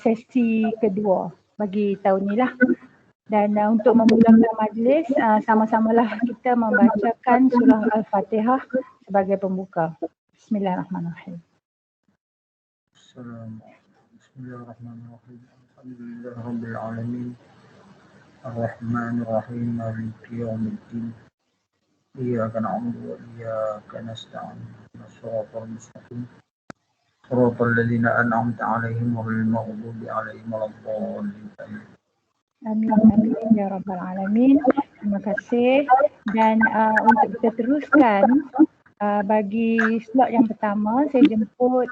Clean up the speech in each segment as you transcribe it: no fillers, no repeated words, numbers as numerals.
sesi kedua bagi tahun ni lah. Dan untuk memulakan majlis, sama-samalah kita membacakan surah Al-Fatihah sebagai pembuka. Bismillahirrahmanirrahim. Bismillahirrahmanirrahim. Alhamdulillahirabbil alamin. Ar-Rahmanir-Rahim. Maliki yaumiddin. Iyyaka na'budu wa iyyaka nasta'in. Shiratal mustaqim. Shiratal ladzina an'amta 'alaihim ghairil maghdubi 'alaihim waladdallin. Amin, amin ya rabbal alamin. Terima kasih. Dan untuk kita teruskan bagi slot yang pertama, saya jemput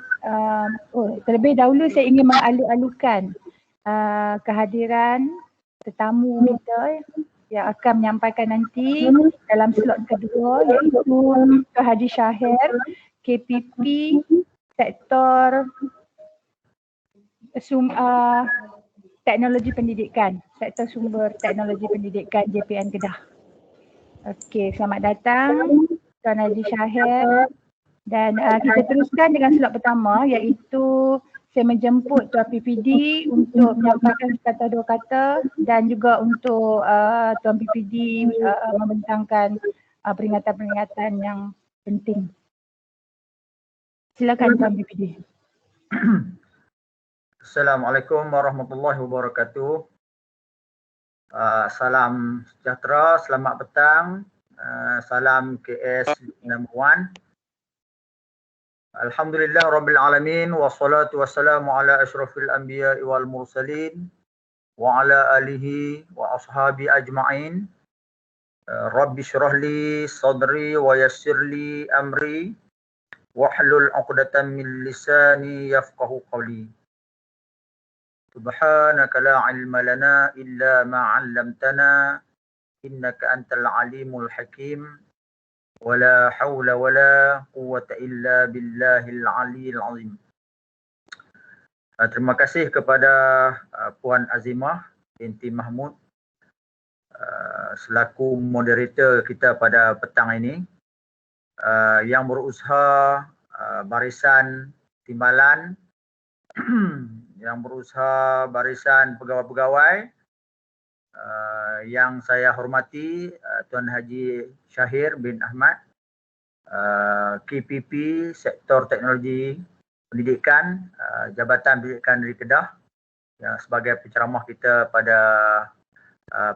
terlebih dahulu saya ingin mengalu-alukan kehadiran tetamu kita yang akan menyampaikan nanti dalam slot kedua, iaitu Dr. Haji Syahir, KPP Sektor Teknologi Pendidikan, Sektor Sumber Teknologi Pendidikan JPN Kedah. Okey, selamat datang Tuan Haji Syahir. Dan kita teruskan dengan slot pertama, iaitu saya menjemput Tuan PPD untuk menyampaikan sekata dua kata dan juga untuk Tuan PPD membentangkan peringatan-peringatan yang penting. Silakan Tuan PPD. Assalamualaikum warahmatullahi wabarakatuh. Salam sejahtera, selamat petang. Salam KS number 1. Alhamdulillah rabbil alamin, wassalatu wassalamu ala asyrafil anbiya wal mursalin wa ala alihi wa ashabi ajma'in. Rabbi syrah li sadri wa yassir li amri wahlul 'uqdatam min lisani yafqahu qawli. Subhanaka la ilma lana illa ma 'allamtana innaka antal alimul hakim. Wala hawla wala quwwata illa billahil aliyil azim. Terima kasih kepada Puan Azimah binti Mahmud selaku moderator kita pada petang ini, yang berusaha barisan timbalan yang berusaha barisan pegawai-pegawai yang saya hormati, Tuan Haji Syahir bin Ahmad, KPP Sektor Teknologi Pendidikan, Jabatan Pendidikan Negeri Kedah, yang sebagai penceramah kita pada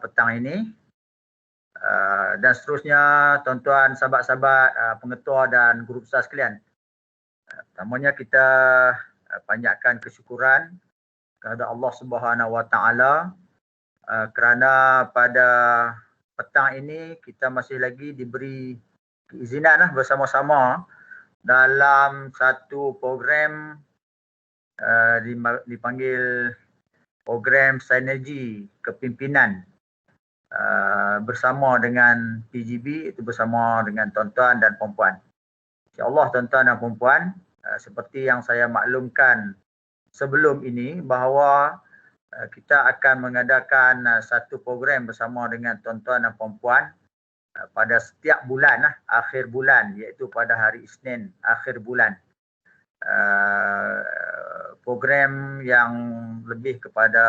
petang ini, dan seterusnya tuan-tuan, sahabat-sahabat pengetua dan guru besar sekalian. Pertamanya kita panjatkan kesyukuran kepada Allah Subhanahu Wa Taala kerana pada petang ini kita masih lagi diberi keizinan bersama-sama dalam satu program dipanggil program sinergi kepimpinan bersama dengan PGB, itu bersama dengan tuan-tuan dan puan-puan. InsyaAllah tuan-tuan dan puan-puan, seperti yang saya maklumkan sebelum ini bahawa kita akan mengadakan satu program bersama dengan tuan-tuan dan puan-puan pada setiap bulan, akhir bulan, iaitu pada hari Isnin akhir bulan. Program yang lebih kepada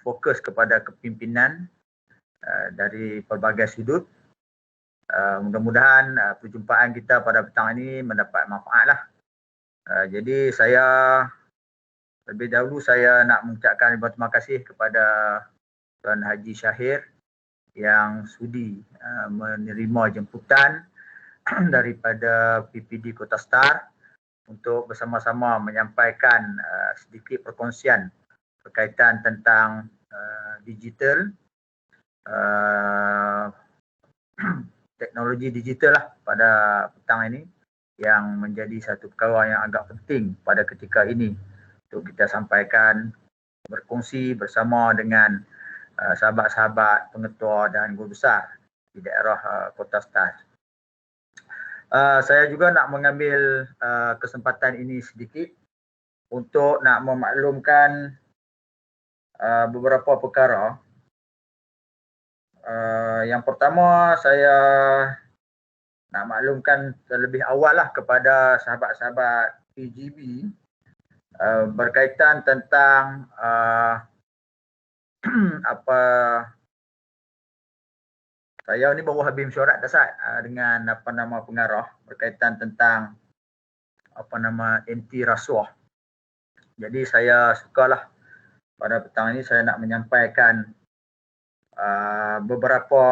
fokus kepada kepimpinan dari pelbagai sudut. Mudah-mudahan perjumpaan kita pada petang ini mendapat manfaat . Jadi saya lebih dahulu saya nak mengucapkan terima kasih kepada Tuan Haji Syahir yang sudi menerima jemputan daripada PPD Kota Star untuk bersama-sama menyampaikan sedikit perkongsian berkaitan tentang digital, teknologi digital pada petang ini, yang menjadi satu perkara yang agak penting pada ketika ini untuk kita sampaikan, berkongsi bersama dengan sahabat-sahabat pengetua dan guru besar di daerah Kota Star. Saya juga nak mengambil kesempatan ini sedikit untuk nak memaklumkan beberapa perkara. Yang pertama, saya nak maklumkan terlebih awal kepada sahabat-sahabat PGB berkaitan tentang apa, saya ni baru habis mesyuarat dasar dengan pengarah berkaitan tentang anti rasuah. Jadi saya sukalah pada petang ini saya nak menyampaikan beberapa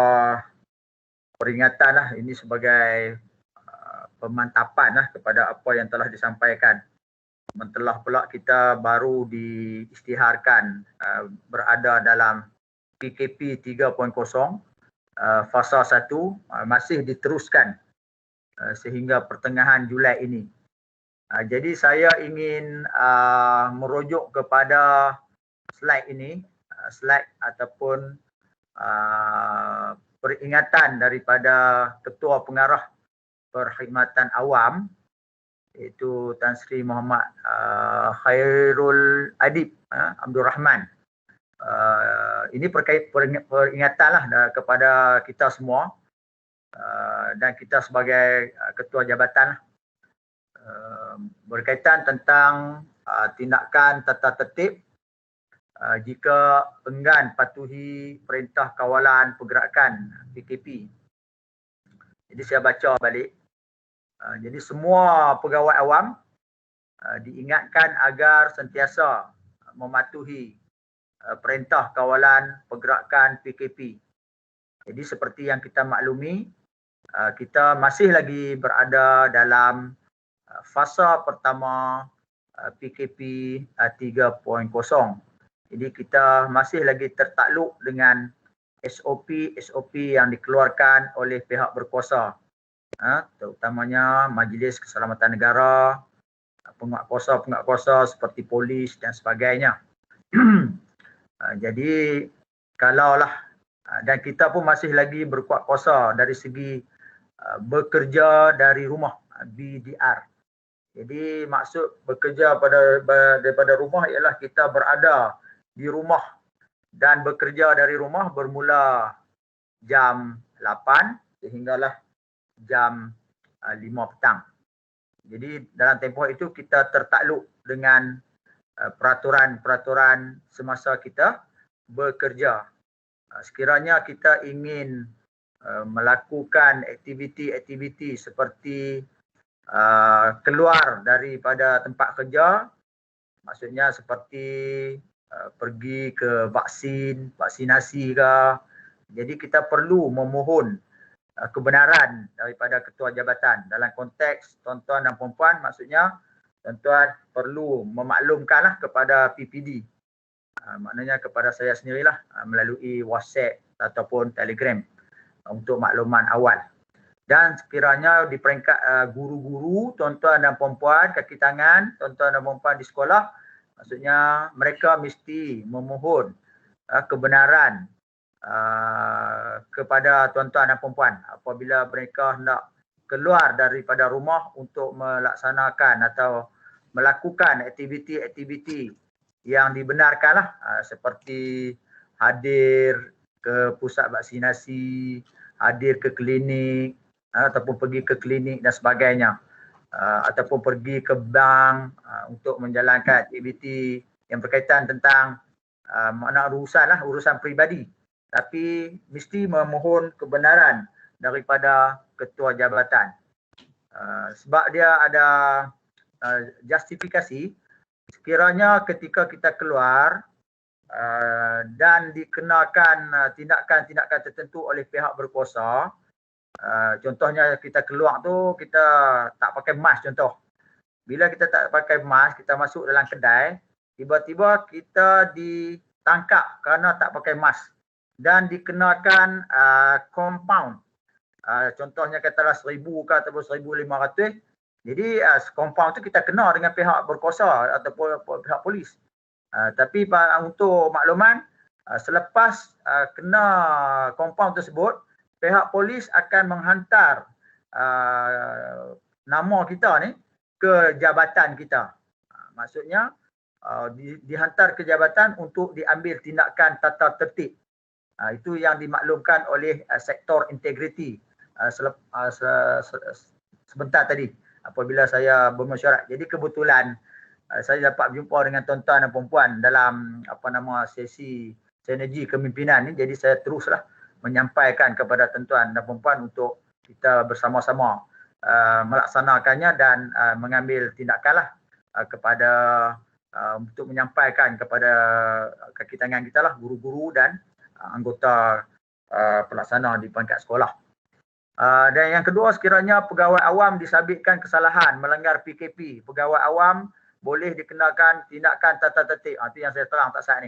peringatan lah, ini sebagai pemantapan lah kepada apa yang telah disampaikan. Telah pula kita baru diisytiharkan berada dalam PKP 3.0 fasa 1 masih diteruskan sehingga pertengahan Julai ini. Jadi saya ingin merujuk kepada slide ini, slide ataupun peringatan daripada Ketua Pengarah Perkhidmatan Awam, iaitu Tan Sri Muhammad Khairul Adib Abdul Rahman. Ini peringatan lah kepada kita semua dan kita sebagai ketua jabatan berkaitan tentang tindakan tata tertib jika enggan patuhi perintah kawalan pergerakan PKP. Jadi saya baca balik. Jadi semua pegawai awam diingatkan agar sentiasa mematuhi perintah kawalan pergerakan PKP. Jadi seperti yang kita maklumi, kita masih lagi berada dalam fasa pertama PKP 3.0. Jadi kita masih lagi tertakluk dengan SOP yang dikeluarkan oleh pihak berkuasa, terutamanya Majlis Keselamatan Negara, penguatkuasa seperti polis dan sebagainya. Jadi kalaulah, dan kita pun masih lagi berkuat kuasa dari segi bekerja dari rumah, BDR. Jadi maksud bekerja daripada rumah ialah kita berada di rumah dan bekerja dari rumah bermula jam 8 sehinggalah jam 5 petang. Jadi dalam tempoh itu kita tertakluk dengan peraturan-peraturan semasa kita bekerja. Sekiranya kita ingin melakukan aktiviti-aktiviti seperti keluar daripada tempat kerja, maksudnya seperti pergi ke vaksinasi ke, jadi kita perlu memohon kebenaran daripada ketua jabatan. Dalam konteks tuan-tuan dan puan-puan, maksudnya tuan-tuan perlu memaklumkanlah kepada PPD, maknanya kepada saya sendirilah melalui WhatsApp ataupun Telegram untuk makluman awal. Dan sekiranya di peringkat guru-guru, tuan-tuan dan puan-puan, kaki tangan, tuan-tuan dan puan-puan di sekolah, maksudnya mereka mesti memohon kebenaran kepada tuan-tuan dan puan-puan apabila mereka hendak keluar daripada rumah untuk melaksanakan atau melakukan aktiviti-aktiviti yang dibenarkanlah, seperti hadir ke pusat vaksinasi, hadir ke klinik ataupun pergi ke klinik dan sebagainya, ataupun pergi ke bank untuk menjalankan aktiviti yang berkaitan tentang urusan peribadi, tapi mesti memohon kebenaran daripada ketua jabatan. Sebab dia ada justifikasi, sekiranya ketika kita keluar dan dikenakan tindakan-tindakan tertentu oleh pihak berkuasa, contohnya kita keluar tu kita tak pakai mask contoh. Bila kita tak pakai mask, kita masuk dalam kedai, tiba-tiba kita ditangkap kerana tak pakai mask dan dikenakan compound. Contohnya katalah 1,000 ke ataupun 1,500. Jadi compound tu kita kena dengan pihak berkuasa ataupun pihak polis. Tapi untuk makluman, selepas kena compound tersebut, pihak polis akan menghantar nama kita ni ke jabatan kita. Maksudnya dihantar ke jabatan untuk diambil tindakan tata tertib. Itu yang dimaklumkan oleh sektor integriti sebentar tadi apabila saya bermesyuarat. Jadi kebetulan saya dapat berjumpa dengan tuan-tuan dan puan-puan dalam sesi sinergi kepimpinan ni. Jadi saya teruslah menyampaikan kepada tuan-tuan dan puan-puan untuk kita bersama-sama melaksanakannya dan mengambil tindakan lah kepada untuk menyampaikan kepada kaki tangan kita lah, guru-guru dan anggota pelaksana di peringkat sekolah. Dan yang kedua, sekiranya pegawai awam disabitkan kesalahan melanggar PKP, pegawai awam boleh dikenakan tindakan tata tertib. Itu yang saya terang tak sah ni.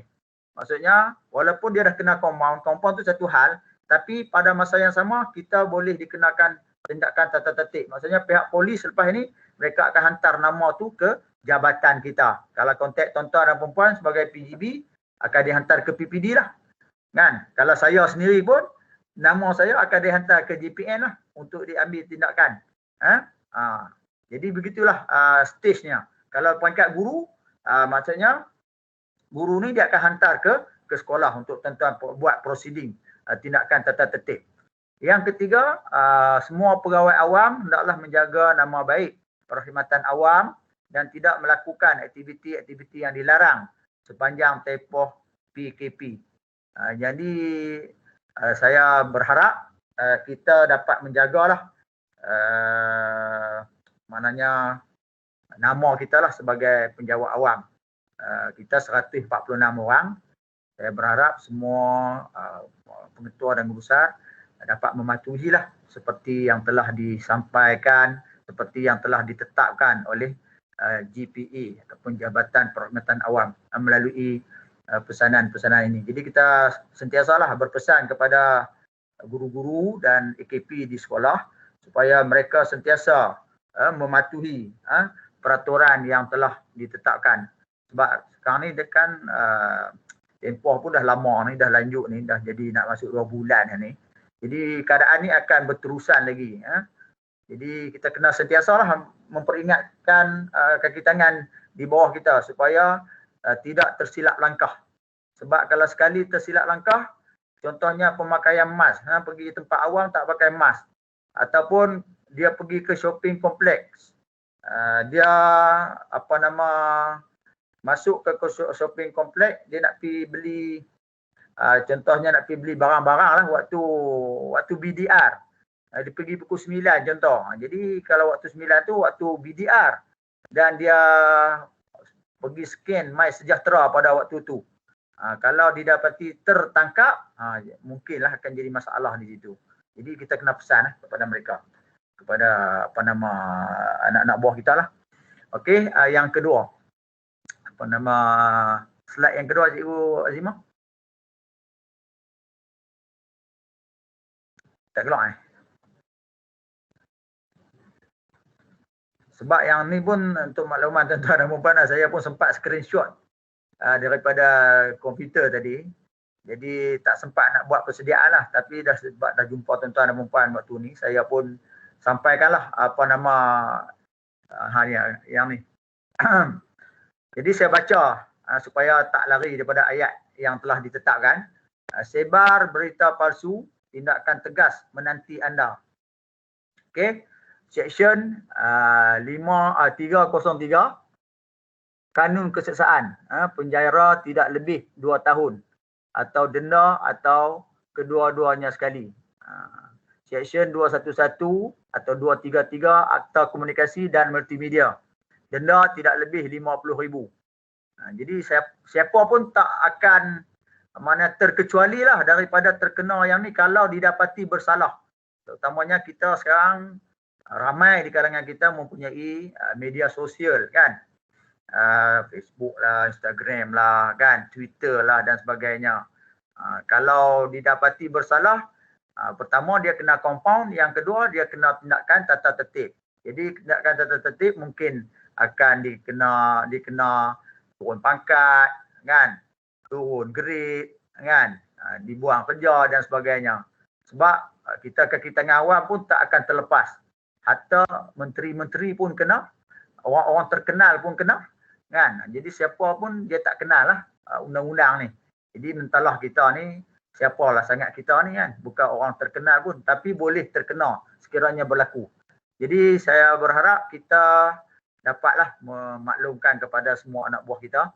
Maksudnya walaupun dia dah kena compound tu satu hal, tapi pada masa yang sama kita boleh dikenakan tindakan tata tertib. Maksudnya pihak polis selepas ini mereka akan hantar nama tu ke jabatan kita. Kalau kontak tuan-tuan dan puan-puan sebagai PGB akan dihantar ke PPD lah. Kan? Kalau saya sendiri pun nama saya akan dihantar ke JPN lah untuk diambil tindakan. Jadi begitulah stage-nya. Kalau peringkat guru, maksudnya guru ni dia akan hantar ke sekolah untuk tuan-tuan buat proceeding tindakan tata tertib. Yang ketiga, semua pegawai awam hendaklah menjaga nama baik perkhidmatan awam dan tidak melakukan aktiviti-aktiviti yang dilarang sepanjang tempoh PKP. Jadi saya berharap kita dapat menjagalah maknanya nama kita lah sebagai penjawat awam. Kita 146 orang. Saya berharap semua pengetua dan guru besar dapat mematuhilah seperti yang telah disampaikan, seperti yang telah ditetapkan oleh GPA ataupun Jabatan Perkhidmatan Awam melalui pesanan-pesanan ini. Jadi kita sentiasalah berpesan kepada guru-guru dan AKP di sekolah supaya mereka sentiasa mematuhi peraturan yang telah ditetapkan. Sebab sekarang ni kan tempoh pun dah lama ni, dah lanjut ni, dah jadi nak masuk 2 bulan ni. Jadi keadaan ni akan berterusan lagi. Jadi kita kena sentiasalah memperingatkan kaki tangan di bawah kita supaya tidak tersilap langkah. Sebab kalau sekali tersilap langkah, contohnya pemakaian mask, pergi tempat awam tak pakai mask, ataupun dia pergi ke shopping kompleks, dia masuk ke shopping kompleks, dia nak pergi beli contohnya nak pergi beli barang-barang lah waktu BDR. Dia pergi pukul 9 contoh. Jadi kalau waktu 9 tu waktu BDR dan dia pergi scan MySejahtera pada waktu tu. Kalau didapati tertangkap, mungkinlah akan jadi masalah di situ. Jadi kita kena pesan kepada mereka, kepada anak-anak buah kita lah. Okey, yang kedua. Slide yang kedua Cikgu Azimah. Tak keluar Sebab yang ni pun untuk makluman tuan-tuan dan puan-puan, saya pun sempat screenshot daripada komputer tadi. Jadi tak sempat nak buat persediaan lah. Tapi sebab dah jumpa tuan-tuan dan puan-puan waktu ni, saya pun sampaikanlah yang ni. Jadi saya baca supaya tak lari daripada ayat yang telah ditetapkan. Sebar berita palsu, tindakan tegas menanti anda. Okey. Section 303 Kanun Keseksaan, penjara tidak lebih 2 tahun atau denda atau kedua-duanya sekali. Section 211 atau 233 Akta Komunikasi dan Multimedia, denda tidak lebih RM50,000. Jadi siapa pun tak akan terkecuali lah daripada terkena yang ni kalau didapati bersalah. Terutamanya kita sekarang ramai di kalangan kita mempunyai media sosial kan. Facebook lah, Instagram lah kan, Twitter lah dan sebagainya. Kalau didapati bersalah, pertama dia kena compound, yang kedua dia kena tindakan tata tertib. Jadi tindakan tata tertib mungkin akan dikena turun pangkat kan, turun grade kan, dibuang kerja dan sebagainya. Sebab kita kaki tangan awam pun tak akan terlepas. Hatta menteri-menteri pun kena, orang-orang terkenal pun kena kan. Jadi siapa pun dia tak kenal lah undang-undang ni. Jadi mentahlah kita ni, siapalah sangat kita ni kan, bukan orang terkenal pun tapi boleh terkena sekiranya berlaku. Jadi saya berharap kita dapatlah memaklumkan kepada semua anak buah kita.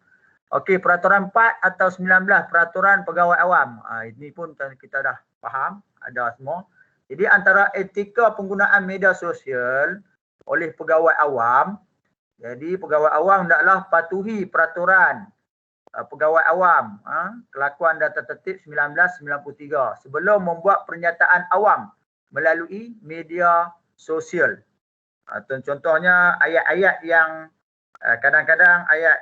Okey, peraturan 4 atau 19 peraturan pegawai awam. Ini pun kita dah faham, ada semua. Jadi antara etika penggunaan media sosial oleh pegawai awam, jadi pegawai awam hendaklah patuhi peraturan pegawai awam kelakuan dan tata tertib 1993 sebelum membuat pernyataan awam melalui media sosial. Contohnya ayat-ayat yang kadang-kadang ayat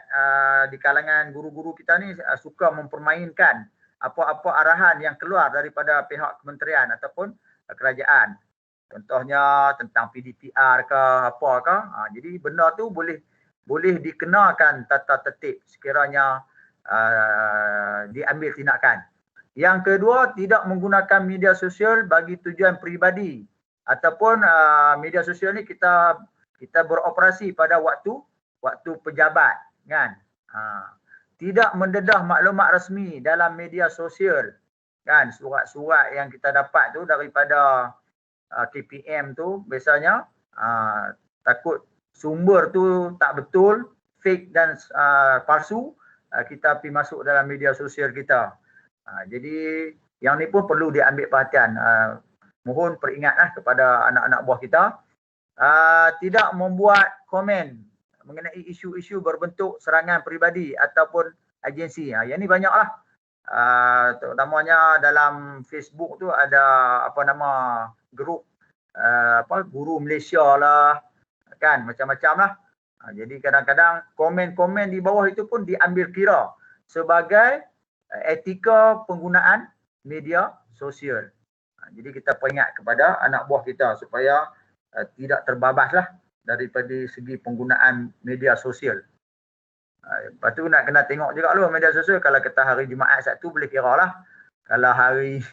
di kalangan guru-guru kita ni suka mempermainkan apa-apa arahan yang keluar daripada pihak kementerian ataupun kerajaan. Contohnya tentang PDPR ke apa ke. Jadi benda tu boleh dikenakan tata tertib sekiranya diambil tindakan. Yang kedua, tidak menggunakan media sosial bagi tujuan peribadi ataupun media sosial ni kita beroperasi pada waktu pejabat, kan. Tidak mendedah maklumat rasmi dalam media sosial, kan. Surat-surat yang kita dapat tu daripada KPM tu biasanya takut sumber tu tak betul, fake dan palsu, kita pergi masuk dalam media sosial kita. Jadi yang ni pun perlu diambil perhatian. Mohon peringatlah kepada anak-anak buah kita, tidak membuat komen mengenai isu-isu berbentuk serangan peribadi ataupun agensi. Yang ni banyaklah. Terutamanya dalam Facebook tu ada grup guru Malaysia lah, kan, macam-macam lah. Jadi kadang-kadang komen-komen di bawah itu pun diambil kira sebagai etika penggunaan media sosial. Jadi kita peringat kepada anak buah kita supaya tidak terbabaslah daripada segi penggunaan media sosial. Lepas tu nak kena tengok juga lu media sosial. Kalau kita hari Jumaat Sabtu boleh kira lah. Kalau hari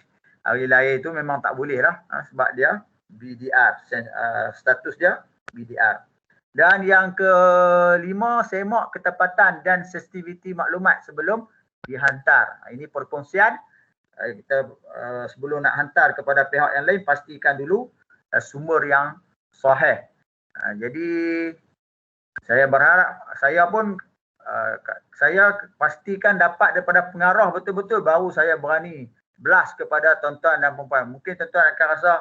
lain tu memang tak boleh lah, sebab dia BDR, status dia BDR. Dan yang kelima, semak ketepatan dan sensitiviti maklumat sebelum dihantar. Ini perkongsian. Kita sebelum nak hantar kepada pihak yang lain, pastikan dulu sumber yang sahih. Jadi saya berharap, saya pastikan dapat daripada pengarah betul-betul, baru saya berani blast kepada tuan-tuan dan puan-puan. Mungkin tuan-tuan akan rasa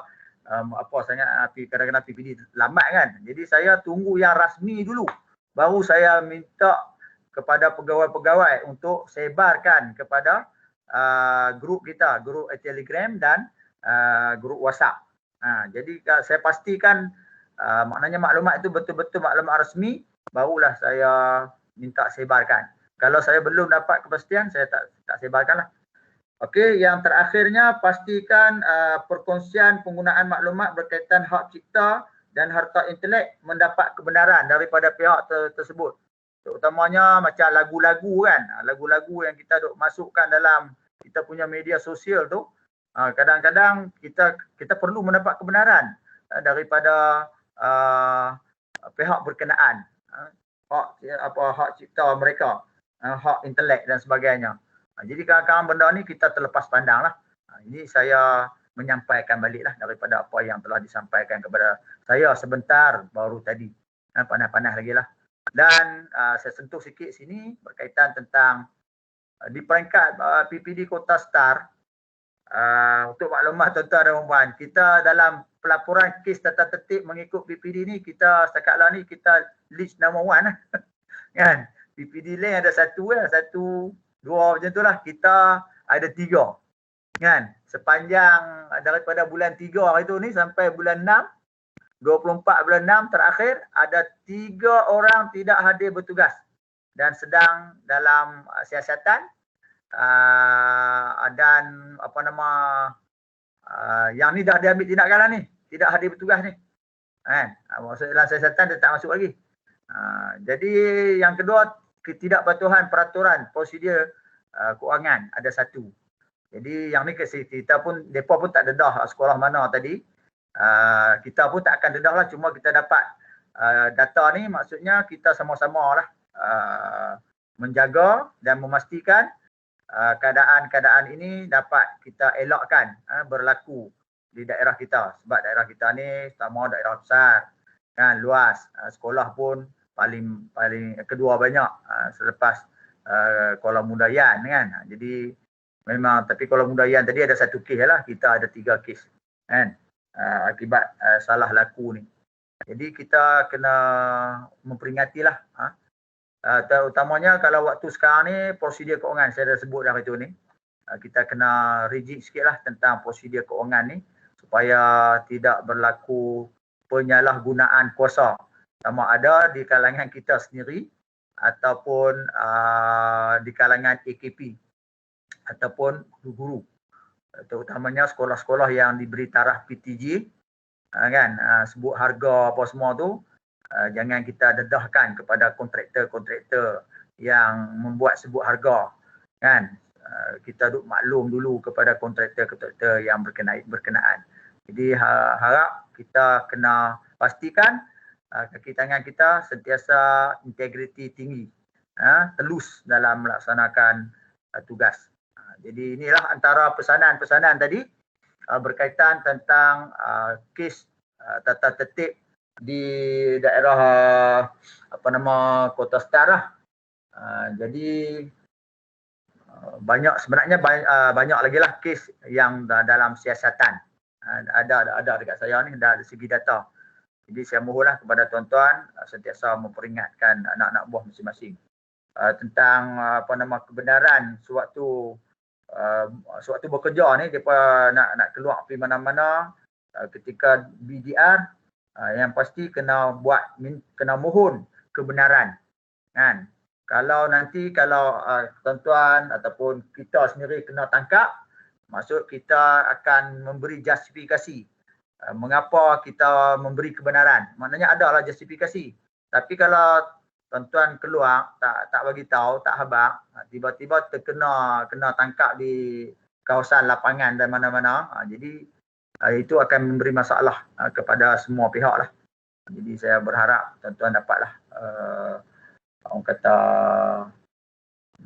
sangat kadang-kadang PPD lambat kan. Jadi saya tunggu yang rasmi dulu, baru saya minta kepada pegawai-pegawai untuk sebarkan kepada grup kita, grup Telegram dan grup WhatsApp. Jadi saya pastikan maknanya maklumat itu betul-betul maklumat rasmi, barulah saya minta sebarkan. Kalau saya belum dapat kepastian, saya tak sebarkanlah. Okey, yang terakhirnya, pastikan perkongsian penggunaan maklumat berkaitan hak cipta dan harta intelek mendapat kebenaran daripada pihak tersebut. Terutamanya macam lagu-lagu kan, lagu-lagu yang kita duk masukkan dalam kita punya media sosial tu, kadang-kadang kita perlu mendapat kebenaran daripada pihak berkenaan, hak cipta mereka, hak intelek dan sebagainya. Jadi kadang-kadang benda ni kita terlepas pandang lah. Ini saya menyampaikan baliklah daripada apa yang telah disampaikan kepada saya sebentar baru tadi. Panas-panas lagi lah. Dan saya sentuh sikit sini berkaitan tentang di peringkat PPD Kota Star. Untuk maklumat tuan-tuan dan puan-puan, kita dalam pelaporan kes tata tertib mengikut PPD ni, kita setakat lah ni kita list number 1 lah. Kan? PPD lain ada 1, 2 macam tu lah. Kita ada 3. Kan? Sepanjang daripada bulan 3 hari tu ni sampai bulan 6, 24 bulan 6 terakhir, ada 3 orang tidak hadir bertugas dan sedang dalam siasatan dan yang ni dah diambil tindakan lah ni, tidak hadir bertugas ni. Kan? Maksud dalam siasatan dia tak masuk lagi. Jadi yang kedua, ketidakpatuhan peraturan prosedur kewangan ada 1. Jadi yang ni kita pun, mereka pun tak dedah sekolah mana tadi. Kita pun tak akan dedah lah, cuma kita dapat data ni, maksudnya kita sama-sama lah menjaga dan memastikan keadaan-keadaan ini dapat kita elakkan berlaku di daerah kita. Sebab daerah kita ni sama daerah besar, kan, luas. Sekolah pun paling kedua banyak selepas Kuala Mudayan kan. Jadi memang, tapi Kuala Mudayan tadi ada 1 kes lah, kita ada 3 kes kan, akibat salah laku ni. Jadi kita kena memperingatilah, terutamanya kalau waktu sekarang ni prosedur keuangan saya dah sebut dah itu ni. Kita kena rigid sikit lah tentang prosedur keuangan ni supaya tidak berlaku penyalahgunaan kuasa, sama ada di kalangan kita sendiri ataupun di kalangan AKP ataupun guru-guru, terutamanya sekolah-sekolah yang diberi taraf PTJ kan, sebut harga apa semua tu, jangan kita dedahkan kepada kontraktor-kontraktor yang membuat sebut harga kan. Kita duk maklum dulu kepada kontraktor-kontraktor yang berkenaan. Jadi harap kita kena pastikan kaki tangan kita sentiasa integriti tinggi, telus dalam melaksanakan tugas. Jadi inilah antara pesanan-pesanan tadi berkaitan tentang kes tata tertib di daerah Kota Star lah. Jadi sebenarnya banyak lagi lah kes yang dalam siasatan. Ada dekat saya ni dari segi data. Jadi saya mohonlah kepada tuan-tuan sentiasa memperingatkan anak-anak buah masing-masing tentang kebenaran sewaktu bekerja ni, depa nak keluar pergi mana-mana ketika BDR, yang pasti kena mohon kebenaran kan. Kalau tuan-tuan ataupun kita sendiri kena tangkap, maksud kita akan memberi justifikasi mengapa kita memberi kebenaran. Maknanya adalah justifikasi. Tapi kalau tuan-tuan keluar tak bagi tahu, tak habaq, tiba-tiba kena tangkap di kawasan lapangan dan mana-mana, jadi itu akan memberi masalah kepada semua pihak lah. Jadi saya berharap tuan-tuan dapatlah orang kata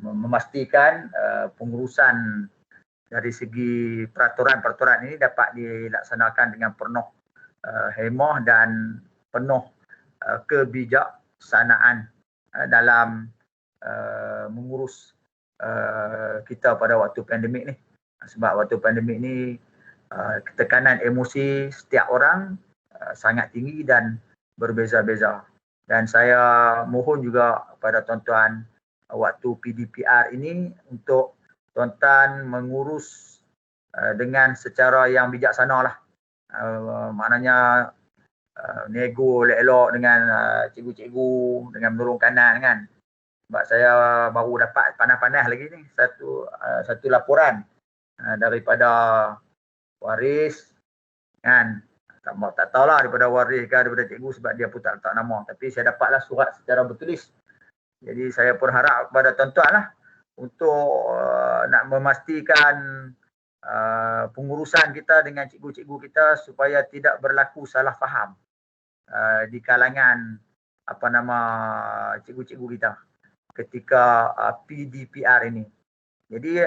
memastikan pengurusan dari segi peraturan-peraturan ini dapat dilaksanakan dengan penuh hemah dan penuh kebijaksanaan dalam mengurus kita pada waktu pandemik ni. Sebab waktu pandemik ni tekanan emosi setiap orang sangat tinggi dan berbeza-beza. Dan saya mohon juga kepada tuan-tuan waktu PDPR ini untuk tuan-tuan mengurus dengan secara yang bijaksana lah. Maknanya nego elok-elok dengan cikgu-cikgu, dengan menurun kanan kan. Sebab saya baru dapat panas-panas lagi ni satu laporan daripada waris kan. Tak tahulah daripada waris ke daripada cikgu sebab dia pun tak letak nama. Tapi saya dapatlah surat secara bertulis. Jadi saya pun harap kepada tuan-tuan lah untuk nak memastikan pengurusan kita dengan cikgu-cikgu kita supaya tidak berlaku salah faham di kalangan cikgu-cikgu kita ketika PDPR ini. Jadi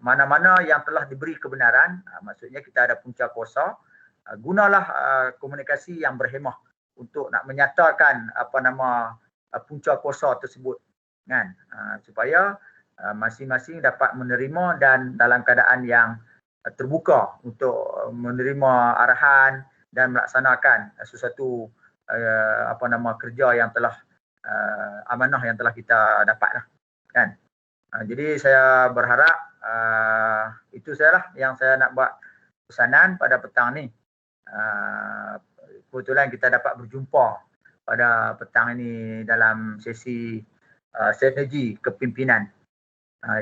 mana-mana yang telah diberi kebenaran, maksudnya kita ada punca kuasa, gunalah komunikasi yang berhemah untuk nak menyatakan punca kuasa tersebut kan, supaya masing-masing dapat menerima dan dalam keadaan yang terbuka untuk menerima arahan dan melaksanakan sesuatu kerja yang telah amanah yang telah kita dapat lah kan. Jadi saya berharap itu sajalah yang saya nak buat pesanan pada petang ni. Kebetulan kita dapat berjumpa pada petang ini dalam sesi strategi kepimpinan,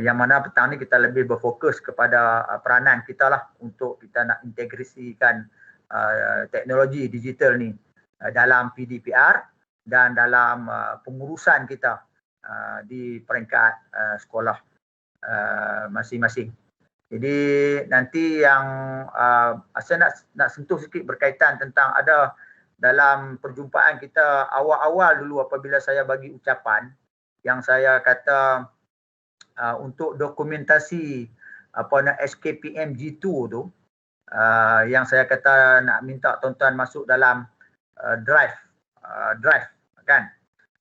yang mana petang ni kita lebih berfokus kepada peranan kita lah untuk kita nak integrasikan teknologi digital ni dalam PDPR dan dalam pengurusan kita di peringkat sekolah masing-masing. Jadi nanti yang saya nak sentuh sikit berkaitan tentang ada dalam perjumpaan kita awal-awal dulu apabila saya bagi ucapan yang saya kata untuk dokumentasi SKPM G2 tu, yang saya kata nak minta tuan-tuan masuk dalam drive kan.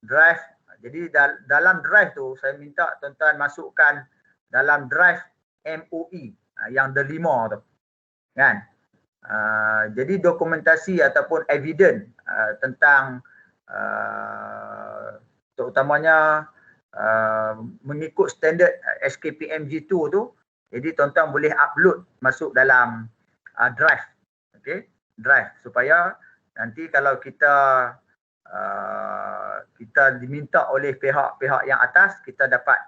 Drive. Jadi dalam drive tu saya minta tuan-tuan masukkan dalam drive MOE yang delima tu. Kan? Jadi dokumentasi ataupun evidence tentang terutamanya mengikut standard SKPMG2 tu, jadi tuan-tuan boleh upload masuk dalam drive. Okey, drive, supaya nanti kalau kita diminta oleh pihak-pihak yang atas, kita dapat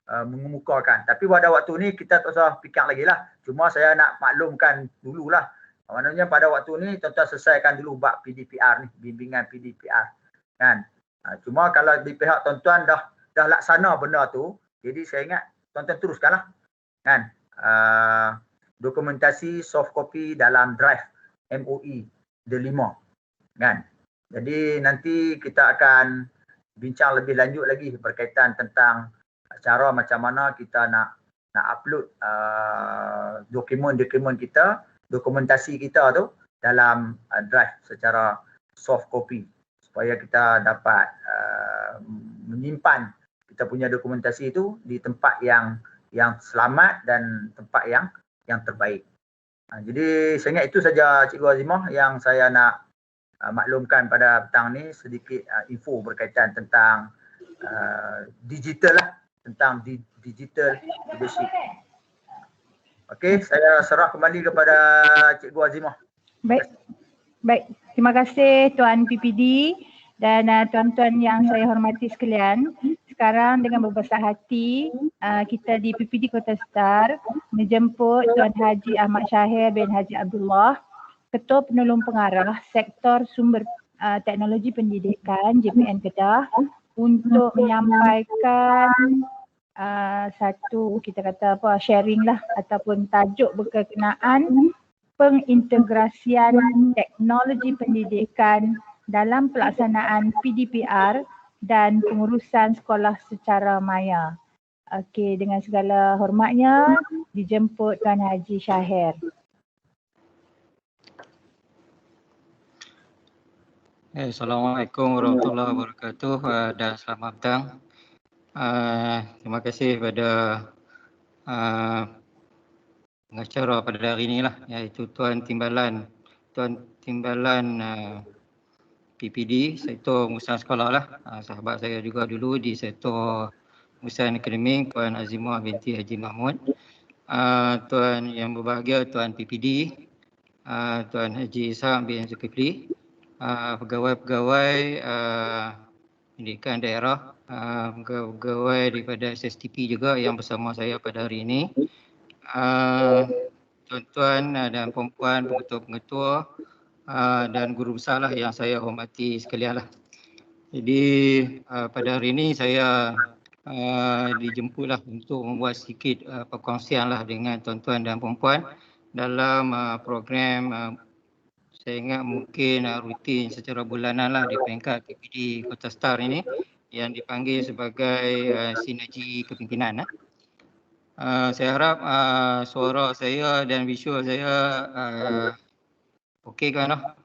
mengemukakan. Tapi pada waktu ni kita tak usah fikir lagi lah. Cuma saya nak maklumkan dululah. Maknanya pada waktu ni tuan-tuan selesaikan dulu bab PDPR ni, bimbingan PDPR. Kan? Cuma kalau di pihak tuan-tuan dah laksana benda tu, jadi saya ingat tuan-tuan teruskanlah. Kan? Dokumentasi soft copy dalam drive MOE delima. Kan? Jadi nanti kita akan bincang lebih lanjut lagi berkaitan tentang cara macam mana kita nak upload dokumen-dokumen kita, dokumentasi kita tu dalam drive secara soft copy, supaya kita dapat menyimpan kita punya dokumentasi itu di tempat yang selamat dan tempat yang terbaik. Jadi saya ingat itu saja Cikgu Azimah yang saya nak maklumkan pada petang ni, sedikit info berkaitan tentang digital lah, tentang digital leadership. Okey, saya serah kembali kepada Cikgu Azimah. Baik. Terima kasih Tuan PPD dan tuan-tuan yang saya hormati sekalian. Sekarang dengan berbesar hati kita di PPD Kota Star menjemput Tuan Haji Ahmad Shahir bin Haji Abdullah, Ketua Penolong Pengarah Sektor Sumber Teknologi Pendidikan JPN Kedah, untuk menyampaikan satu kita kata sharing lah ataupun tajuk berkenaan pengintegrasian teknologi pendidikan dalam pelaksanaan PDPR dan pengurusan sekolah secara maya. Okey, dengan segala hormatnya dijemput Tuan Haji Shahir. Assalamualaikum warahmatullahi wabarakatuh dan selamat petang. Terima kasih kepada pengacara pada hari ini lah, iaitu Tuan Timbalan PPD Sektor Pengurusan Sekolah lah. Sahabat saya juga dulu di Sektor Pengurusan Akademik, Tuan Azimah binti Haji Mahmud. Tuan yang berbahagia, Tuan PPD, Tuan Haji Ishaq bin Zulkifli, pegawai-pegawai pendidikan daerah, pegawai daripada SSTP juga yang bersama saya pada hari ini, tuan-tuan dan puan-puan, pengetua-pengetua dan guru besar lah yang saya hormati sekalian lah. Jadi pada hari ini saya dijemputlah untuk membuat sedikit perkongsian lah dengan tuan-tuan dan puan-puan dalam program saya ingat mungkin rutin secara bulanan lah di peringkat PPD Kota Star ini yang dipanggil sebagai sinergi kepimpinan. Saya harap suara saya dan visual saya okey kan lah.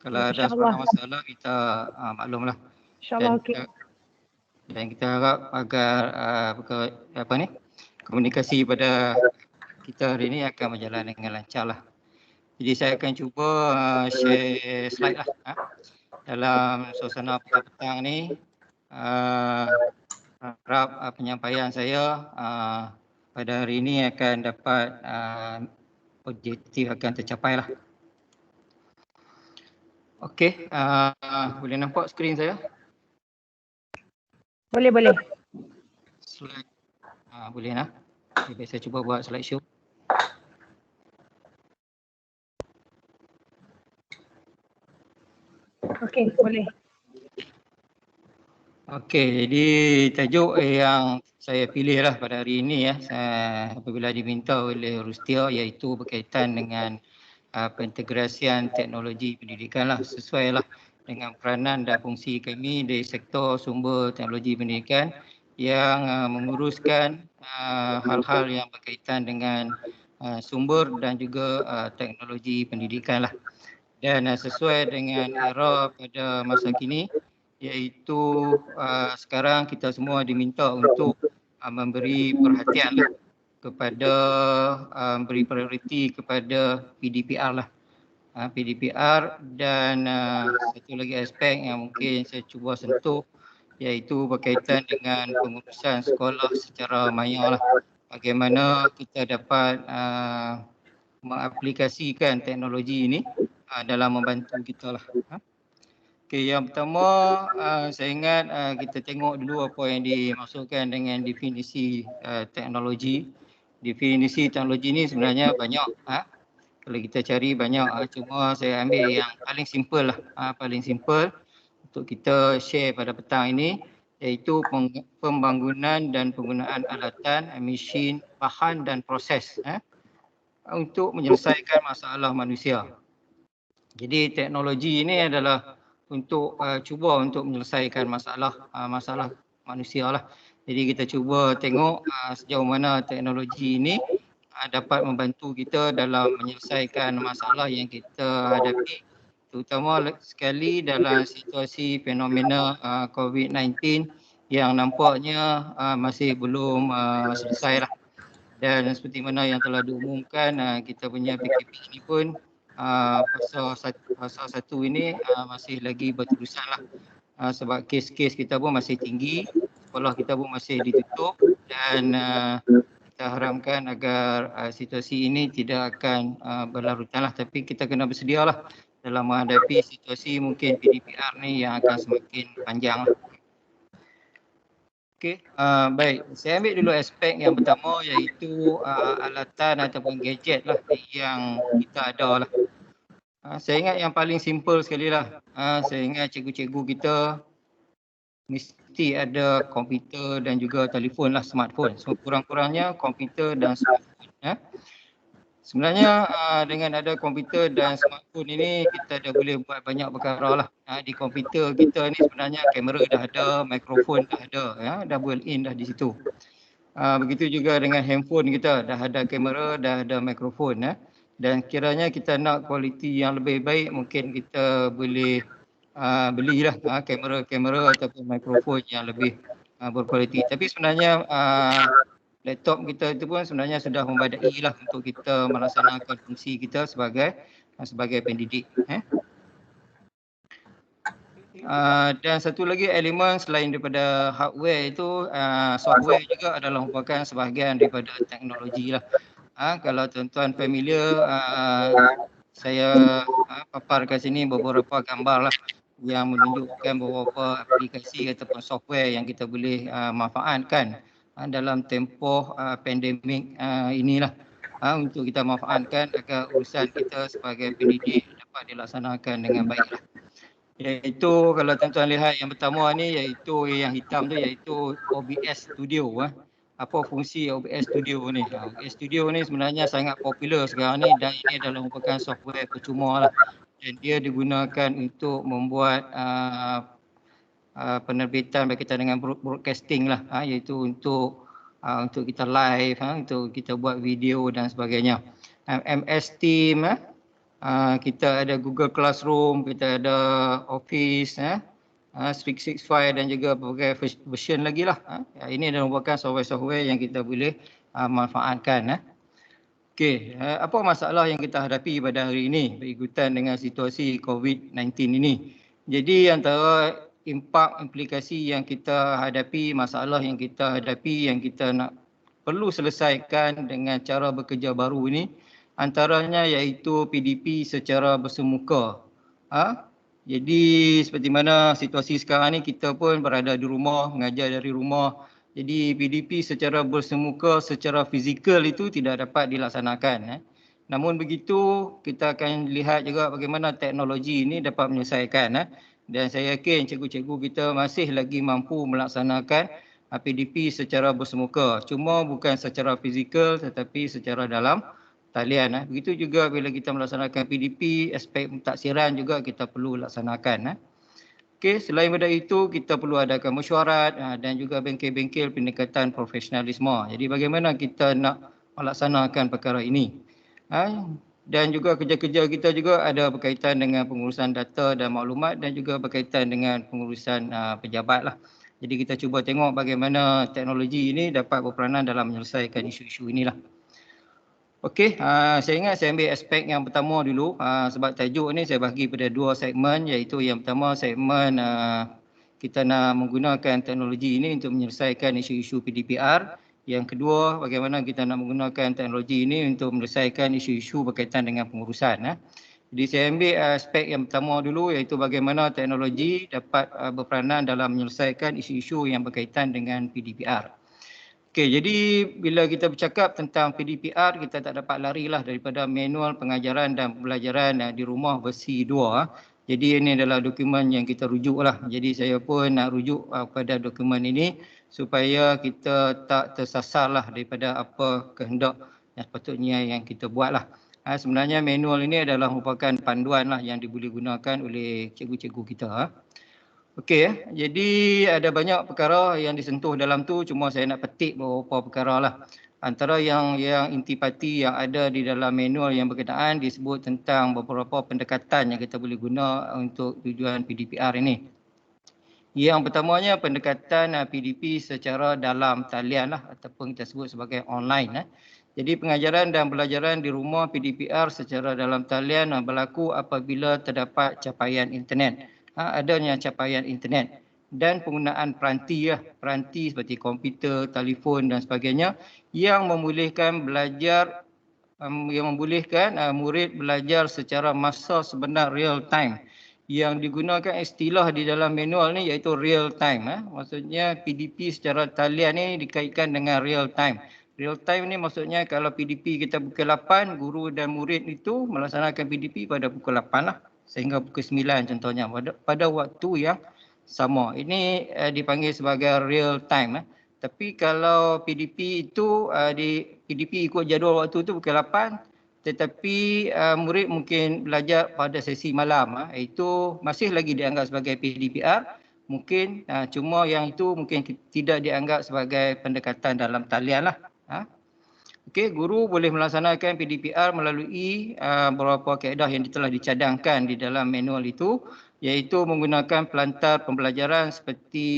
Kalau ada masalah kita maklumlah. InsyaAllah okey. Dan kita harap agar komunikasi pada kita hari ini akan berjalan dengan lancar lah. Jadi saya akan cuba share slide lah dalam suasana petang-petang ni. Harap penyampaian saya pada hari ini akan dapat objektif akan tercapai lah. Okey, boleh nampak skrin saya? Boleh. Slide, boleh lah. Okay, saya cuba buat slide show. Okey, boleh. Okey, jadi tajuk yang saya pilih lah pada hari ini apabila diminta oleh Rustia, iaitu berkaitan dengan pengintegrasian teknologi pendidikan lah, sesuai lah dengan peranan dan fungsi kami di sektor sumber teknologi pendidikan yang menguruskan hal-hal yang berkaitan dengan sumber dan juga teknologi pendidikan lah. Dan sesuai dengan era pada masa kini, iaitu sekarang kita semua diminta untuk memberi perhatian lah kepada beri prioriti kepada PDPR lah. PDPR dan satu lagi aspek yang mungkin saya cuba sentuh iaitu berkaitan dengan pengurusan sekolah secara maya lah. Bagaimana kita dapat mengaplikasikan teknologi ini dalam membantu kita lah. Okey, yang pertama saya ingat kita tengok dulu apa yang dimaksudkan dengan definisi teknologi. Definisi teknologi ni sebenarnya banyak. Kalau kita cari banyak, cuma saya ambil yang paling simple lah. Paling simple untuk kita share pada petang ini iaitu pembangunan dan penggunaan alatan, mesin, bahan dan proses untuk menyelesaikan masalah manusia. Jadi teknologi ini adalah untuk cuba untuk menyelesaikan masalah manusia lah. Jadi kita cuba tengok sejauh mana teknologi ini dapat membantu kita dalam menyelesaikan masalah yang kita hadapi, terutama sekali dalam situasi fenomena COVID-19 yang nampaknya masih belum selesai lah. Dan seperti mana yang telah diumumkan, kita punya PKP ini pun fasa 1 ini masih lagi berterusan lah. Sebab kes-kes kita pun masih tinggi, sekolah kita pun masih ditutup dan kita harapkan agar situasi ini tidak akan berlarutan lah. Tapi kita kena bersedia lah dalam menghadapi situasi mungkin PDPR ni yang akan semakin panjang lah. Okey, baik. Saya ambil dulu aspek yang pertama iaitu alatan ataupun gadget lah yang kita ada lah. Saya ingat yang paling simple sekali lah. Saya ingat cikgu-cikgu kita mesti ada komputer dan juga telefon lah, smartphone. So kurang-kurangnya komputer dan smartphone. Sebenarnya dengan ada komputer dan smartphone ini kita dah boleh buat banyak perkara lah. Di komputer kita ni sebenarnya kamera dah ada, mikrofon dah ada, dah built in dah di situ. Begitu juga dengan handphone kita, dah ada kamera, dah ada mikrofon. Dan kiranya kita nak kualiti yang lebih baik, mungkin kita boleh belilah kamera ataupun mikrofon yang lebih berkualiti. Tapi sebenarnya laptop kita itu pun sebenarnya sudah memadai lah untuk kita melaksanakan fungsi kita sebagai pendidik. Dan satu lagi elemen selain daripada hardware itu, software juga adalah merupakan sebahagian daripada teknologi lah. Kalau tuan-tuan familiar, saya papar kat sini beberapa gambar lah yang menunjukkan beberapa aplikasi ataupun software yang kita boleh manfaatkan dalam tempoh pandemik inilah, untuk kita manfaatkan agar urusan kita sebagai pendidik dapat dilaksanakan dengan baiklah. Iaitu kalau tuan-tuan lihat yang pertama ni, iaitu yang hitam tu iaitu OBS Studio. Apa fungsi OBS Studio ni? OBS Studio ni sebenarnya sangat popular sekarang ni dan ini adalah merupakan software percuma lah. Dan dia digunakan untuk membuat penerbitan berkaitan dengan broadcasting lah, iaitu untuk kita live, untuk kita buat video dan sebagainya. MS Team, kita ada Google Classroom, kita ada Office, Speak 65 dan juga berbagai version lagi lah. Ini adalah merupakan software-software yang kita boleh manfaatkan. Okey, apa masalah yang kita hadapi pada hari ini berikutan dengan situasi COVID-19 ini? Jadi antara implikasi yang kita hadapi, masalah yang kita hadapi yang kita nak perlu selesaikan dengan cara bekerja baru ini, antaranya iaitu PDP secara bersemuka. Jadi seperti mana situasi sekarang ni, kita pun berada di rumah, mengajar dari rumah. Jadi PDP secara bersemuka, secara fizikal itu tidak dapat dilaksanakan. Namun begitu, kita akan lihat juga bagaimana teknologi ini dapat menyelesaikan. Dan saya yakin cikgu-cikgu kita masih lagi mampu melaksanakan PDP secara bersemuka. Cuma bukan secara fizikal tetapi secara dalam talian. Begitu juga bila kita melaksanakan PDP, aspek pentaksiran juga kita perlu laksanakan. Okey, selain daripada itu, kita perlu adakan mesyuarat dan juga bengkel-bengkel pendekatan profesionalisme. Jadi bagaimana kita nak melaksanakan perkara ini? dan juga kerja-kerja kita juga ada berkaitan dengan pengurusan data dan maklumat dan juga berkaitan dengan pengurusan pejabat lah. Jadi kita cuba tengok bagaimana teknologi ini dapat berperanan dalam menyelesaikan isu-isu inilah. Okey, saya ingat saya ambil aspek yang pertama dulu sebab tajuk ni saya bagi pada dua segmen, iaitu yang pertama segmen kita nak menggunakan teknologi ini untuk menyelesaikan isu-isu PDPR. Yang kedua, bagaimana kita nak menggunakan teknologi ini untuk menyelesaikan isu-isu berkaitan dengan pengurusan. Jadi saya ambil aspek yang pertama dulu, iaitu bagaimana teknologi dapat berperanan dalam menyelesaikan isu-isu yang berkaitan dengan PDPR. Okey, jadi bila kita bercakap tentang PDPR, kita tak dapat larilah daripada manual pengajaran dan pembelajaran di rumah versi 2. Jadi ini adalah dokumen yang kita rujuk lah. Jadi saya pun nak rujuk pada dokumen ini supaya kita tak tersasar lah daripada apa kehendak yang sepatutnya yang kita buat lah. Sebenarnya manual ini adalah merupakan panduan lah yang boleh gunakan oleh cikgu-cikgu kita. Okey, jadi ada banyak perkara yang disentuh dalam tu, cuma saya nak petik beberapa perkara lah. Antara yang intipati yang ada di dalam manual yang berkenaan disebut tentang beberapa pendekatan yang kita boleh guna untuk tujuan PDPR ini. Yang pertamanya pendekatan PDP secara dalam talian lah ataupun kita sebut sebagai online. Jadi pengajaran dan pelajaran di rumah PDPR secara dalam talian berlaku apabila terdapat capaian internet. Adanya capaian internet dan penggunaan peranti seperti komputer, telefon dan sebagainya yang membolehkan belajar murid belajar secara masa sebenar real time. Yang digunakan istilah di dalam manual ni iaitu real time. Maksudnya PDP secara talian ni dikaitkan dengan real time. Real time ni maksudnya kalau PDP kita pukul 8, guru dan murid itu melaksanakan PDP pada pukul 8 lah. Sehingga pukul 9 contohnya pada waktu yang sama. Ini dipanggil sebagai real time. Tapi kalau PDP itu PDP ikut jadual waktu tu pukul 8, tetapi murid mungkin belajar pada sesi malam, itu masih lagi dianggap sebagai PDPR. Mungkin cuma yang itu mungkin tidak dianggap sebagai pendekatan dalam talian lah. Okey, guru boleh melaksanakan PDPR melalui beberapa kaedah yang telah dicadangkan di dalam manual itu, iaitu menggunakan pelantar pembelajaran seperti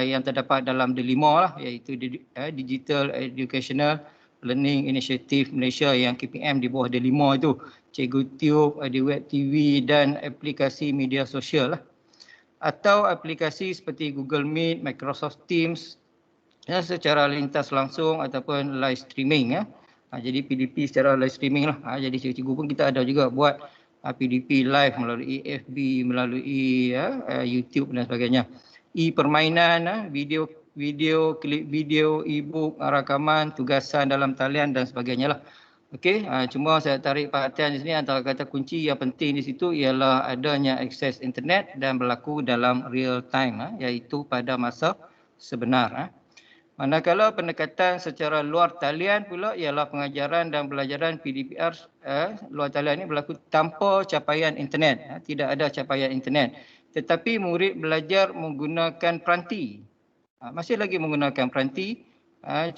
yang terdapat dalam D5 lah, iaitu Digital Educational Learning Initiative Malaysia yang KPM di bawah D5 itu, Cikgu Tube, di web TV dan aplikasi media sosial lah. Atau aplikasi seperti Google Meet, Microsoft Teams secara lintas langsung ataupun live streaming. Jadi PDP secara live streaming lah. Jadi cikgu pun kita ada juga buat PDP live melalui FB, melalui YouTube dan sebagainya. E-permainan, video, klip video, e-book, rakaman, tugasan dalam talian dan sebagainya lah. Okey, cuma saya tarik perhatian di sini antara kata kunci yang penting di situ ialah adanya akses internet dan berlaku dalam real time, iaitu pada masa sebenar. Manakala pendekatan secara luar talian pula ialah pengajaran dan pelajaran PDPR luar talian ini berlaku tanpa capaian internet. Tidak ada capaian internet. Tetapi murid belajar menggunakan peranti. Masih lagi menggunakan peranti,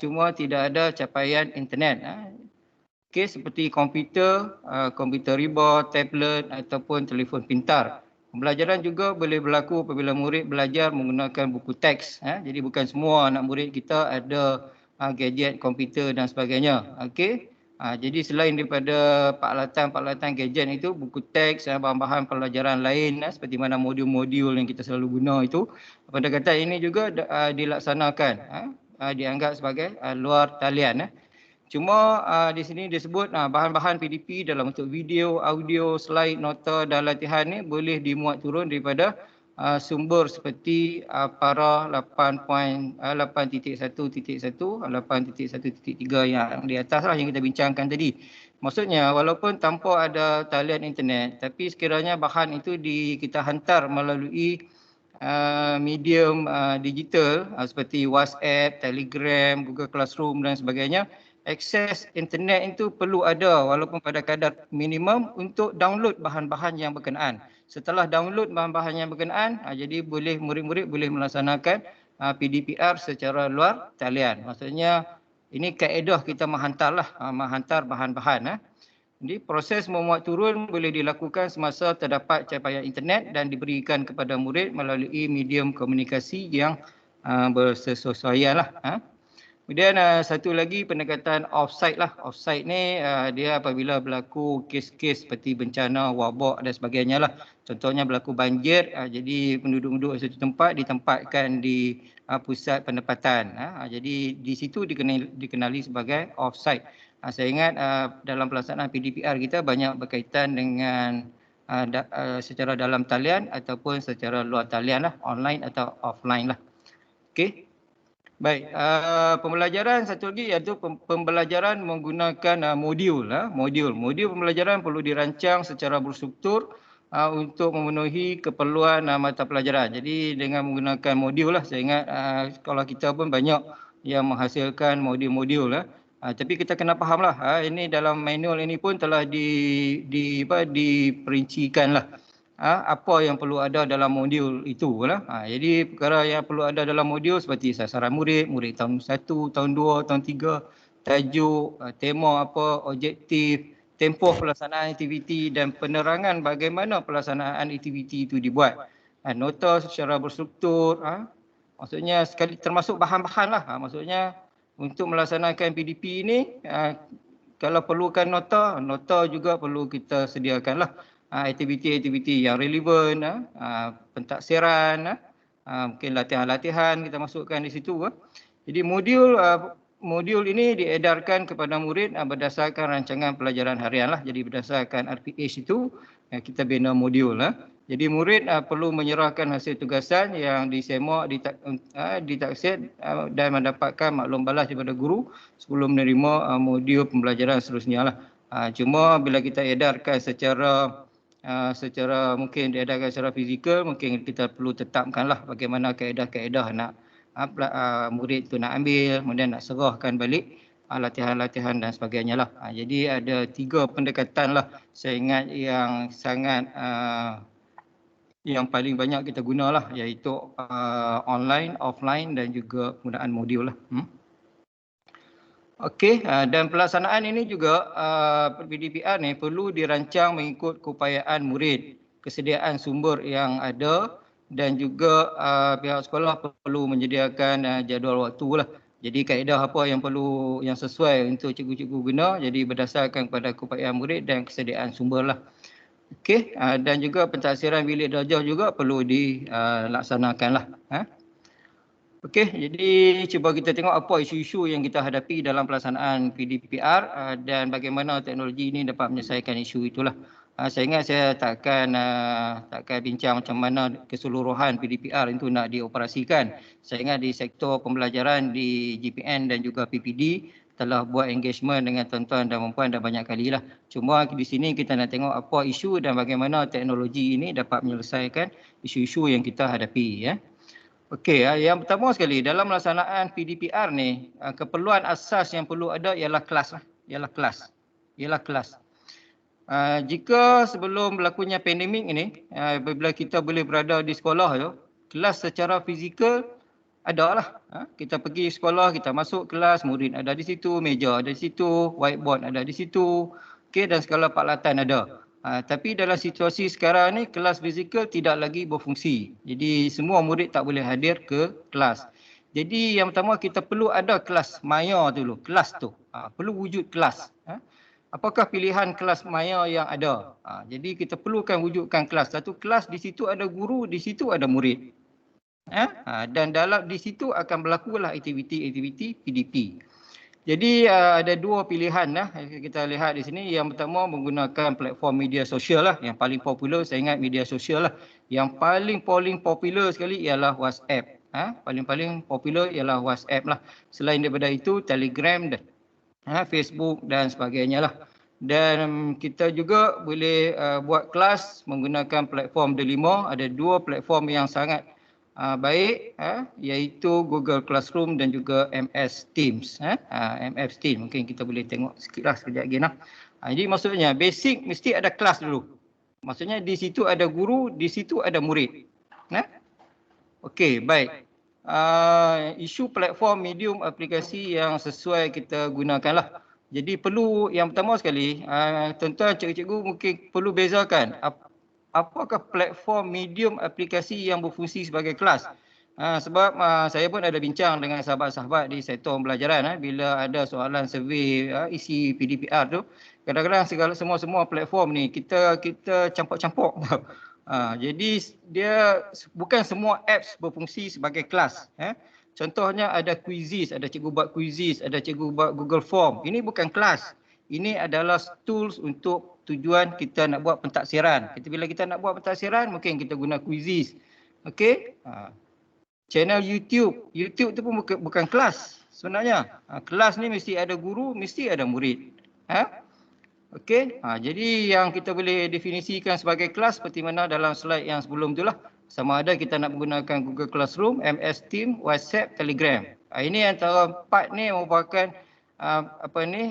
cuma tidak ada capaian internet. Okey, seperti komputer, komputer riba, tablet ataupun telefon pintar. Pembelajaran juga boleh berlaku apabila murid belajar menggunakan buku teks. Jadi bukan semua anak murid kita ada gadget, komputer dan sebagainya. Okey. Jadi selain daripada peralatan gadget itu, buku teks dan bahan-bahan pelajaran lain seperti mana modul-modul yang kita selalu guna itu, pendekatan ini juga dilaksanakan, dianggap sebagai luar talian. Cuma di sini disebut bahan-bahan PDP dalam bentuk video, audio, slide, nota dan latihan ni boleh dimuat turun daripada sumber seperti para 8.1.1, 8.1.3 yang di atas lah yang kita bincangkan tadi. Maksudnya walaupun tanpa ada talian internet, tapi sekiranya bahan itu kita hantar melalui medium digital seperti WhatsApp, Telegram, Google Classroom dan sebagainya, akses internet itu perlu ada walaupun pada kadar minimum untuk download bahan-bahan yang berkenaan. Setelah download bahan-bahan yang berkenaan, jadi murid-murid boleh melaksanakan PDPR secara luar talian. Maksudnya ini kaedah kita menghantar bahan-bahan. Jadi proses memuat turun boleh dilakukan semasa terdapat capaian internet dan diberikan kepada murid melalui medium komunikasi yang bersesuaian lah. Kemudian satu lagi pendekatan offsite lah. Offsite ni dia apabila berlaku kes-kes seperti bencana, wabak dan sebagainya lah. Contohnya berlaku banjir, jadi penduduk-penduduk satu tempat ditempatkan di pusat penempatan. Jadi di situ dikenali sebagai offsite. Saya ingat dalam pelaksanaan PDPR kita banyak berkaitan dengan secara dalam talian ataupun secara luar talian lah, online atau offline lah. Okey. Baik, pembelajaran satu lagi iaitu pembelajaran menggunakan modul. Modul pembelajaran perlu dirancang secara berstruktur untuk memenuhi keperluan mata pelajaran. Jadi dengan menggunakan modul lah, saya ingat sekolah kita pun banyak yang menghasilkan modul-modul lah. Tapi kita kena faham lah, ini dalam manual ini pun telah diperincikan lah. Apa yang perlu ada dalam modul itu lah. Jadi perkara yang perlu ada dalam modul seperti sasaran murid tahun 1, tahun 2, tahun 3, tajuk, tema apa, objektif, tempoh pelaksanaan aktiviti dan penerangan bagaimana pelaksanaan aktiviti itu dibuat. Nota secara berstruktur, maksudnya sekali termasuk bahan-bahan lah. Maksudnya untuk melaksanakan PDP ini, kalau perlukan nota juga perlu kita sediakan lah. Aktiviti-aktiviti yang relevan, pentaksiran, mungkin latihan-latihan kita masukkan di situ. Jadi modul ini diedarkan kepada murid berdasarkan rancangan pelajaran harian lah. Jadi berdasarkan RPH itu kita bina modul lah. Jadi murid perlu menyerahkan hasil tugasan yang disemak, ditaksir dan mendapatkan maklum balas daripada guru sebelum menerima modul pembelajaran seterusnya lah. Cuma bila kita edarkan secara mungkin diedarkan secara fizikal, mungkin kita perlu tetapkanlah bagaimana kaedah-kaedah nak murid tu nak ambil, kemudian nak serahkan balik latihan-latihan dan sebagainya lah. Jadi ada 3 pendekatan lah saya ingat yang sangat yang paling banyak kita gunalah, iaitu online, offline dan juga penggunaan modul lah. Okey, dan pelaksanaan ini juga PDPR ni perlu dirancang mengikut keupayaan murid, kesediaan sumber yang ada dan juga pihak sekolah perlu menyediakan jadual waktu lah. Jadi kaedah apa yang sesuai untuk cikgu-cikgu guna, jadi berdasarkan pada keupayaan murid dan kesediaan sumber lah. Okey, dan juga pentaksiran bilik darjah juga perlu dilaksanakan lah. Okey, jadi cuba kita tengok apa isu-isu yang kita hadapi dalam pelaksanaan PDPR dan bagaimana teknologi ini dapat menyelesaikan isu itulah. Saya ingat saya takkan bincang macam mana keseluruhan PDPR itu nak dioperasikan. Saya ingat di sektor pembelajaran di GPN dan juga PPD telah buat engagement dengan tuan-tuan dan puan dan banyak kali lah. Cuma di sini kita nak tengok apa isu dan bagaimana teknologi ini dapat menyelesaikan isu-isu yang kita hadapi ya. Okey, yang pertama sekali dalam pelaksanaan PDPR ni, keperluan asas yang perlu ada ialah kelas lah. Ialah kelas. Jika sebelum berlakunya pandemik ini, apabila kita boleh berada di sekolah tu, kelas secara fizikal ada lah. Kita pergi sekolah, kita masuk kelas, murid ada di situ, meja ada di situ, whiteboard ada di situ, okey, dan segala peralatan ada. Tapi dalam situasi sekarang ni kelas fizikal tidak lagi berfungsi. Jadi semua murid tak boleh hadir ke kelas. Jadi yang pertama kita perlu ada kelas maya dulu, kelas tu. Perlu wujud kelas. Apakah pilihan kelas maya yang ada? Jadi kita perlukan wujudkan kelas. Satu kelas di situ ada guru, di situ ada murid. Dan dalam di situ akan berlakulah aktiviti-aktiviti PDP. Jadi ada 2 pilihan lah kita lihat di sini. Yang pertama menggunakan platform media sosial lah. Yang paling popular saya ingat media sosial lah. Yang paling popular sekali ialah WhatsApp. Paling popular ialah WhatsApp lah. Selain daripada itu Telegram, Facebook dan sebagainya lah. Dan kita juga boleh buat kelas menggunakan platform D5. Ada 2 platform yang sangat baik, iaitu Google Classroom dan juga MS Teams. MS Teams mungkin kita boleh tengok sikitlah sekejap lagi nah. Jadi maksudnya basic mesti ada kelas dulu. Maksudnya di situ ada guru, di situ ada murid. Okey, baik. Isu platform medium aplikasi yang sesuai kita gunakanlah. Jadi perlu yang pertama sekali, tuan-tuan cikgu-cikgu mungkin perlu bezakan apakah platform medium aplikasi yang berfungsi sebagai kelas. Sebab saya pun ada bincang dengan sahabat-sahabat di sektor pembelajaran bila ada soalan survey isi PDPR tu, kadang-kadang semua platform ni kita campur-campur. Jadi dia bukan semua apps berfungsi sebagai kelas. Contohnya ada quizzes, ada cikgu buat quizzes, ada cikgu buat Google Form. Ini bukan kelas. Ini adalah tools untuk tujuan kita nak buat pentaksiran. Bila kita nak buat pentaksiran, mungkin kita guna quizzes. Okey. Channel YouTube. YouTube tu pun bukan kelas sebenarnya. Kelas ni mesti ada guru, mesti ada murid. Okey. Jadi yang kita boleh definisikan sebagai kelas seperti mana dalam slide yang sebelum tu lah. Sama ada kita nak menggunakan Google Classroom, MS Team, WhatsApp, Telegram. Ini antara 4 ni merupakan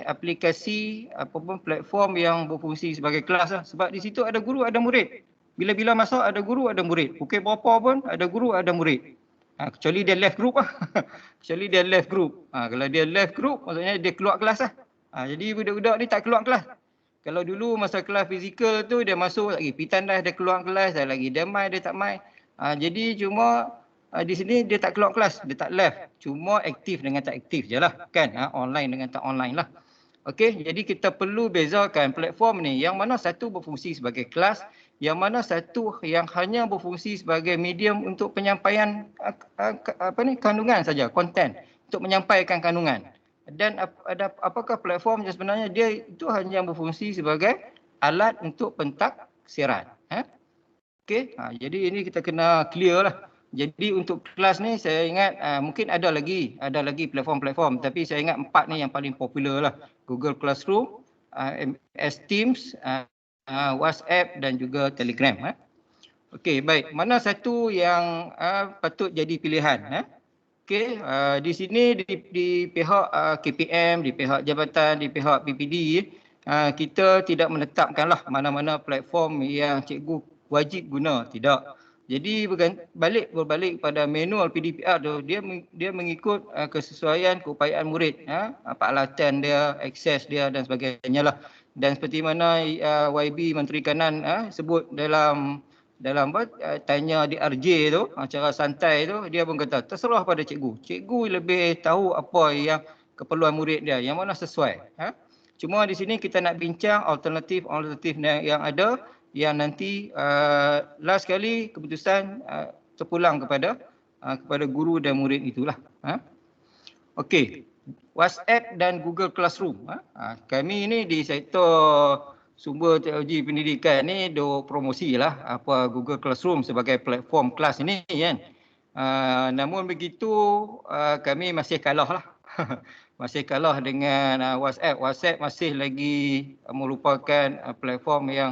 aplikasi ataupun platform yang berfungsi sebagai kelas lah. Sebab di situ ada guru, ada murid. Bila-bila masuk ada guru, ada murid. Pukul berapa pun ada guru, ada murid. Kecuali dia left group lah. Kecuali dia left group. Kalau dia left group maksudnya dia keluar kelas lah. Jadi budak-budak ni tak keluar kelas. Kalau dulu masa kelas fizikal tu dia masuk lagi pitandas, dia keluar kelas, dah lagi dia mai, dia tak mai. Jadi cuma di sini dia tak keluar kelas, dia tak left. Cuma aktif dengan tak aktif je lah kan. Online dengan tak online lah. Okey, jadi kita perlu bezakan platform ni yang mana satu berfungsi sebagai kelas, yang mana satu yang hanya berfungsi sebagai medium untuk penyampaian kandungan saja, konten untuk menyampaikan kandungan. Dan apakah platform yang sebenarnya dia itu hanya berfungsi sebagai alat untuk pentaksiran. Okey, jadi ini kita kena clear lah. Jadi untuk kelas ni saya ingat mungkin ada lagi platform-platform, tapi saya ingat 4 ni yang paling popular lah. Google Classroom, MS Teams, WhatsApp dan juga Telegram. Okey, baik. Mana satu yang patut jadi pilihan? Okey, di sini di pihak KPM, di pihak jabatan, di pihak PPD, kita tidak menetapkanlah mana-mana platform yang cikgu wajib guna, tidak. Jadi berbalik pada manual PDPR tu, dia mengikut kesesuaian keupayaan murid, peralatan dia, akses dia dan sebagainya lah. Dan seperti mana YB Menteri Kanan sebut dalam tanya di RJ tu, cara santai tu, dia pun kata terserah pada cikgu. Cikgu lebih tahu apa yang keperluan murid dia, yang mana sesuai. Cuma di sini kita nak bincang alternatif yang ada, yang nanti last kali keputusan terpulang kepada guru dan murid itulah. Okey, WhatsApp dan Google Classroom. Kami ini di sektor sumber teknologi pendidikan ni do promosi lah apa Google Classroom sebagai platform kelas ini kan. Namun begitu kami masih kalah lah. Masih kalah dengan WhatsApp. WhatsApp masih lagi merupakan platform yang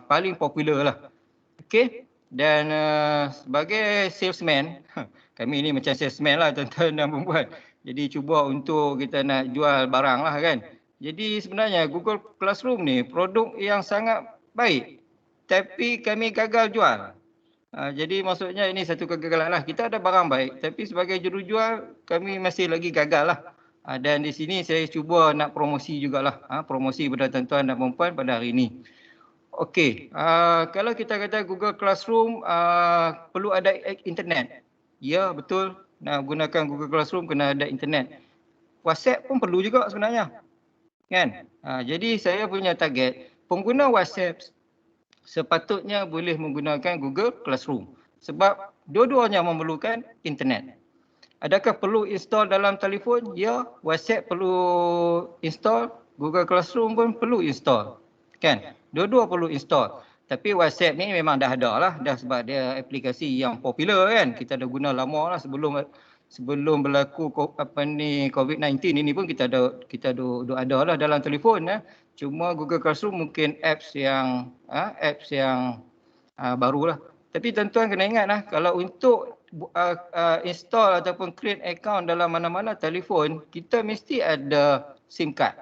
paling popular lah. Okey, dan sebagai salesman, kami ni macam salesman lah tuan-tuan dan puan-puan. Jadi cuba untuk kita nak jual barang lah kan. Jadi sebenarnya Google Classroom ni produk yang sangat baik, tapi kami gagal jual. Jadi maksudnya ini satu kegagalan lah. Kita ada barang baik, tapi sebagai jurujual kami masih lagi gagal lah. Dan di sini saya cuba nak promosi jugalah, promosi kepada tuan-tuan dan puan-puan pada hari ini. Okey, kalau kita kata Google Classroom perlu ada internet. Ya, betul. Nak gunakan Google Classroom kena ada internet. WhatsApp pun perlu juga sebenarnya. Kan? Jadi saya punya target, pengguna WhatsApp sepatutnya boleh menggunakan Google Classroom. Sebab dua-duanya memerlukan internet. Adakah perlu install dalam telefon? Ya, WhatsApp perlu install, Google Classroom pun perlu install. Kan? Dua-dua perlu install. Tapi WhatsApp ni memang dah ada lah, dah sebab dia aplikasi yang popular kan. Kita dah guna lama lah sebelum berlaku COVID-19 ini pun kita ada lah dalam telefon. Cuma Google Classroom mungkin apps yang baru lah. Tapi tuan-tuan kena ingat lah, kalau untuk install ataupun create account dalam mana-mana telefon, kita mesti ada SIM card.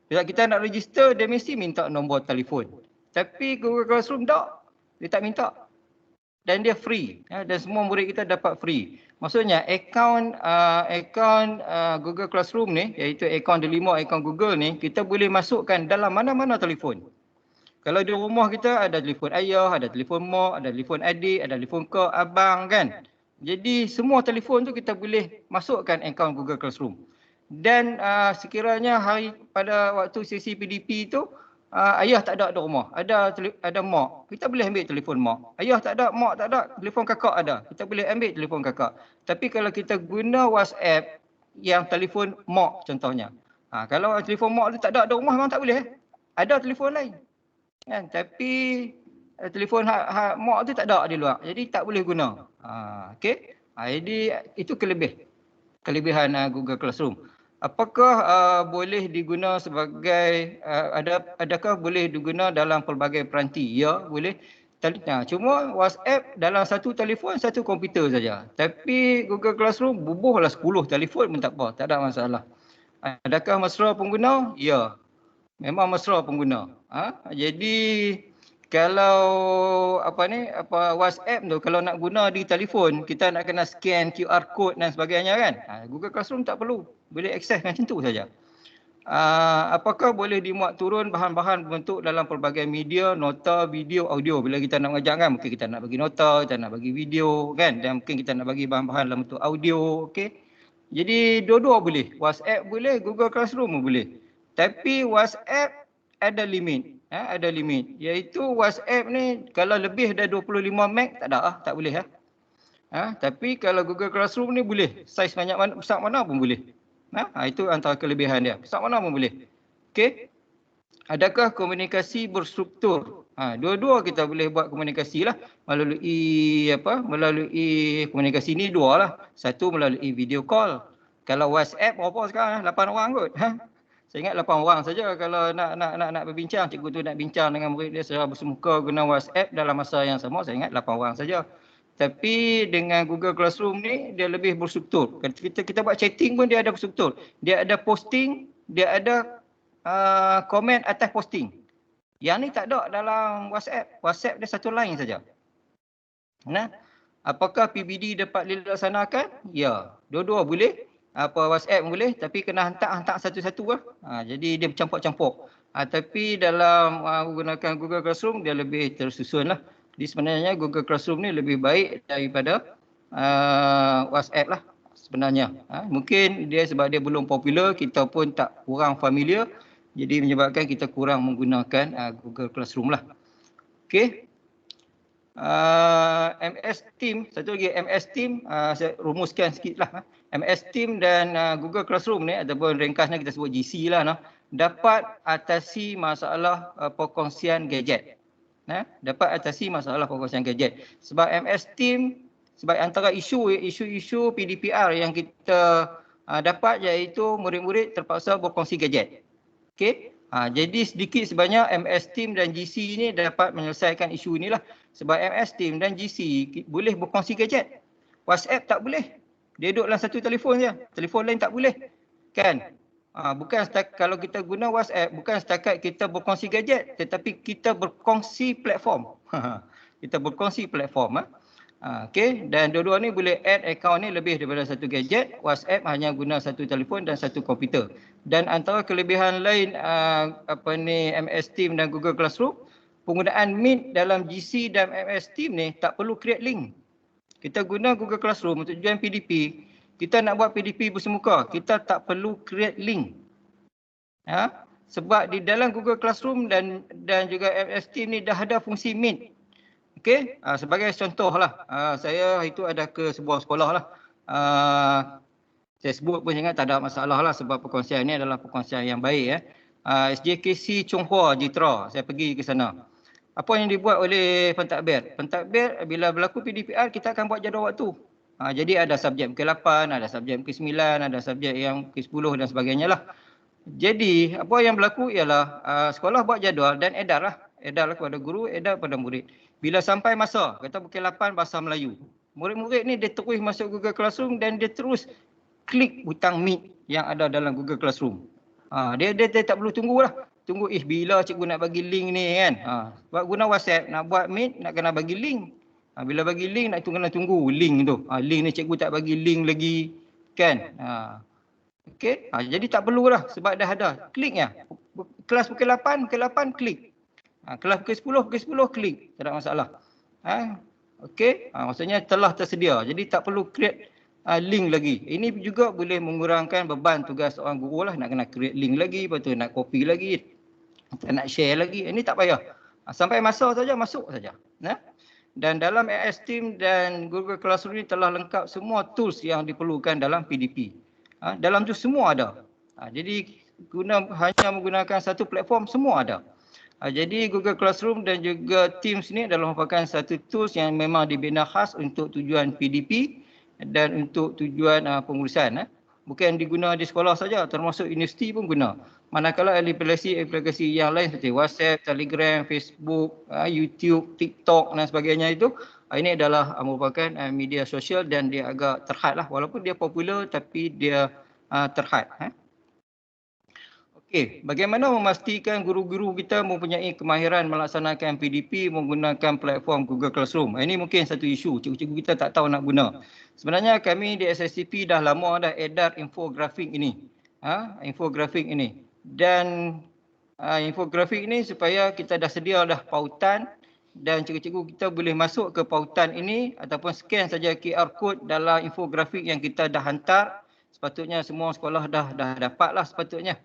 Bila kita nak register, dia mesti minta nombor telefon. Tapi Google Classroom tak, dia tak minta. dan dia free dan semua murid kita dapat free. Maksudnya akaun Google Classroom ni, iaitu akaun Delima, akaun Google ni, kita boleh masukkan dalam mana-mana telefon. Kalau di rumah kita ada telefon ayah, ada telefon mak, ada telefon adik, ada telefon kak, abang kan. Jadi semua telefon tu kita boleh masukkan akaun Google Classroom. Dan sekiranya pada waktu sesi PDP tu ayah tak ada rumah, ada mak, kita boleh ambil telefon mak. Ayah tak ada, mak tak ada, telefon kakak ada, kita boleh ambil telefon kakak. Tapi kalau kita guna WhatsApp yang telefon mak contohnya, kalau telefon mak tu tak ada rumah memang tak boleh. Ada telefon lain kan, tapi telefon mak tu tak ada di luar, jadi tak boleh guna. Okey, jadi itu kelebihan Google Classroom. Apakah boleh diguna sebagai adakah boleh diguna dalam pelbagai peranti? Ya, boleh. Cuma WhatsApp dalam satu telefon, satu komputer saja. Tapi Google Classroom bubuhlah 10 telefon pun tak apa, tak ada masalah. Adakah mesra pengguna? Ya. Memang mesra pengguna. Jadi kalau WhatsApp tu kalau nak guna di telefon, kita nak kena scan QR code dan sebagainya kan. Google Classroom tak perlu. Boleh akses macam tu saja. Apakah boleh dimuat turun bahan-bahan bentuk dalam pelbagai media, nota, video, audio. Bila kita nak mengajar kan, mungkin kita nak bagi nota, kita nak bagi video kan, dan mungkin kita nak bagi bahan-bahan dalam bentuk audio. Okey. Jadi dua-dua boleh. WhatsApp boleh, Google Classroom pun boleh. Tapi WhatsApp ada limit. Ada limit. Iaitu WhatsApp ni kalau lebih dari 25 meg tak boleh. Tapi kalau Google Classroom ni boleh. Saiz banyak mana, besar mana pun boleh. Itu antara kelebihan dia. Besar mana pun boleh. Okey. Adakah komunikasi berstruktur? Dua-dua kita boleh buat komunikasi lah melalui komunikasi ni dua lah. Satu melalui video call. Kalau WhatsApp berapa sekarang? 8 orang kot. Saya ingat 8 orang saja kalau nak berbincang, cikgu tu nak bincang dengan murid dia secara bersemuka guna WhatsApp dalam masa yang sama, saya ingat 8 orang saja. Tapi dengan Google Classroom ni dia lebih berstruktur. Kita buat chatting pun dia ada berstruktur. Dia ada posting, dia ada komen atas posting. Yang ni tak ada dalam WhatsApp. WhatsApp dia satu line saja. Apakah PBD dapat dilaksanakan? Ya, dua-dua boleh. WhatsApp boleh, tapi kena hantar satu-satu lah. Jadi dia bercampur-campur. Tapi dalam menggunakan Google Classroom dia lebih tersusun lah. Jadi sebenarnya Google Classroom ni lebih baik daripada WhatsApp lah sebenarnya. Mungkin dia sebab dia belum popular, kita pun kurang familiar. Jadi menyebabkan kita kurang menggunakan Google Classroom lah. Okey. MS Team, satu lagi MS Team, saya rumuskan sikit lah. MS Team dan Google Classroom ni ataupun ringkasnya kita sebut GC lah, dapat atasi masalah perkongsian gadget. Dapat atasi masalah perkongsian gadget. Sebab MS Team, sebab antara isu-isu PDPR yang kita dapat iaitu murid-murid terpaksa berkongsi gadget. Okey. Jadi sedikit sebanyak MS Team dan GC ni dapat menyelesaikan isu inilah. Sebab MS Team dan GC boleh berkongsi gadget. WhatsApp tak boleh. Dia duduk dalam satu telefon je. Telefon lain tak boleh. Kan? Bukan kalau kita guna WhatsApp, bukan setakat kita berkongsi gadget, tetapi kita berkongsi platform. Kita berkongsi platform. Okey, dan dua-dua ni boleh add account ni lebih daripada satu gadget. WhatsApp hanya guna satu telefon dan satu komputer. Dan antara kelebihan lain MS Team dan Google Classroom, penggunaan Meet dalam GC dan MS Team ni tak perlu create link. Kita guna Google Classroom untuk tujuan PDP. Kita nak buat PDP bersemuka, kita tak perlu create link. Sebab di dalam Google Classroom dan juga MS Team ni dah ada fungsi Meet. Okey, sebagai contoh lah, saya itu ada ke sebuah sekolah lah. Saya sebut pun ingat tak ada masalah lah sebab perkongsian ini adalah perkongsian yang baik. SJKC Chonghua Jitra, saya pergi ke sana. Apa yang dibuat oleh pentadbir? Pentadbir bila berlaku PDPR kita akan buat jadual waktu. Jadi ada subjek pukul 8, ada subjek pukul 9, ada subjek yang pukul 10 dan sebagainya lah. Jadi apa yang berlaku ialah sekolah buat jadual dan edarlah kepada guru, edar kepada murid. Bila sampai masa, kata pukul 8 bahasa Melayu. Murid-murid ni dia terus masuk Google Classroom dan dia terus klik butang Meet yang ada dalam Google Classroom. Dia tak perlu tunggulah. Tunggu bila cikgu nak bagi link ni kan. Sebab guna WhatsApp nak buat Meet nak kena bagi link. Bila bagi link nak kena tunggu link tu. Link ni cikgu tak bagi link lagi kan. Okey, jadi tak perlulah sebab dah ada. Klik ya. Kelas pukul 8, klik. Kelas pukul 10, klik. Tak ada masalah. Okey, maksudnya telah tersedia. Jadi tak perlu create link lagi. Ini juga boleh mengurangkan beban tugas seorang guru lah. Nak kena create link lagi, lepas tu nak copy lagi, nak share lagi. Ini tak payah. Sampai masa saja, masuk saja. Dan dalam AS Team dan Google Classroom ini telah lengkap semua tools yang diperlukan dalam PDP. Dalam tu semua ada. Jadi hanya menggunakan satu platform, semua ada. Jadi Google Classroom dan juga Teams ni adalah merupakan satu tools yang memang dibina khas untuk tujuan PDP dan untuk tujuan pengurusan. Bukan diguna di sekolah saja, termasuk universiti pun guna. Manakala aplikasi yang lain seperti WhatsApp, Telegram, Facebook, YouTube, TikTok dan sebagainya itu, ini adalah merupakan media sosial dan dia agak terhad lah. Walaupun dia popular tapi dia terhad. Okey, bagaimana memastikan guru-guru kita mempunyai kemahiran melaksanakan PDP menggunakan platform Google Classroom? Ini mungkin satu isu, cikgu-cikgu kita tak tahu nak guna. Sebenarnya kami di SSTP dah lama dah edar infografik ini. Infografik ini. Dan infografik ini supaya kita dah sedia dah pautan dan cikgu-cikgu kita boleh masuk ke pautan ini ataupun scan saja QR code dalam infografik yang kita dah hantar. Sepatutnya semua sekolah dah dapat lah sepatutnya.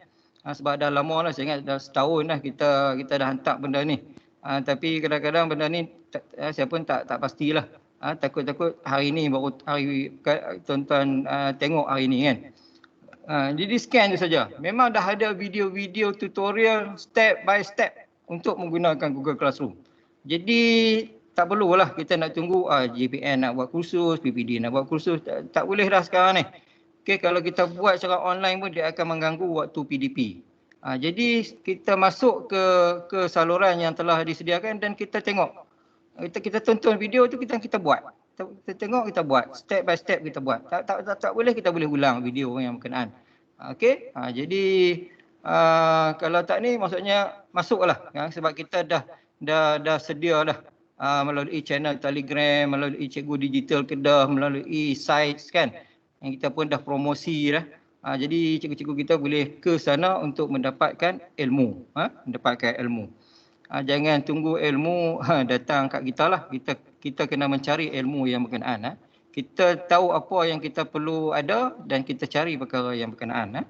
Sebab dah lama lah, saya ingat dah setahun lah kita dah hantar benda ni. Tapi kadang-kadang benda ni saya pun tak pastilah. Takut-takut hari ni baru tuan-tuan tengok hari ni kan. Jadi scan tu saja. Memang dah ada video-video tutorial step by step untuk menggunakan Google Classroom. Jadi tak perlulah kita nak tunggu JPN nak buat kursus, PPD nak buat kursus. Tak boleh dah sekarang ni. Okay, kalau kita buat secara online pun dia akan mengganggu waktu PDP. Jadi kita masuk ke saluran yang telah disediakan dan kita tengok. Kita tonton video tu kita buat. Kita tengok, kita buat. Step by step kita buat. Tak boleh, kita boleh ulang video yang berkenaan. Okey, jadi kalau tak ni maksudnya masuklah. Sebab kita dah sedia dah. Melalui channel Telegram, melalui Cikgu Digital Kedah, melalui sites kan. Yang kita pun dah promosi dah. Jadi cikgu-cikgu kita boleh ke sana untuk mendapatkan ilmu. Mendapatkan ilmu. Jangan tunggu ilmu datang kat kita lah. Kita kena mencari ilmu yang berkenaan. Kita tahu apa yang kita perlu ada dan kita cari perkara yang berkenaan.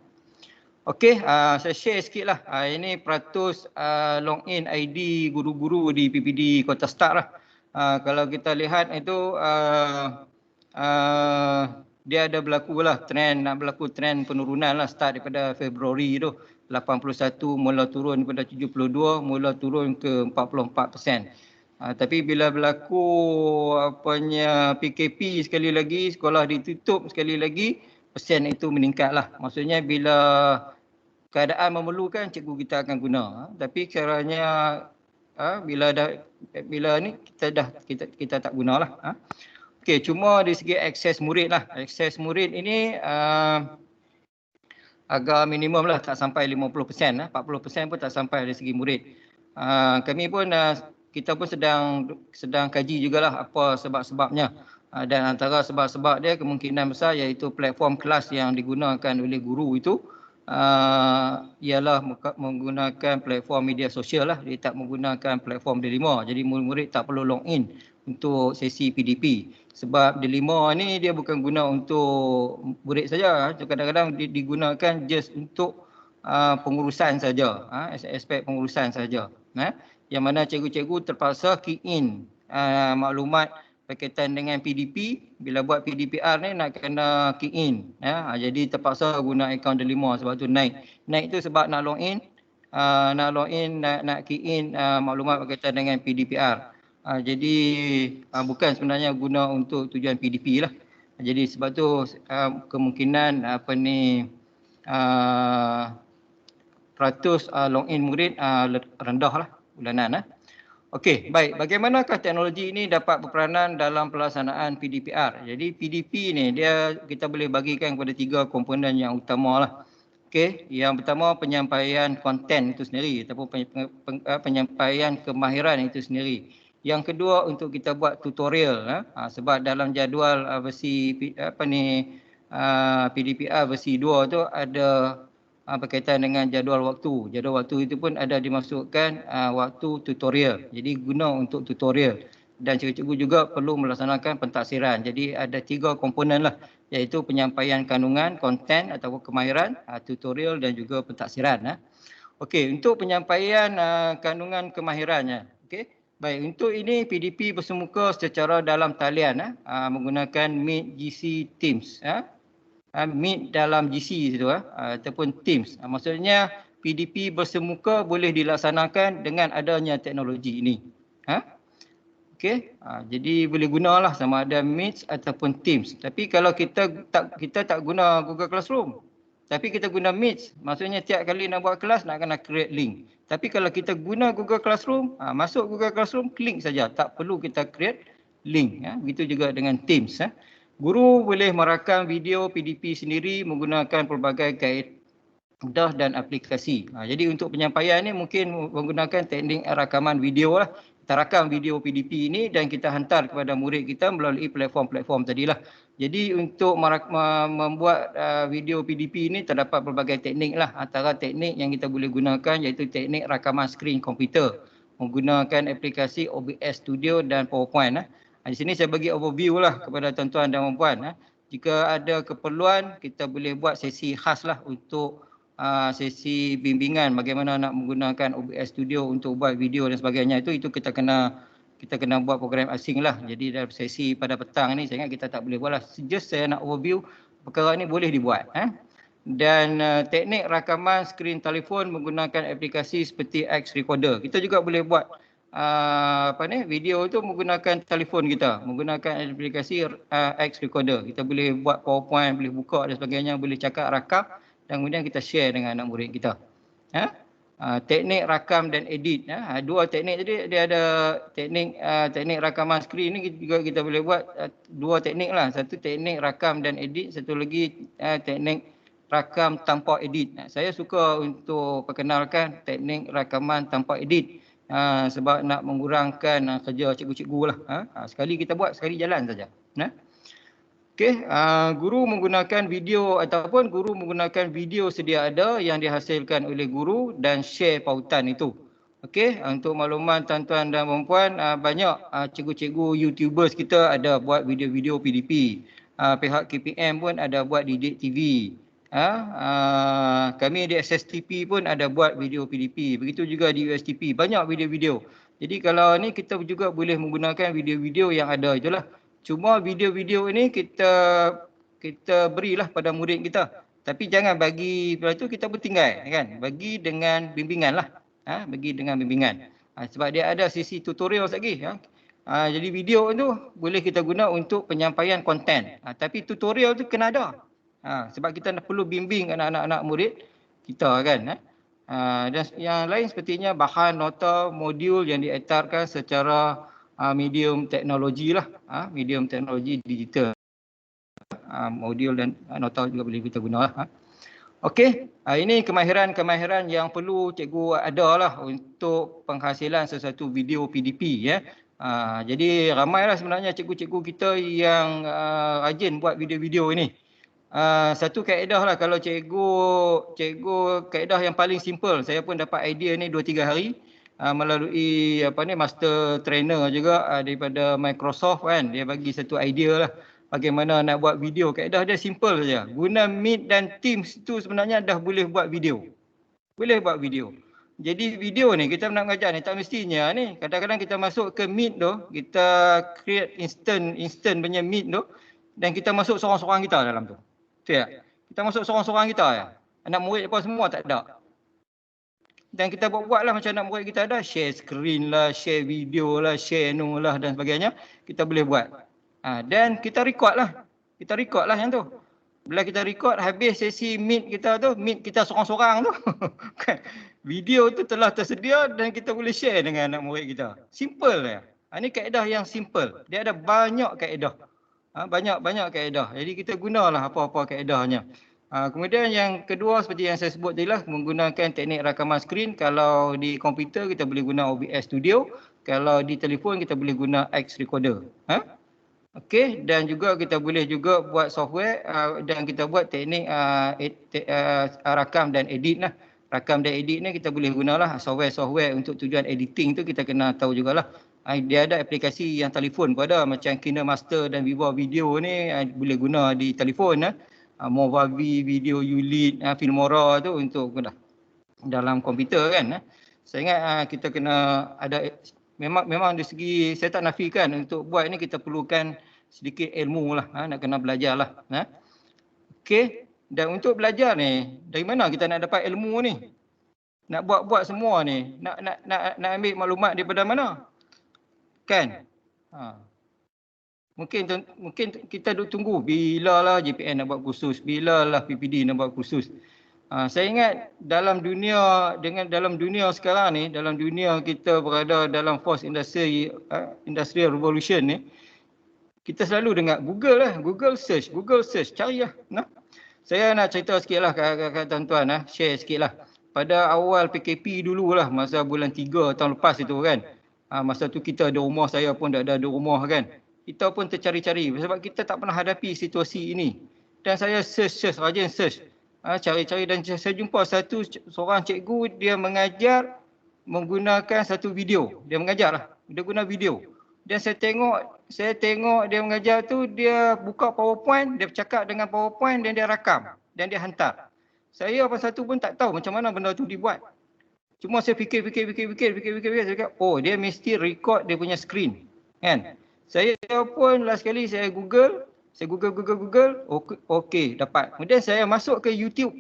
Okey, saya share sikit lah. Ini peratus login ID guru-guru di PPD Kota Start lah. Kalau kita lihat itu dia ada berlaku trend penurunan lah start daripada Februari tu. 81 mula turun daripada 72, mula turun ke 44%. Tapi bila berlaku PKP sekali lagi, sekolah ditutup sekali lagi, persen itu meningkatlah. Maksudnya bila keadaan memerlukan, cikgu kita akan guna. Tapi caranya bila ni kita tak gunalah. Okey, cuma dari segi akses murid lah. Akses murid ini agak minimum lah, tak sampai 50%. 40% pun tak sampai dari segi murid. Kita pun sedang kaji jugalah apa sebab-sebabnya. Dan antara sebab-sebab dia kemungkinan besar iaitu platform kelas yang digunakan oleh guru itu ialah menggunakan platform media sosial lah. Dia tak menggunakan platform D5. Jadi murid-murid tak perlu login untuk sesi PDP. Sebab D5 ni dia bukan guna untuk murid saja. Kadang-kadang digunakan just untuk pengurusan saja. Aspek pengurusan saja. Yang mana cikgu-cikgu terpaksa key in maklumat berkaitan dengan PDP. Bila buat PDPR ni nak kena key in. Jadi terpaksa guna akaun D5 sebab tu naik. Naik tu sebab nak login, nak key in maklumat berkaitan dengan PDPR. Jadi bukan sebenarnya guna untuk tujuan PDP lah. Jadi sebab tu kemungkinan peratus login murid rendah lah bulanan. Okey, baik. Bagaimanakah teknologi ini dapat berperanan dalam pelaksanaan PDPR? Jadi PDP ni kita boleh bagikan kepada 3 komponen yang utama lah. Okey, yang pertama penyampaian konten itu sendiri ataupun penyampaian kemahiran itu sendiri. Yang kedua untuk kita buat tutorial sebab dalam jadual versi PDPR versi 2 tu ada berkaitan dengan jadual waktu. Jadual waktu itu pun ada dimasukkan waktu tutorial. Jadi guna untuk tutorial. Dan cikgu-cikgu juga perlu melaksanakan pentaksiran. Jadi ada 3 komponen lah, iaitu penyampaian kandungan, konten atau kemahiran, tutorial dan juga pentaksiran. Okey, untuk penyampaian kandungan kemahirannya. Okey. Baik, untuk ini PDP bersemuka secara dalam talian menggunakan Meet GC Teams. Meet dalam GC itu ataupun Teams. Maksudnya PDP bersemuka boleh dilaksanakan dengan adanya teknologi ini. Okey, jadi boleh gunalah sama ada Meet ataupun Teams. Tapi kalau kita tak guna Google Classroom, tapi kita guna Meet, maksudnya tiap kali nak buat kelas nak kena create link. Tapi kalau kita guna Google Classroom, masuk Google Classroom, klik saja, tak perlu kita create link. Begitu juga dengan Teams. Guru boleh merakam video PDP sendiri menggunakan pelbagai kaedah dan aplikasi. Jadi untuk penyampaian ni mungkin menggunakan teknik rakaman video lah. Kita rakam video PDP ini dan kita hantar kepada murid kita melalui platform-platform tadilah. Jadi untuk membuat video PDP ini terdapat pelbagai teknik lah. Antara teknik yang kita boleh gunakan iaitu teknik rakaman skrin komputer menggunakan aplikasi OBS Studio dan PowerPoint. Di sini saya bagi overview lah kepada tuan-tuan dan puan-puan. Jika ada keperluan, kita boleh buat sesi khas lah untuk sesi bimbingan bagaimana nak menggunakan OBS Studio untuk buat video dan sebagainya. Itu kita kena buat program asing lah. Jadi dalam sesi pada petang ni saya ingat kita tak boleh buat lah. Just saya nak overview perkara ni boleh dibuat. Dan teknik rakaman skrin telefon menggunakan aplikasi seperti X Recorder. Kita juga boleh buat video itu menggunakan telefon kita, menggunakan aplikasi X Recorder. Kita boleh buat PowerPoint, boleh buka dan sebagainya, boleh cakap rakam dan kemudian kita share dengan anak murid kita. Teknik rakam dan edit. Dua teknik tadi, dia ada teknik rakaman skrin ni juga kita boleh buat dua teknik lah. Satu teknik rakam dan edit, satu lagi teknik rakam tanpa edit. Saya suka untuk perkenalkan teknik rakaman tanpa edit. Sebab nak mengurangkan kerja cikgu-cikgu lah. Sekali kita buat, sekali jalan saja. Okey, guru menggunakan video ataupun guru menggunakan video sedia ada yang dihasilkan oleh guru dan share pautan itu. Okey, untuk makluman tuan-tuan dan puan-puan, banyak cikgu-cikgu YouTubers kita ada buat video-video PDP. Pihak KPM pun ada buat di Didik TV. Kami di SSTP pun ada buat video PDP. Begitu juga di USTP. Banyak video-video. Jadi kalau ni kita juga boleh menggunakan video-video yang ada itulah. Cuma video-video ini kita berilah pada murid kita. Tapi jangan bagi lepas tu kita bertinggal kan. Bagi dengan bimbingan lah. Bagi dengan bimbingan. Sebab dia ada sisi tutorial lagi. Jadi video tu boleh kita guna untuk penyampaian konten. Tapi tutorial tu kena ada. Sebab kita perlu bimbing anak-anak murid kita kan. Dan yang lain sepertinya bahan nota modul yang diiktirafkan secara medium teknologi lah. Medium teknologi digital. Modul dan nota juga boleh kita guna lah. Okey, ini kemahiran-kemahiran yang perlu cikgu ada lah untuk penghasilan sesuatu video PDP ya. Jadi ramailah sebenarnya cikgu-cikgu kita yang rajin buat video-video ini. Satu kaedah lah, kalau cikgu kaedah yang paling simple, saya pun dapat idea ni 2-3 hari melalui master trainer juga daripada Microsoft kan. Dia bagi satu idea lah bagaimana nak buat video. Kaedah dia simple saja. Guna Meet dan Teams tu sebenarnya dah boleh buat video. Boleh buat video. Jadi video ni kita nak mengajar ni tak mestinya ni. Kadang-kadang kita masuk ke Meet tu, kita create instant punya Meet tu dan kita masuk seorang-seorang kita dalam tu. Ya. Kita masuk seorang-seorang kita ya. Anak murid apa semua tak ada. Dan kita buat-buatlah macam anak murid kita ada, share screen lah, share video lah, share lah dan sebagainya. Kita boleh buat. Dan kita record lah. Kita record lah yang tu. Bila kita record habis sesi Meet kita tu, Meet kita seorang-seorang tu. Video tu telah tersedia dan kita boleh share dengan anak murid kita. Simple ya. Ini kaedah yang simple. Dia ada banyak kaedah. Banyak kaedah. Jadi kita gunalah apa-apa kaedahnya. Kemudian yang kedua seperti yang saya sebut tadi lah, menggunakan teknik rakaman skrin. Kalau di komputer kita boleh guna OBS Studio. Kalau di telefon kita boleh guna X recorder. Okey, dan juga kita boleh juga buat software dan kita buat teknik rakam dan edit lah. Rakam dan edit ni kita boleh gunalah software untuk tujuan editing tu kita kena tahu jugalah. Dia ada aplikasi yang telefon pun ada macam KineMaster dan Viva Video ni boleh guna di telefon Movavi, Video Ulit, Filmora tu untuk guna dalam komputer kan. Saya ingat kita kena ada memang dari segi saya tak nafikan untuk buat ni kita perlukan sedikit ilmu lah, nak kena belajar lah. Okey, dan untuk belajar ni dari mana kita nak dapat ilmu ni? Nak buat semua ni, nak ambil maklumat daripada mana? Kan? Mungkin kita duk tunggu bila lah JPN nak buat kursus, bila lah PPD nak buat kursus. Saya ingat dalam dunia sekarang ni, dalam dunia kita berada dalam fourth industrial revolution ni, kita selalu dengar Google search, cari lah. Saya nak cerita sikit lah kat tuan-tuan, share sikit lah. Pada awal PKP dululah, masa bulan 3 tahun lepas itu kan. Masa tu kita ada rumah, saya pun dah ada rumah kan. Kita pun tercari-cari sebab kita tak pernah hadapi situasi ini. Dan saya rajin search. Cari-cari dan saya jumpa seorang cikgu, dia mengajar menggunakan satu video. Dia mengajar lah, dia guna video. Dan saya tengok dia mengajar tu, dia buka PowerPoint, dia bercakap dengan PowerPoint dan dia rakam dan dia hantar. Saya masa tu pun tak tahu macam mana benda tu dibuat. Cuma saya fikir, saya cakap, oh dia mesti record dia punya screen. Kan? Saya pun last kali saya Google, okey dapat. Kemudian saya masuk ke YouTube.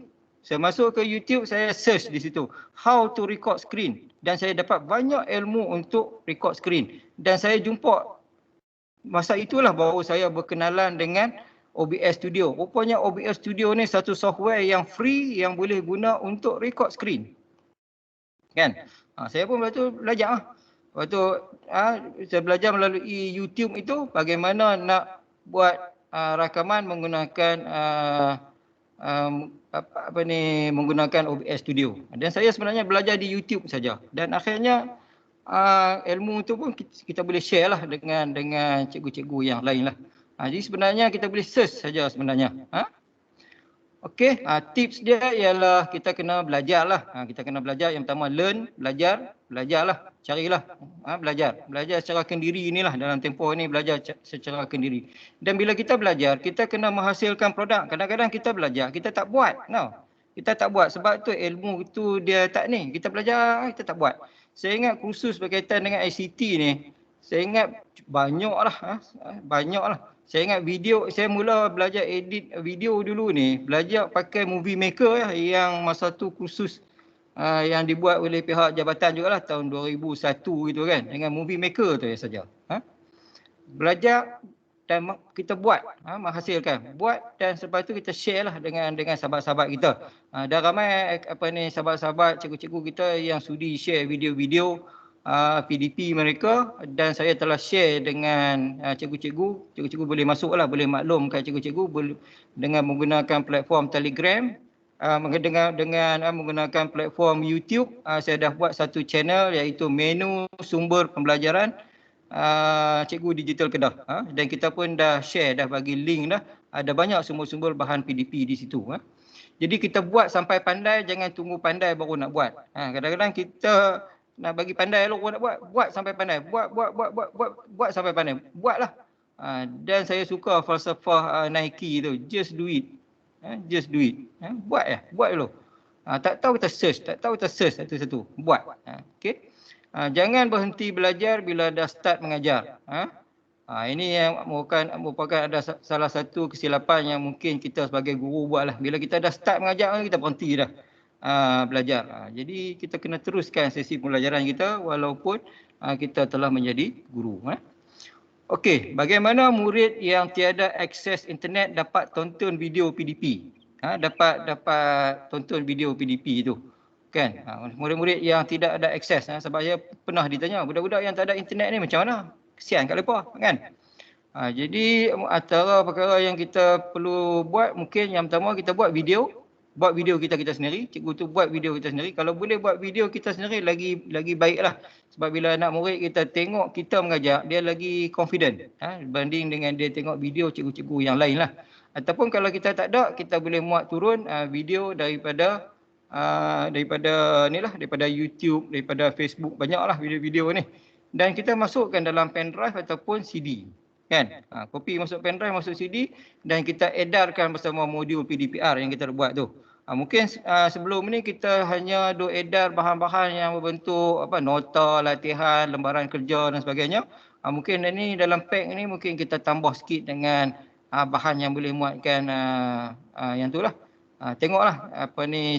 Saya search di situ how to record screen dan saya dapat banyak ilmu untuk record screen. Dan saya jumpa masa itulah baru saya berkenalan dengan OBS Studio. Rupanya OBS Studio ni satu software yang free yang boleh guna untuk record screen. Kan? Saya pun belajar. Lepas tu saya belajar melalui YouTube itu bagaimana nak buat rakaman menggunakan menggunakan OBS Studio. Dan saya sebenarnya belajar di YouTube saja. Dan akhirnya ilmu itu pun kita boleh share lah dengan cikgu-cikgu yang lain lah. Jadi sebenarnya kita boleh search saja sebenarnya. Okey, tips dia ialah kita kena belajar lah. Kita kena belajar. Yang pertama belajarlah, carilah, belajar secara kendiri inilah dalam tempoh ni belajar secara kendiri. Dan bila kita belajar, kita kena menghasilkan produk. Kadang-kadang kita belajar, kita tak buat. Kita tak buat sebab tu ilmu tu dia tak ni. Kita belajar, kita tak buat. Saya ingat kursus berkaitan dengan ICT ni, saya ingat banyaklah. Saya ingat video, saya mula belajar edit video dulu ni, belajar pakai Movie Maker yang masa tu kursus yang dibuat oleh pihak jabatan jugalah tahun 2001 itu kan, dengan Movie Maker tu saja. Belajar dan kita buat, menghasilkan, buat dan selepas tu kita share lah dengan sahabat-sahabat kita. Dah ramai sahabat-sahabat cikgu-cikgu kita yang sudi share video-video PDP mereka dan saya telah share dengan cikgu-cikgu. Cikgu-cikgu boleh masuklah, boleh maklum kat cikgu-cikgu dengan menggunakan platform Telegram, dengan menggunakan platform YouTube. Saya dah buat satu channel iaitu Menu Sumber Pembelajaran Cikgu Digital Kedah. Dan kita pun dah share, dah bagi link dah. Ada banyak sumber-sumber bahan PDP di situ. Jadi kita buat sampai pandai, jangan tunggu pandai baru nak buat. Kadang-kadang kita nak bagi pandai lo nak buat sampai pandai. Buat sampai pandai. Buatlah. Dan saya suka falsafah Nike tu, just do it. Just do it. Buat dulu. Tak tahu kita search satu-satu. Buat. Okey. Jangan berhenti belajar bila dah start mengajar. Ini yang merupakan ada salah satu kesilapan yang mungkin kita sebagai guru buatlah. Bila kita dah start mengajar, kita berhenti dah belajar. Jadi kita kena teruskan sesi pembelajaran kita walaupun kita telah menjadi guru. Okey, bagaimana murid yang tiada akses internet dapat tonton video PDP? Dapat tonton video PDP itu. Kan? Murid-murid yang tidak ada akses, sebab saya pernah ditanya, budak-budak yang tak ada internet ni macam mana? Kesian kat mereka, kan? Jadi antara perkara yang kita perlu buat, mungkin yang pertama kita buat video buat video kita sendiri, cikgu tu buat video kita sendiri. Kalau boleh buat video kita sendiri lagi baiklah. Sebab bila anak murid kita tengok kita mengajar, dia lagi confident berbanding dengan dia tengok video cikgu-cikgu yang lain lah. Ataupun kalau kita tak ada, kita boleh muat turun video daripada daripada YouTube, daripada Facebook, banyaklah video-video ni. Dan kita masukkan dalam pendrive ataupun CD. Kan? Copy masuk pendrive, masuk CD dan kita edarkan bersama modul PDPR yang kita buat tu. Mungkin sebelum ni kita hanya edar bahan-bahan yang berbentuk nota, latihan, lembaran kerja dan sebagainya. Mungkin ni dalam pack ni mungkin kita tambah sikit dengan bahan yang boleh muatkan yang tu lah. Tengoklah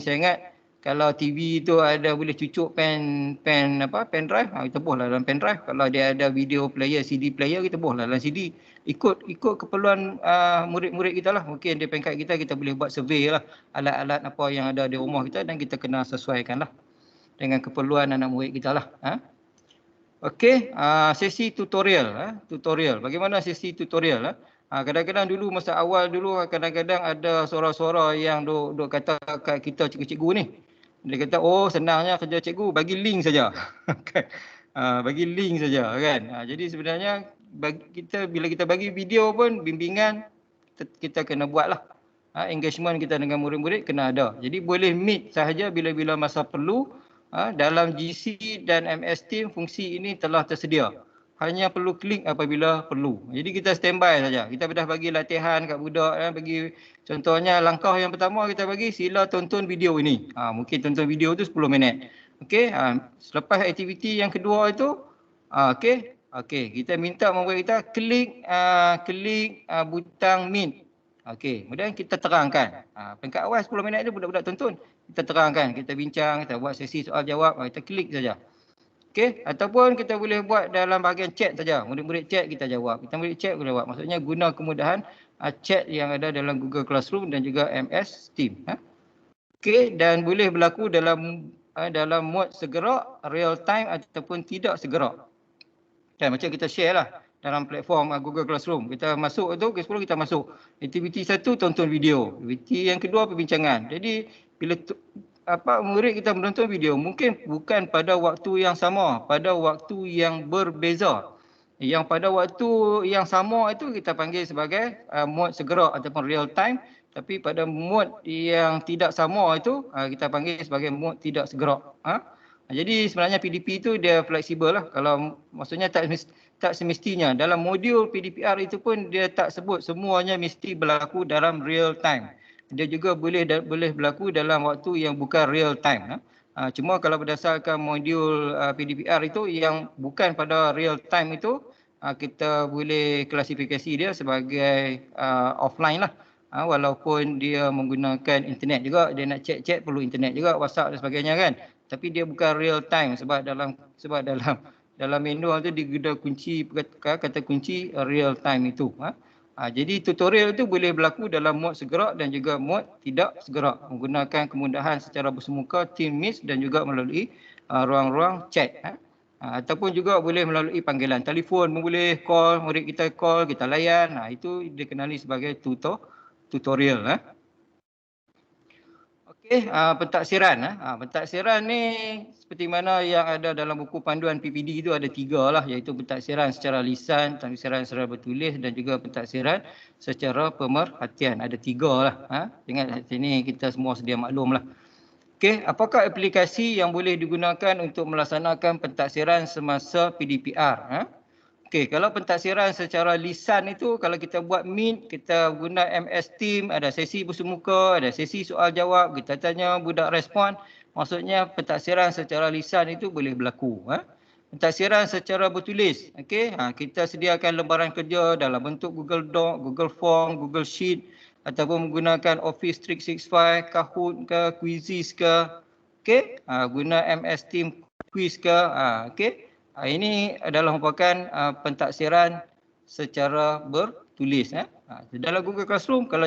saya ingat kalau TV tu ada boleh cucuk pendrive, kita buatlah dalam pendrive. Kalau dia ada video player, CD player, kita buatlah dalam CD. Ikut keperluan murid-murid kita lah. Mungkin di peringkat kita boleh buat survey lah alat-alat apa yang ada di rumah kita dan kita kena sesuaikan lah dengan keperluan anak murid kita lah. Okey, sesi tutorial. Tutorial. Bagaimana sesi tutorial? Kadang-kadang dulu masa awal dulu kadang-kadang ada suara-suara yang duk kata kat kita cikgu-cikgu ni. Dia kata, oh senangnya kerja cikgu, bagi link saja. Bagi link saja kan. Jadi sebenarnya bila kita bagi video pun bimbingan kita kena buatlah. Engagement kita dengan murid-murid kena ada. Jadi boleh meet sahaja bila-bila masa perlu. Dalam GC dan MS Team fungsi ini telah tersedia. Hanya perlu klik apabila perlu. Jadi kita standby saja. Kita dah bagi latihan kat budak, bagi contohnya langkah yang pertama kita bagi sila tonton video ini. Mungkin tonton video tu 10 minit. Okey, selepas aktiviti yang kedua itu okey, kita minta murid kita klik butang meet. Okey, kemudian kita terangkan. Peringkat awal 10 minit tu budak-budak tonton. Kita terangkan, kita bincang, kita buat sesi soal jawab, kita klik saja. Okey, ataupun kita boleh buat dalam bahagian chat saja. Murid-murid chat kita jawab. Kita murid chat boleh buat. Maksudnya guna kemudahan chat yang ada dalam Google Classroom dan juga MS Team. Okey, dan boleh berlaku dalam mode segera, real time ataupun tidak segera. Dan macam kita share lah dalam platform Google Classroom. Kita masuk tu, ke-10 kita masuk. Aktiviti 1 tonton video. Aktiviti yang kedua perbincangan. Jadi bila murid kita menonton video mungkin bukan pada waktu yang sama, pada waktu yang berbeza. Yang pada waktu yang sama itu kita panggil sebagai mode segera ataupun real time, tapi pada mode yang tidak sama itu kita panggil sebagai mode tidak segera. Jadi sebenarnya PDP itu dia fleksibel lah. Kalau maksudnya tak semestinya dalam modul PDPR itu pun dia tak sebut semuanya mesti berlaku dalam real time. Dia juga boleh berlaku dalam waktu yang bukan real time. Cuma kalau berdasarkan modul PDPR itu yang bukan pada real time itu, kita boleh klasifikasi dia sebagai offline lah. Walaupun dia menggunakan internet juga, dia nak chat perlu internet juga, WhatsApp dan sebagainya kan. Tapi dia bukan real time sebab dalam manual tu dia guna kata kunci real time itu. Jadi tutorial itu boleh berlaku dalam mod segera dan juga mod tidak segera menggunakan kemudahan secara bersemuka, Team Meet dan juga melalui ruang-ruang chat. Ataupun juga boleh melalui panggilan telefon, boleh call, murid kita call, kita layan. Itu dikenali sebagai tutorial. Okey, pentaksiran. Pentaksiran ni seperti mana yang ada dalam buku panduan PPD itu ada 3 lah, iaitu pentaksiran secara lisan, pentaksiran secara bertulis dan juga pentaksiran secara pemerhatian. Ada 3 lah. Ingat sini kita semua sedia maklum lah. Okey, apakah aplikasi yang boleh digunakan untuk melaksanakan pentaksiran semasa PDPR? Okey, kalau pentaksiran secara lisan itu, kalau kita buat Meet, kita guna MS Team, ada sesi bersemuka, ada sesi soal jawab, kita tanya, budak respon. Maksudnya pentaksiran secara lisan itu boleh berlaku. Pentaksiran secara bertulis, okey, kita sediakan lembaran kerja dalam bentuk Google Doc, Google Form, Google Sheet ataupun menggunakan Office 365, Kahoot ke, Quizzes ke, okey, guna MS Team quiz ke, okey. Ini adalah merupakan pentaksiran secara bertulis. Dalam Google Classroom, kalau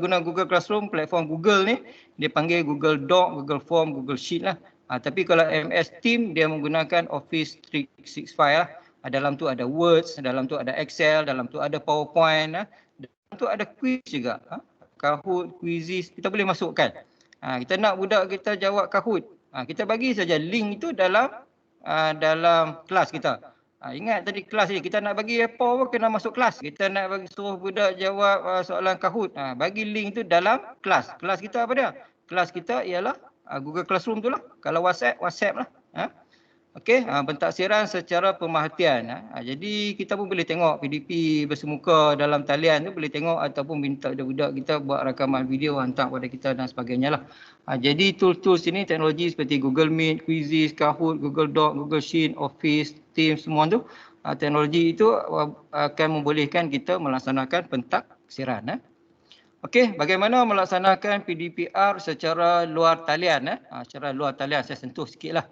guna Google Classroom, platform Google ni, dia panggil Google Doc, Google Form, Google Sheet lah. Tapi kalau MS Team, dia menggunakan Office 365 lah. Dalam tu ada Words, dalam tu ada Excel, dalam tu ada PowerPoint, dalam tu ada quiz juga. Kahoot, Quizizz, kita boleh masukkan. Kita nak budak kita jawab Kahoot, kita bagi saja link itu dalam kelas kita. Ingat tadi kelas ni, kita nak bagi apa pun kena masuk kelas. Kita nak bagi suruh budak jawab soalan Kahoot, bagi link tu dalam kelas. Kelas kita apa dia? Kelas kita ialah Google Classroom tu lah. Kalau WhatsApp, WhatsApp lah. Okey, pentaksiran secara pemerhatian. Jadi kita pun boleh tengok PDP bersemuka dalam talian tu, boleh tengok ataupun minta budak kita buat rakaman video hantar kepada kita dan sebagainya lah. Jadi tools-tools ini, teknologi seperti Google Meet, Quizizz, Kahoot, Google Doc, Google Sheet, Office, Teams, semua tu, teknologi itu akan membolehkan kita melaksanakan pentaksiran. Okey, bagaimana melaksanakan PDPR secara luar talian? Secara luar talian, saya sentuh sikit lah.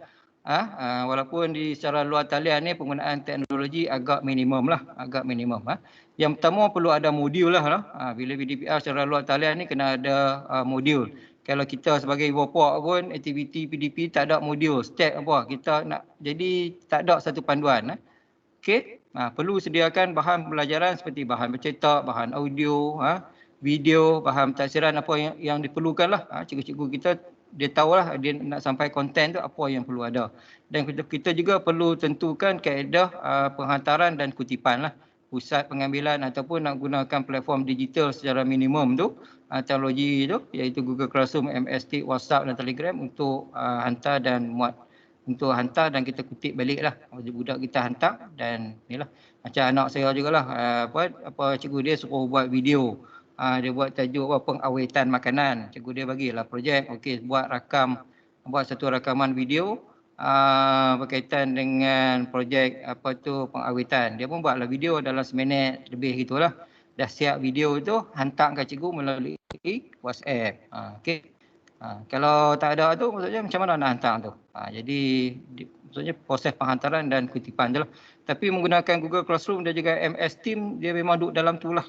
Walaupun secara luar talian ni penggunaan teknologi agak minimum lah, Yang pertama perlu ada modul lah. Bila PDPR secara luar talian ni kena ada modul. Kalau kita sebagai ibu bapa pun aktiviti PDP tak ada modul, step apa, kita nak jadi tak ada satu panduan. Okey, perlu sediakan bahan pembelajaran seperti bahan bercetak, bahan audio, video, bahan pentaksiran apa yang diperlukan lah. Cikgu-cikgu kita dia tahulah dia nak sampai konten tu apa yang perlu ada. Dan kita juga perlu tentukan kaedah penghantaran dan kutipan lah. Pusat pengambilan ataupun nak gunakan platform digital secara minimum tu, teknologi tu iaitu Google Classroom, MS Teams, WhatsApp dan Telegram untuk hantar dan muat. Untuk hantar dan kita kutip balik lah. Budak kita hantar dan inilah. Macam anak saya jugalah, apa cikgu dia suruh buat video. Dia buat tajuk pengawetan makanan. Cikgu dia bagilah projek, okey, buat satu rakaman video berkaitan dengan projek pengawetan. Dia pun buatlah video dalam seminit lebih gitulah. Dah siap video tu, hantar ke cikgu melalui WhatsApp. Okey. Kalau tak ada tu maksudnya macam mana nak hantar tu? Jadi maksudnya proses penghantaran dan kutipan je lah. Tapi menggunakan Google Classroom dan juga MS Teams, dia memang duduk dalam tu lah.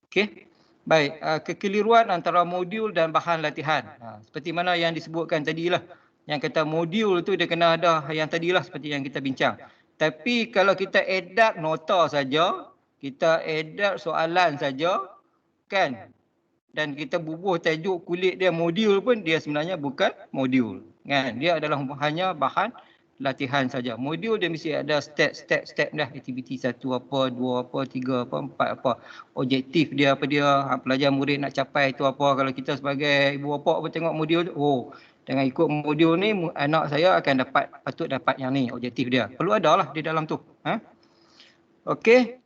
Okey. Baik, kekeliruan antara modul dan bahan latihan. Seperti mana yang disebutkan tadilah. Yang kata modul tu dia kena ada yang tadilah seperti yang kita bincang. Tapi kalau kita adapt nota saja, kita adapt soalan saja, kan? Dan kita bubuh tajuk kulit dia modul pun, dia sebenarnya bukan modul. Kan? Dia adalah hanya bahan latihan saja. Modul dia mesti ada step dah. Aktiviti 1 apa, 2 apa, 3 apa, 4 apa. Objektif dia apa dia, pelajar murid nak capai itu apa. Kalau kita sebagai ibu bapa pun tengok modul tu, dengan ikut modul ni anak saya akan patut dapat yang ni, objektif dia. Perlu ada lah di dalam tu. Okey,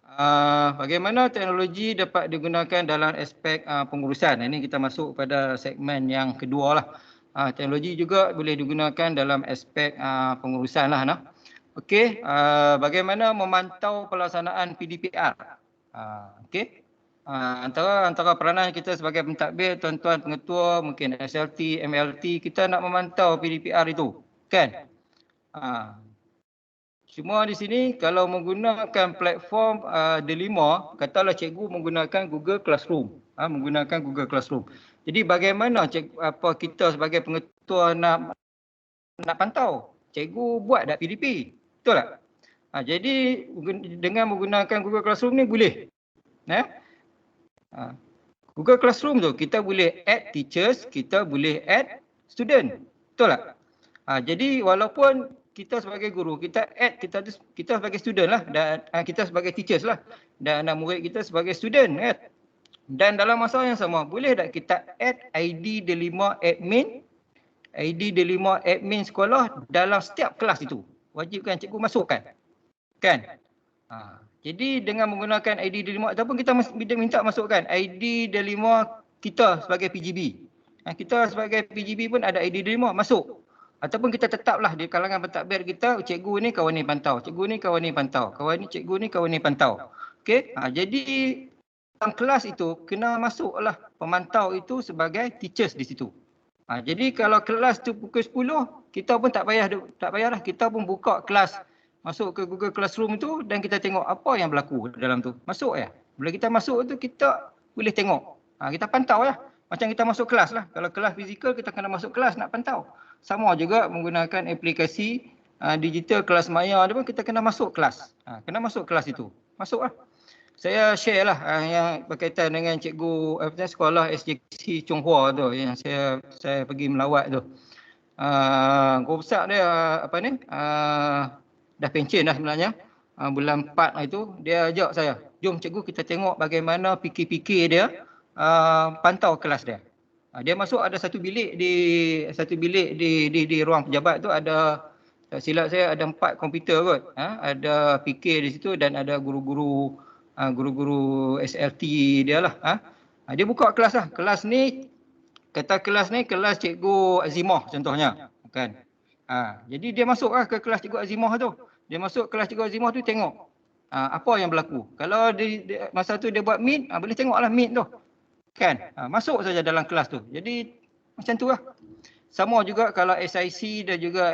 bagaimana teknologi dapat digunakan dalam aspek pengurusan. Ini kita masuk pada segmen yang kedua lah. Teknologi juga boleh digunakan dalam aspek pengurusan lah. Okey, bagaimana memantau pelaksanaan PDPR? Okey, antara peranan kita sebagai pentadbir, tuan-tuan pengetua, mungkin SLT, MLT, kita nak memantau PDPR itu, kan? Cuma di sini kalau menggunakan platform D5, katalah cikgu menggunakan Google Classroom, Google Classroom. Jadi bagaimana kita sebagai pengetua nak pantau? Cikgu buat tak PDP? Betul tak? Jadi dengan menggunakan Google Classroom ni boleh. Google Classroom tu kita boleh add teachers, kita boleh add student. Betul tak? Jadi walaupun kita sebagai guru, kita add kita sebagai student lah dan kita sebagai teachers lah dan anak murid kita sebagai student, kan? Dan dalam masa yang sama, boleh tak kita add ID D5 admin sekolah dalam setiap kelas itu? Wajibkan cikgu masukkan. Kan? Jadi dengan menggunakan ID D5 ataupun kita minta masukkan ID D5 kita sebagai PGB. Kita sebagai PGB pun ada ID D5 masuk. Ataupun kita tetaplah di kalangan pentadbir kita, cikgu ni kawan ni pantau, cikgu ni kawan ni pantau, cikgu ni kawan ni pantau. Okey? Jadi dalam kelas itu kena masuklah pemantau itu sebagai teachers di situ. Jadi kalau kelas tu pukul 10, kita pun tak payahlah, kita pun buka kelas, masuk ke Google Classroom tu dan kita tengok apa yang berlaku dalam tu. Masuk ya. Bila kita masuk tu kita boleh tengok. Kita pantau lah. Macam kita masuk kelas lah. Kalau kelas fizikal kita kena masuk kelas nak pantau. Sama juga menggunakan aplikasi digital kelas maya dia pun kita kena masuk kelas. Kena masuk kelas itu. Masuk lah. Saya share lah yang berkaitan dengan cikgu sekolah SJC Chong Hua tu yang saya pergi melawat tu. Guru besar dia apa ni? Dah pencen dah sebenarnya. Bulan 4 itu dia ajak saya, jom cikgu kita tengok bagaimana fikir-fikir dia pantau kelas dia. Dia masuk ada satu bilik di ruang pejabat tu ada, tak silap saya ada 4 komputer kot. Ada fikir di situ dan ada guru-guru SLT dia lah. Dia buka kelas lah. Kelas ni kelas cikgu Azimah contohnya, kan. Jadi dia masuk lah ke kelas cikgu Azimah tu. Dia masuk kelas cikgu Azimah tu tengok apa yang berlaku. Kalau masa tu dia buat meet, boleh tengoklah meet tu. Kan? Masuk saja dalam kelas tu. Jadi macam tu lah. Sama juga kalau SIC dan juga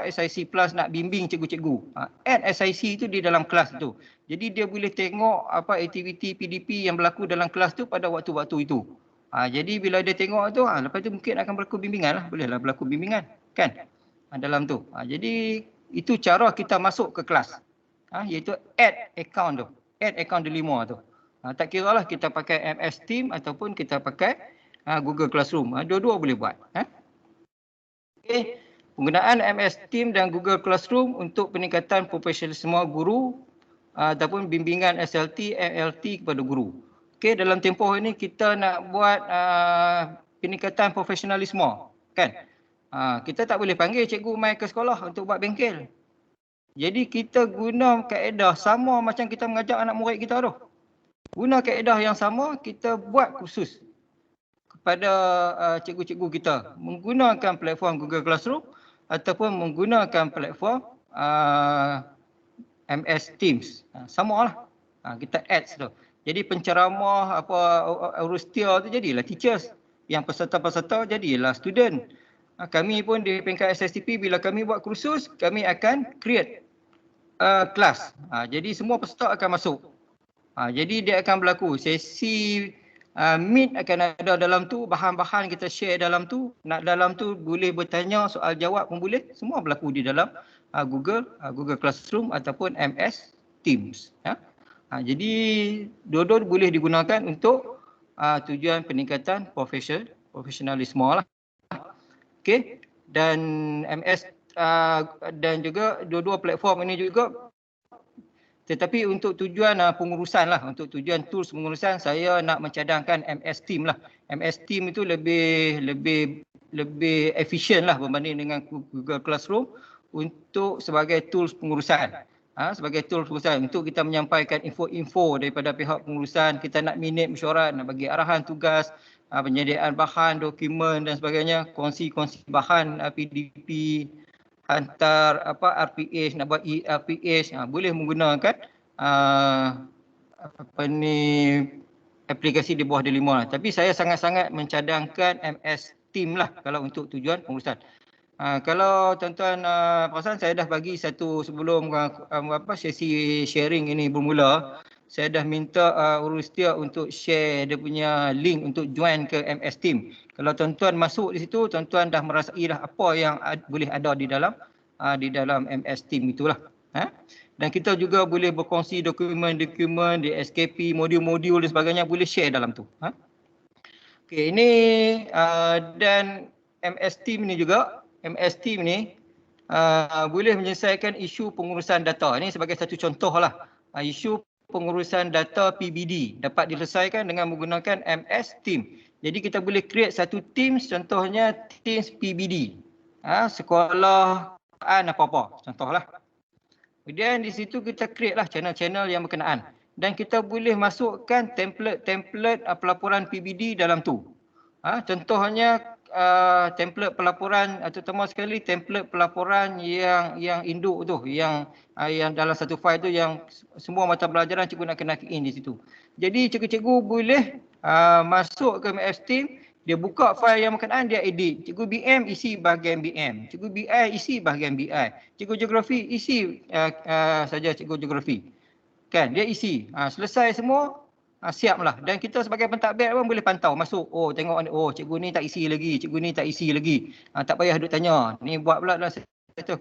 SIC Plus nak bimbing cikgu-cikgu. Add SIC itu di dalam kelas tu. Jadi dia boleh tengok apa aktiviti PDP yang berlaku dalam kelas tu pada waktu-waktu itu. Jadi bila dia tengok tu, lepas tu mungkin akan berlaku bimbingan lah. Bolehlah berlaku bimbingan. Kan? Dalam tu. Jadi itu cara kita masuk ke kelas. Iaitu add account tu. Add account delima tu. Tak kira lah kita pakai MS Team ataupun kita pakai Google Classroom. Dua-dua boleh buat. Penggunaan MS Team dan Google Classroom untuk peningkatan profesionalisme guru ataupun bimbingan SLT, MLT kepada guru. Okey, dalam tempoh ini kita nak buat peningkatan profesionalisme, kan? Kita tak boleh panggil cikgu mai ke sekolah untuk buat bengkel. Jadi kita guna kaedah sama macam kita mengajar anak murid kita tu. Guna kaedah yang sama, kita buat khusus kepada cikgu-cikgu kita menggunakan platform Google Classroom ataupun menggunakan platform MS Teams. Sama lah. Kita add tu. Jadi penceramah Eurostia tu jadilah teachers. Yang peserta-peserta jadilah student. Kami pun di peringkat SSTP bila kami buat kursus, kami akan create kelas. Jadi semua peserta akan masuk. Jadi dia akan berlaku sesi Meet akan ada dalam tu, bahan-bahan kita share dalam tu. Nak dalam tu boleh bertanya, soal jawab pun boleh. Semua berlaku di dalam Google Classroom ataupun MS Teams. Jadi dua-dua boleh digunakan untuk tujuan peningkatan profesionalisme lah. Okey. Dan MS dan juga dua-dua platform ini juga. Tetapi untuk tujuan pengurusan lah, untuk tujuan tools pengurusan, saya nak mencadangkan MS Team lah. MS Team itu lebih efisien lah berbanding dengan Google Classroom untuk sebagai tools pengurusan. Sebagai tools pengurusan untuk kita menyampaikan info-info daripada pihak pengurusan, kita nak minit mesyuarat, nak bagi arahan tugas, penyediaan bahan, dokumen dan sebagainya, kongsi bahan PDP, hantar RPH, nak buat RPH, boleh menggunakan aplikasi di bawah Delima. Tapi saya sangat-sangat mencadangkan MS Team lah kalau untuk tujuan pengurusan. Kalau tuan-tuan perasan, saya dah bagi satu sebelum sesi sharing ini bermula, saya dah minta Eurostia untuk share dia punya link untuk join ke MS Team. Kalau tuan-tuan masuk di situ, tuan-tuan dah merasai dah apa yang boleh ada di dalam MS Team itulah. Dan kita juga boleh berkongsi dokumen-dokumen di SKP, modul-modul dan sebagainya, boleh share dalam tu. Okey, ini dan MS Team ni juga, MS Team ni boleh menyelesaikan isu pengurusan data. Ini sebagai satu contoh lah. Isu pengurusan data PBD dapat diselesaikan dengan menggunakan MS Team. Jadi kita boleh create satu Teams, contohnya Teams PBD. Sekolah apa-apa, contohlah. Kemudian di situ kita create lah channel-channel yang berkenaan. Dan kita boleh masukkan template pelaporan PBD dalam tu. Contohnya template pelaporan, terutama sekali template pelaporan yang induk tu, yang dalam satu file tu yang semua mata pelajaran cikgu nak kena in di situ. Jadi cikgu-cikgu boleh masuk ke MS Team, dia buka file yang berkenaan, dia edit. Cikgu BM isi bahagian BM, cikgu BI isi bahagian BI, cikgu geografi isi saja cikgu geografi. Kan, dia isi. Selesai semua, siaplah. Dan kita sebagai pentadbir pun boleh pantau, masuk. Oh, tengok ni, oh cikgu ni tak isi lagi, cikgu ni tak isi lagi. Tak payah duk tanya. Ni buat pula dalam satu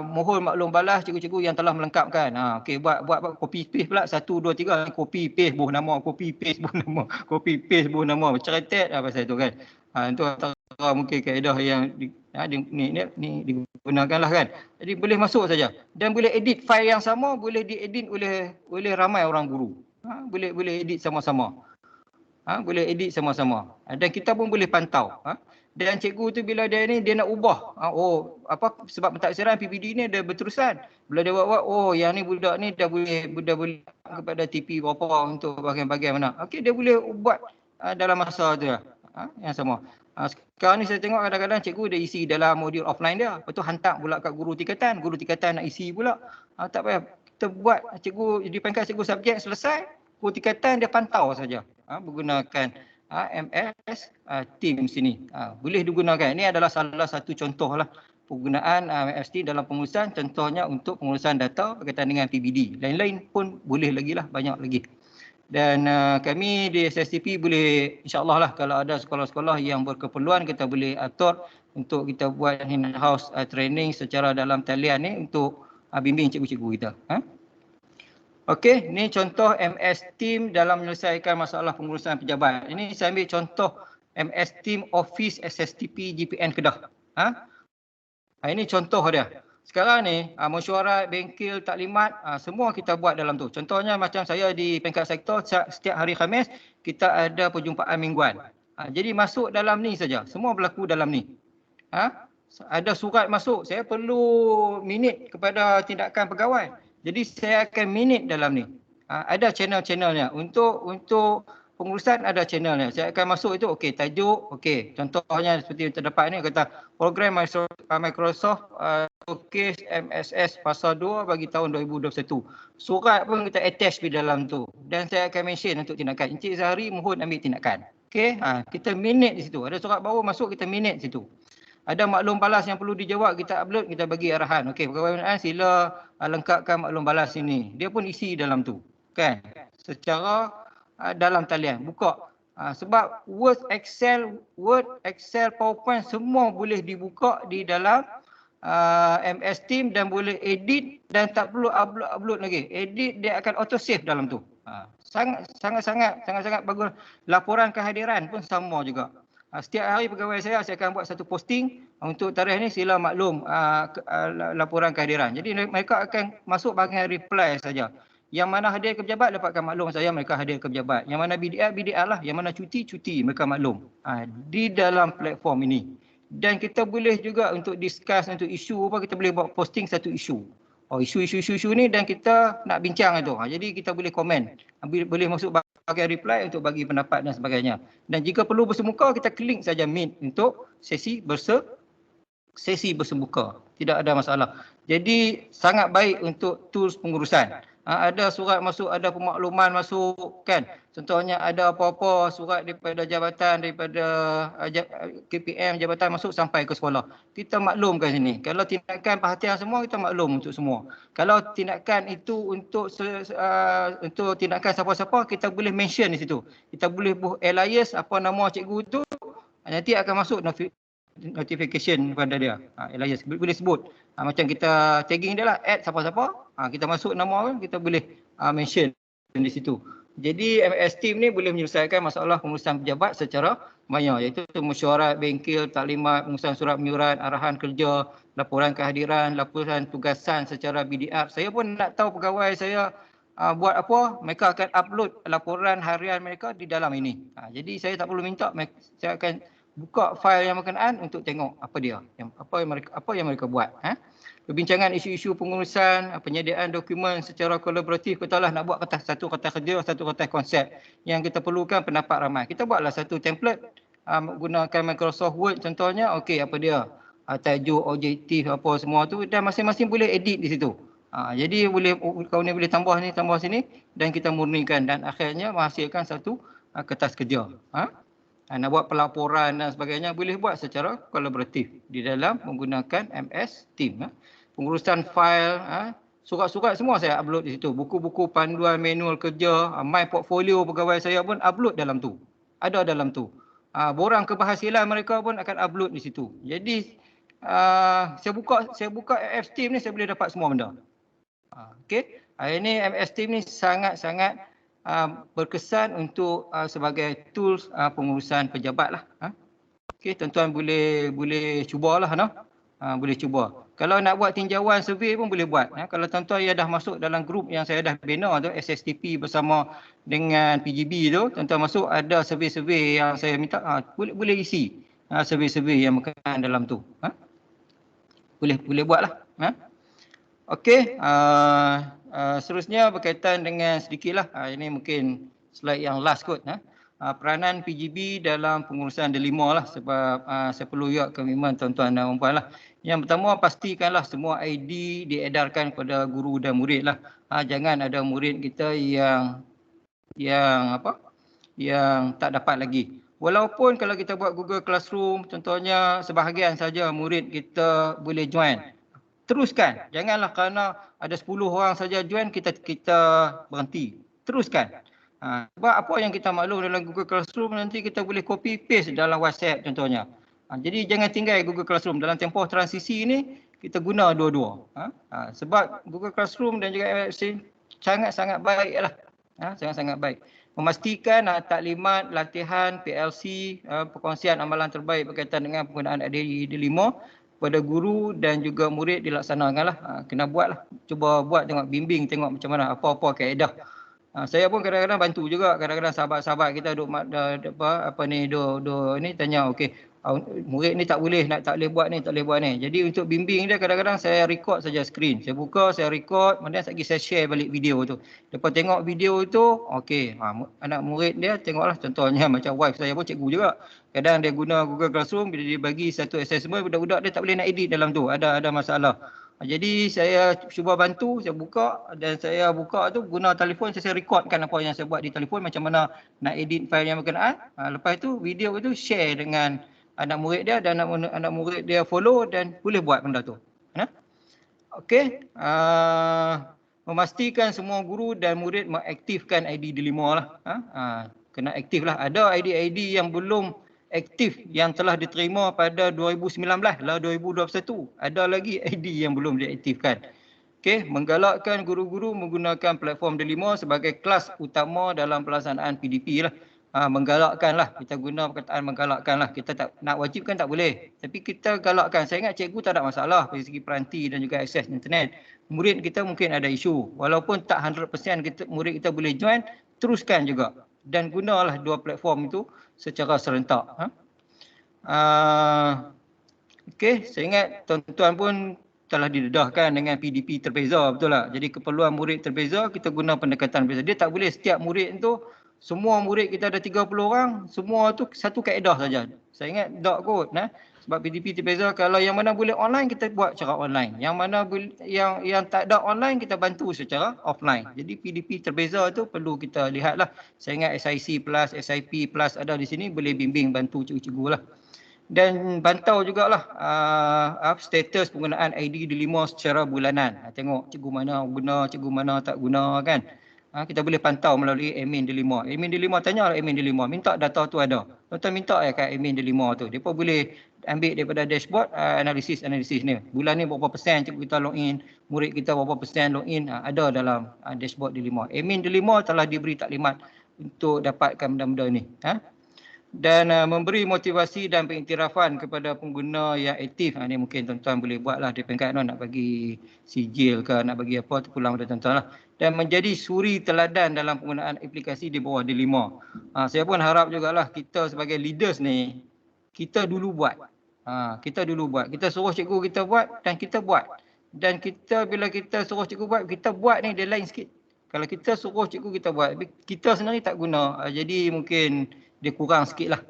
mohon maklum balas cikgu-cikgu yang telah melengkapkan. Okey, buat copy paste pula 1 2 3 copy paste buah nama, copy paste buah nama, copy paste buah nama. Ceretet pasal tu kan. Itu antara mungkin kaedah yang digunakanlah kan. Jadi boleh masuk saja dan boleh edit file yang sama, boleh diedit oleh ramai orang guru. Boleh edit sama-sama. Boleh edit sama-sama. Dan kita pun boleh pantau. Dan cikgu tu bila dia nak ubah. Sebab pentaksiran PPD ni ada berterusan. Bila dia buat, yang ni budak ni dah boleh kepada TP berapa untuk bahagian-bahagian mana. Okey, dia boleh buat dalam masa tu lah. Yang sama. Sekarang ni saya tengok kadang-kadang cikgu dia isi dalam modul offline dia. Lepas tu hantar pula kat guru tingkatan. Guru tingkatan nak isi pula. Tak payah. Kita buat cikgu di peringkat cikgu subjek selesai. Guru tingkatan dia pantau saja. Menggunakan MS Team sini. Boleh digunakan. Ini adalah salah satu contoh lah penggunaan MS Team dalam pengurusan. Contohnya untuk pengurusan data berkaitan dengan PBD. Lain-lain pun boleh lagi lah, banyak lagi. Dan kami di SSTP boleh, insyaAllah lah kalau ada sekolah-sekolah yang berkeperluan, kita boleh atur untuk kita buat in-house training secara dalam talian ni untuk bimbing cikgu-cikgu kita. Okey, ini contoh MS Team dalam menyelesaikan masalah pengurusan pejabat. Ini saya ambil contoh MS Team Office SSTP GPN Kedah. Ini contoh dia. Sekarang ni mesyuarat, bengkel, taklimat, semua kita buat dalam tu. Contohnya macam saya di peringkat sektor, setiap hari Khamis kita ada perjumpaan mingguan. Jadi masuk dalam ni saja. Semua berlaku dalam ni. Ada surat masuk, saya perlu minit kepada tindakan pegawai. Jadi saya akan minit dalam ni. Ada channel-channelnya. Untuk pengurusan ada channelnya. Saya akan masuk itu, okey, tajuk, okey. Contohnya seperti yang terdapat ni, kata program Microsoft Showcase MSS Fasa 2 bagi tahun 2021. Surat pun kita attach di dalam tu. Dan saya akan mention untuk tindakan. Encik Zahari mohon ambil tindakan. Okey, kita minit di situ. Ada surat baru masuk, kita minit di situ. Ada maklum balas yang perlu dijawab, kita upload, kita bagi arahan. Okey, pegawai binaan sila lengkapkan maklum balas ini. Dia pun isi dalam tu. Kan? Secara dalam talian. Buka. Sebab Word, Excel, PowerPoint semua boleh dibuka di dalam MS Team dan boleh edit dan tak perlu upload lagi. Edit dia akan auto save dalam tu. Sangat-sangat bagus. Laporan kehadiran pun sama juga. Setiap hari pegawai saya akan buat satu posting untuk tarikh ni sila maklum laporan kehadiran. Jadi mereka akan masuk bahagian reply saja. Yang mana hadir ke pejabat dapatkan maklum saya mereka hadir ke pejabat. Yang mana BDR lah. Yang mana cuti mereka maklum. Di dalam platform ini. Dan kita boleh juga untuk discuss untuk isu apa, kita boleh buat posting satu isu. Isu ni dan kita nak bincang itu. Jadi kita boleh komen. Boleh masuk bahagian reply untuk bagi pendapat dan sebagainya. Dan jika perlu bersemuka, kita klik saja Meet untuk sesi bersemuka. Tidak ada masalah. Jadi sangat baik untuk tools pengurusan. Ada surat masuk, ada pemakluman masuk kan. Contohnya ada apa-apa surat daripada jabatan, daripada KPM jabatan masuk sampai ke sekolah. Kita maklumkan sini. Kalau tindakan perhatian semua, kita maklum untuk semua. Kalau tindakan itu untuk tindakan siapa-siapa, kita boleh mention di situ. Kita boleh buat alias apa nama cikgu itu, nanti akan masuk notification kepada dia. Alias boleh sebut. Macam kita tagging dia lah, add siapa-siapa. Kita masuk nama kan, kita boleh mention di situ. Jadi MS Team ni boleh menyelesaikan masalah pengurusan pejabat secara maya, iaitu mesyuarat, bengkel, taklimat, pengurusan surat menyurat, arahan kerja, laporan kehadiran, laporan tugasan secara BDR. Saya pun nak tahu pegawai saya buat apa, mereka akan upload laporan harian mereka di dalam ini. Jadi saya tak perlu minta, saya akan buka fail yang berkenaan untuk tengok apa dia, apa yang mereka buat. Perbincangan isu-isu pengurusan, penyediaan dokumen secara kolaboratif. Kita lah nak buat satu kata kerja, satu kata konsep. Yang kita perlukan pendapat ramai. Kita buatlah satu template menggunakan Microsoft Word contohnya. Okey, apa dia? Tajuk, objektif, apa semua tu. Dan masing-masing boleh edit di situ. Jadi kau ni boleh tambah ni, tambah sini. Dan kita murnikan. Dan akhirnya menghasilkan satu kertas kerja. Nak buat pelaporan dan sebagainya, boleh buat secara kolaboratif di dalam menggunakan MS Team. Pengurusan fail, surat-surat semua saya upload di situ. Buku-buku panduan manual kerja, my portfolio pegawai saya pun upload dalam tu. Ada dalam tu. Borang keberhasilan mereka pun akan upload di situ. Jadi saya buka MS Team ni, saya boleh dapat semua benda. Okey, hari ni MS Team ni sangat-sangat berkesan untuk sebagai tools pengurusan pejabat lah. Okey, tuan-tuan boleh cubalah, boleh cuba. Kalau nak buat tinjauan survey pun boleh buat. Kalau tuan-tuan ya dah masuk dalam grup yang saya dah bina tu, SSTP bersama dengan PGB tu, tuan-tuan masuk, ada survey-survey yang saya minta, boleh isi survey-survey yang berkenaan dalam tu. Boleh buatlah. Okey, seterusnya berkaitan dengan sedikitlah, ini mungkin slide yang last kot. Peranan PGB dalam pengurusan D5 lah, sebab saya perlu juga komitmen tuan-tuan dan puan lah. Yang pertama, pastikanlah semua ID diedarkan kepada guru dan murid lah. Jangan ada murid kita yang tak dapat lagi. Walaupun kalau kita buat Google Classroom, contohnya sebahagian saja murid kita boleh join. Teruskan. Janganlah kerana ada 10 orang saja join, kita berhenti. Teruskan. Sebab apa yang kita maklum dalam Google Classroom, nanti kita boleh copy paste dalam WhatsApp contohnya. Jadi jangan tinggal Google Classroom. Dalam tempoh transisi ini, kita guna dua-dua. Sebab Google Classroom dan juga MS sangat-sangat baik lah. Sangat-sangat baik. Memastikan taklimat, latihan, PLC, perkongsian amalan terbaik berkaitan dengan penggunaan ID5 pada guru dan juga murid dilaksanakanlah. Kena buatlah. Cuba buat, tengok, bimbing, tengok macam mana, apa-apa kaedah. Saya pun kadang-kadang bantu juga. Kadang-kadang sahabat-sahabat kita duk ni tanya, okey, murid ni tak boleh buat ni, tak boleh buat ni. Jadi untuk bimbing dia, kadang-kadang saya record saja skrin. Saya buka, saya record, kemudian saya share balik video tu. Lepas tengok video tu, okey, anak murid dia tengoklah, contohnya macam wife saya pun cikgu juga. Kadang dia guna Google Classroom, bila dia bagi satu assessment, budak-budak dia tak boleh nak edit dalam tu, ada masalah. Jadi saya cuba bantu, saya buka, dan saya buka tu guna telefon, saya recordkan apa yang saya buat di telefon, macam mana nak edit file yang berkenaan. Lepas tu video itu share dengan anak murid dia, dan anak murid dia follow dan boleh buat benda tu. Okey, memastikan semua guru dan murid mengaktifkan ID D5 lah. Kena aktif lah. Ada ID yang belum aktif yang telah diterima pada 2019 lah, 2021. Ada lagi ID yang belum diaktifkan. Okey, menggalakkan guru-guru menggunakan platform D5 sebagai kelas utama dalam pelaksanaan PDP lah. Menggalakkanlah, kita guna perkataan menggalakkanlah. Kita tak nak wajibkan, tak boleh. Tapi kita galakkan. Saya ingat cikgu tak ada masalah dari segi peranti dan juga akses internet. Murid kita mungkin ada isu. Walaupun tak 100% murid kita boleh join, teruskan juga. Dan gunalah dua platform itu secara serentak. Okey, saya ingat tuan-tuan pun telah didedahkan dengan PDP terbeza, betul tak? Jadi keperluan murid terbeza, kita guna pendekatan berbeza. Dia tak boleh setiap murid tu, semua murid kita ada 30 orang, semua tu satu kaedah saja. Saya ingat tak kot, sebab PDP terbeza. Kalau yang mana boleh online, kita buat secara online. Yang mana yang tak ada online, kita bantu secara offline. Jadi PDP terbeza tu perlu kita lihatlah. Saya ingat SIC plus, SIP plus ada di sini, boleh bimbing, bantu cikgu-cikgu lah. Dan pantau jugalah status penggunaan ID D5 secara bulanan. Tengok cikgu mana guna, cikgu mana tak guna kan. Kita boleh pantau melalui admin D5. Admin D5 tanyalah admin D5, minta data tu ada. Tuan-tuan minta kat admin D5 tu. Dia pun boleh ambil daripada dashboard analisis ni. Bulan ni berapa persen cikgu kita login, murid kita berapa persen login, ada dalam dashboard D5. Admin D5 telah diberi taklimat untuk dapatkan benda-benda ni. Dan memberi motivasi dan pengiktirafan kepada pengguna yang aktif. Ini mungkin tuan-tuan boleh buatlah di peringkat nak bagi sijil ke, nak bagi apa, tu pulang pada tuan-tuan lah. Dan menjadi suri teladan dalam penggunaan aplikasi di bawah D5. Saya pun harap jugalah kita sebagai leaders ni, kita dulu buat. Kita suruh cikgu kita buat dan kita buat. Dan kita bila kita suruh cikgu buat, kita buat ni dia lain sikit. Kalau kita suruh cikgu kita buat, kita sendiri tak guna. Jadi mungkin dia kurang sikit lah.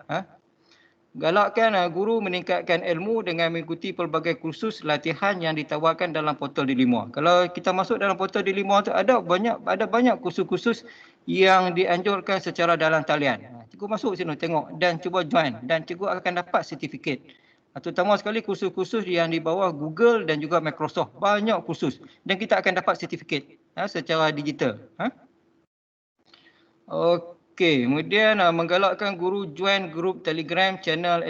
Galakkan guru meningkatkan ilmu dengan mengikuti pelbagai kursus latihan yang ditawarkan dalam portal D5. Kalau kita masuk dalam portal D5 tu ada banyak kursus-kursus yang dianjurkan secara dalam talian. Cikgu masuk sini tengok dan cuba join dan cikgu akan dapat sertifikat. Terutama sekali kursus-kursus yang di bawah Google dan juga Microsoft. Banyak kursus dan kita akan dapat sertifikat secara digital. Okey, kemudian menggalakkan guru join grup Telegram channel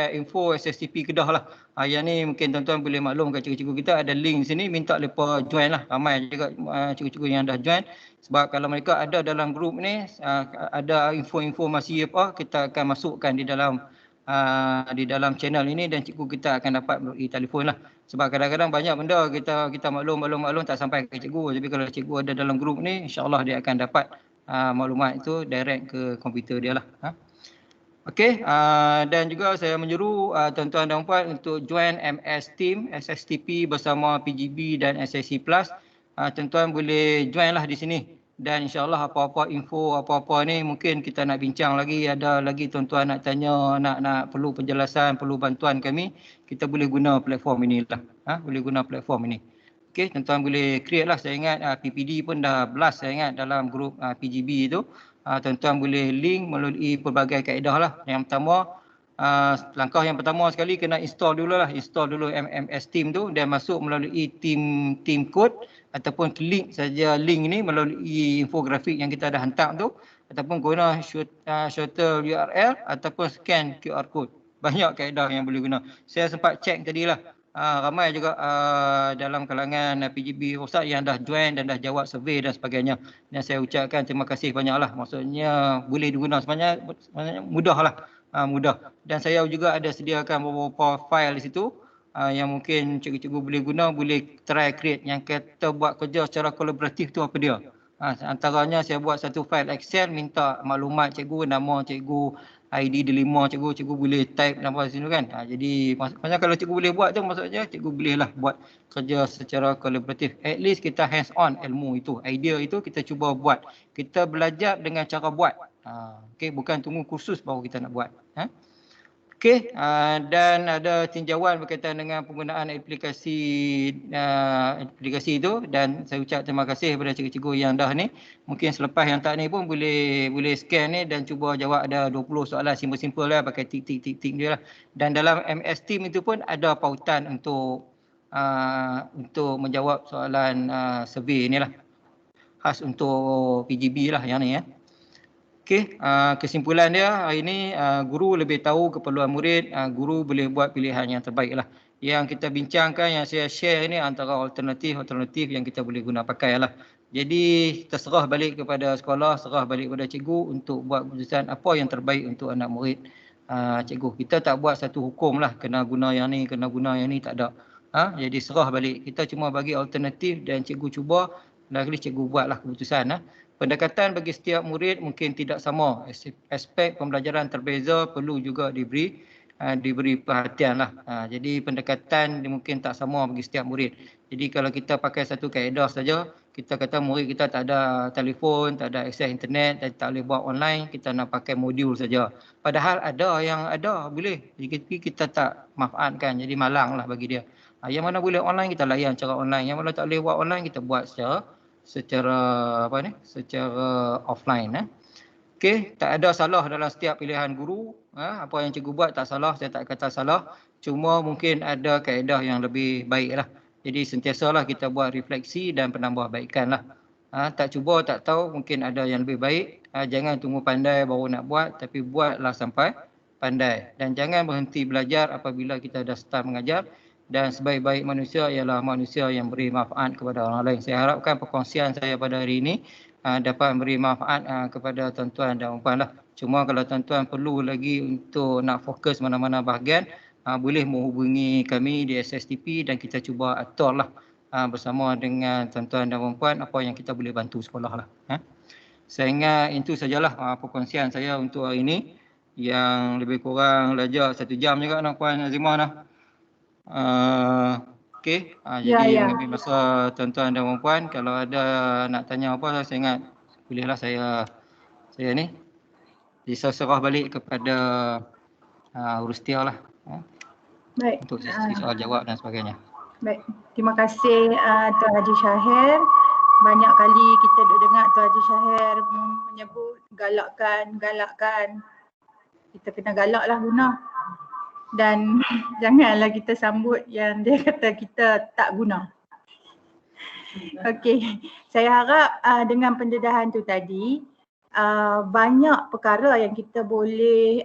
info SSTP Kedah lah. Yang ni mungkin tuan-tuan boleh maklum kat cikgu-cikgu kita ada link sini, minta mereka join lah. Ramai juga cikgu-cikgu yang dah join. Sebab kalau mereka ada dalam grup ni, ada info-informasi apa, kita akan masukkan di dalam channel ini dan cikgu kita akan dapat melalui telefon lah. Sebab kadang-kadang banyak benda kita maklum tak sampai ke cikgu. Tapi kalau cikgu ada dalam grup ni, insya-Allah dia akan dapat maklumat itu direct ke komputer dia lah. Okey, dan juga saya menyeru tuan-tuan dan puan untuk join MS Team SSTP bersama PGB dan SSC Plus. Tuan-tuan boleh join lah di sini. Dan insya-Allah apa-apa info apa-apa ni mungkin kita nak bincang lagi, ada lagi tuan-tuan nak tanya, nak perlu penjelasan, perlu bantuan kami, kita boleh guna platform inilah. Boleh guna platform ini. Okey, tuan-tuan boleh create lah. Saya ingat PPD pun dah blast saya ingat dalam grup PGB itu. Tuan-tuan boleh link melalui pelbagai kaedah lah. Yang pertama, langkah yang pertama sekali kena install dulu lah. Install dulu MMS Team tu dan masuk melalui team code ataupun klik saja link ni melalui infografik yang kita dah hantar tu ataupun guna shorter URL ataupun scan QR code. Banyak kaedah yang boleh guna. Saya sempat check tadilah. Ramai juga dalam kalangan PGB Rosak yang dah join dan dah jawab survey dan sebagainya. Dan saya ucapkan terima kasih banyaklah. Maksudnya boleh digunakan sebenarnya mudahlah. Mudah. Dan saya juga ada sediakan beberapa file di situ yang mungkin cikgu-cikgu boleh guna, boleh try create yang kita buat kerja secara kolaboratif tu apa dia. Antaranya saya buat satu file Excel, minta maklumat cikgu, nama cikgu, ID delima cikgu boleh type nama sini kan. Jadi maksudnya kalau cikgu boleh buat tu maksudnya cikgu bolehlah buat kerja secara kolaboratif. At least kita hands on ilmu itu, idea itu kita cuba buat. Kita belajar dengan cara buat. Okey, bukan tunggu kursus baru kita nak buat. Okey, dan ada tinjauan berkaitan dengan penggunaan aplikasi itu dan saya ucap terima kasih kepada cikgu-cikgu yang dah ni. Mungkin selepas yang tak ni pun boleh scan ni dan cuba jawab ada 20 soalan simple-simple lah pakai tik dia lah. Dan dalam MS Team itu pun ada pautan untuk menjawab soalan survey ni lah. Khas untuk PGB lah yang ni ya. Okey, kesimpulan dia hari ini guru lebih tahu keperluan murid, guru boleh buat pilihan yang terbaik lah. Yang kita bincangkan, yang saya share ini antara alternatif yang kita boleh guna pakai lah. Jadi terserah balik kepada sekolah, serah balik kepada cikgu untuk buat keputusan apa yang terbaik untuk anak murid cikgu. Kita tak buat satu hukum lah, kena guna yang ni, kena guna yang ni, tak ada. Jadi serah balik. Kita cuma bagi alternatif dan cikgu cuba, lagi cikgu buatlah keputusan. Pendekatan bagi setiap murid mungkin tidak sama. Aspek pembelajaran terbeza perlu juga diberi perhatian lah. Jadi pendekatan mungkin tak sama bagi setiap murid. Jadi kalau kita pakai satu kaedah saja, kita kata murid kita tak ada telefon, tak ada akses internet, tak boleh buat online, kita nak pakai modul saja. Padahal ada yang ada boleh. Jadi kita tak manfaatkan, jadi malang lah bagi dia. Yang mana boleh online kita layan cara online, yang mana tak boleh buat online kita buat secara offline. Okey, tak ada salah dalam setiap pilihan guru. Apa yang cikgu buat tak salah, saya tak kata salah. Cuma mungkin ada kaedah yang lebih baik lah. Jadi sentiasalah kita buat refleksi dan penambahbaikan lah. Tak cuba, tak tahu, mungkin ada yang lebih baik. Jangan tunggu pandai baru nak buat, tapi buatlah sampai pandai. Dan jangan berhenti belajar apabila kita dah start mengajar. Dan sebaik-baik manusia ialah manusia yang beri manfaat kepada orang lain. Saya harapkan perkongsian saya pada hari ini dapat memberi manfaat kepada tuan-tuan dan puan lah. Cuma kalau tuan-tuan perlu lagi untuk nak fokus mana-mana bahagian, boleh menghubungi kami di SSTP dan kita cuba aturlah bersama dengan tuan-tuan dan puan apa yang kita boleh bantu sekolah lah. Saya ingat itu sajalah perkongsian saya untuk hari ini. Yang lebih kurang belajar 1 jam juga Puan Azimah lah. Okey, jadi mengambil masa tuan-tuan dan puan-puan, kalau ada nak tanya apa, saya ingat bolehlah saya ni diserah balik kepada Rustia lah. Baik. Untuk sesi soal jawab dan sebagainya. Baik, terima kasih Tuan Haji Syahir. Banyak kali kita dengar Tuan Haji Syahir menyebut galakkan. Kita kena galaklah guna. Dan janganlah kita sambut yang dia kata kita tak guna. Okey, saya harap dengan pendedahan tu tadi banyak perkara yang kita boleh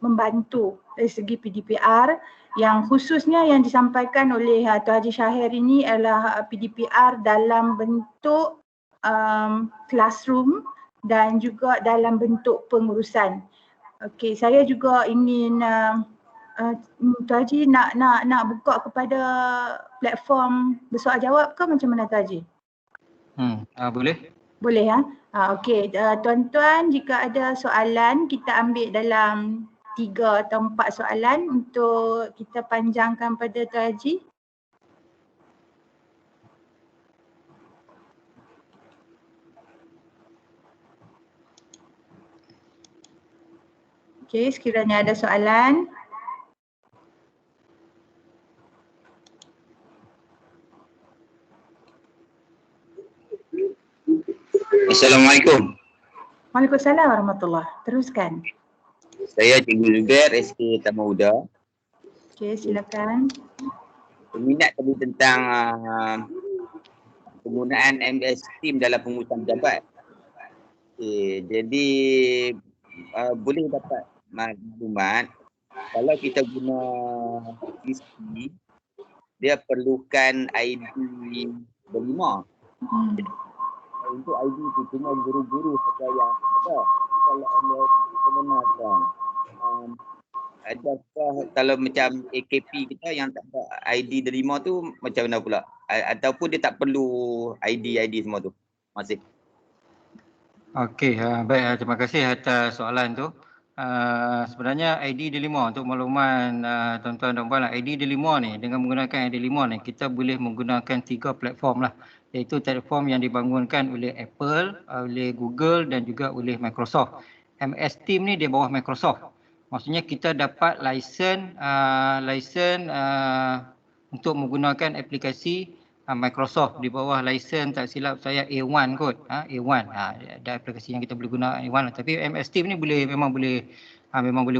membantu dari segi PDPR, yang khususnya yang disampaikan oleh Tuan Haji Shahir ini adalah PDPR dalam bentuk classroom dan juga dalam bentuk pengurusan. Okey, saya juga ingin Tuan Haji nak buka kepada platform bersoal jawab ke macam mana Tuan Haji? Boleh. Boleh ya. Okey, tuan-tuan jika ada soalan kita ambil dalam 3 atau 4 soalan untuk kita panjangkan pada Tuan Haji. Okey, sekiranya ada soalan. Assalamualaikum. Waalaikumsalam warahmatullahi. Teruskan. Saya Cikgu Zubair, SK Tamahuda. Okey, silakan. Peminat tadi tentang penggunaan MS Team dalam pengurusan pejabat. Okay, jadi boleh dapat maklumat kalau kita guna PC, dia perlukan ID berlima. Untuk ID itu cuma guru-guru saja yang ada. Kalau anda menggunakan adakah kalau macam AKP kita yang tak ada ID derima tu macam mana pula? Ataupun dia tak perlu ID semua tu? Masih. Okey, baik, terima kasih atas soalan tu. Sebenarnya ID D5 untuk makluman tuan-tuan dan puan, ID D5 ni, dengan menggunakan ID D5 ni kita boleh menggunakan 3 platform lah, iaitu platform yang dibangunkan oleh Apple, oleh Google dan juga oleh Microsoft. MS Team ni di bawah Microsoft. Maksudnya kita dapat lesen untuk menggunakan aplikasi Microsoft di bawah lesen, tak silap saya A1 kot. A1. Ada aplikasi yang kita boleh guna A1, tapi MS Team ni memang boleh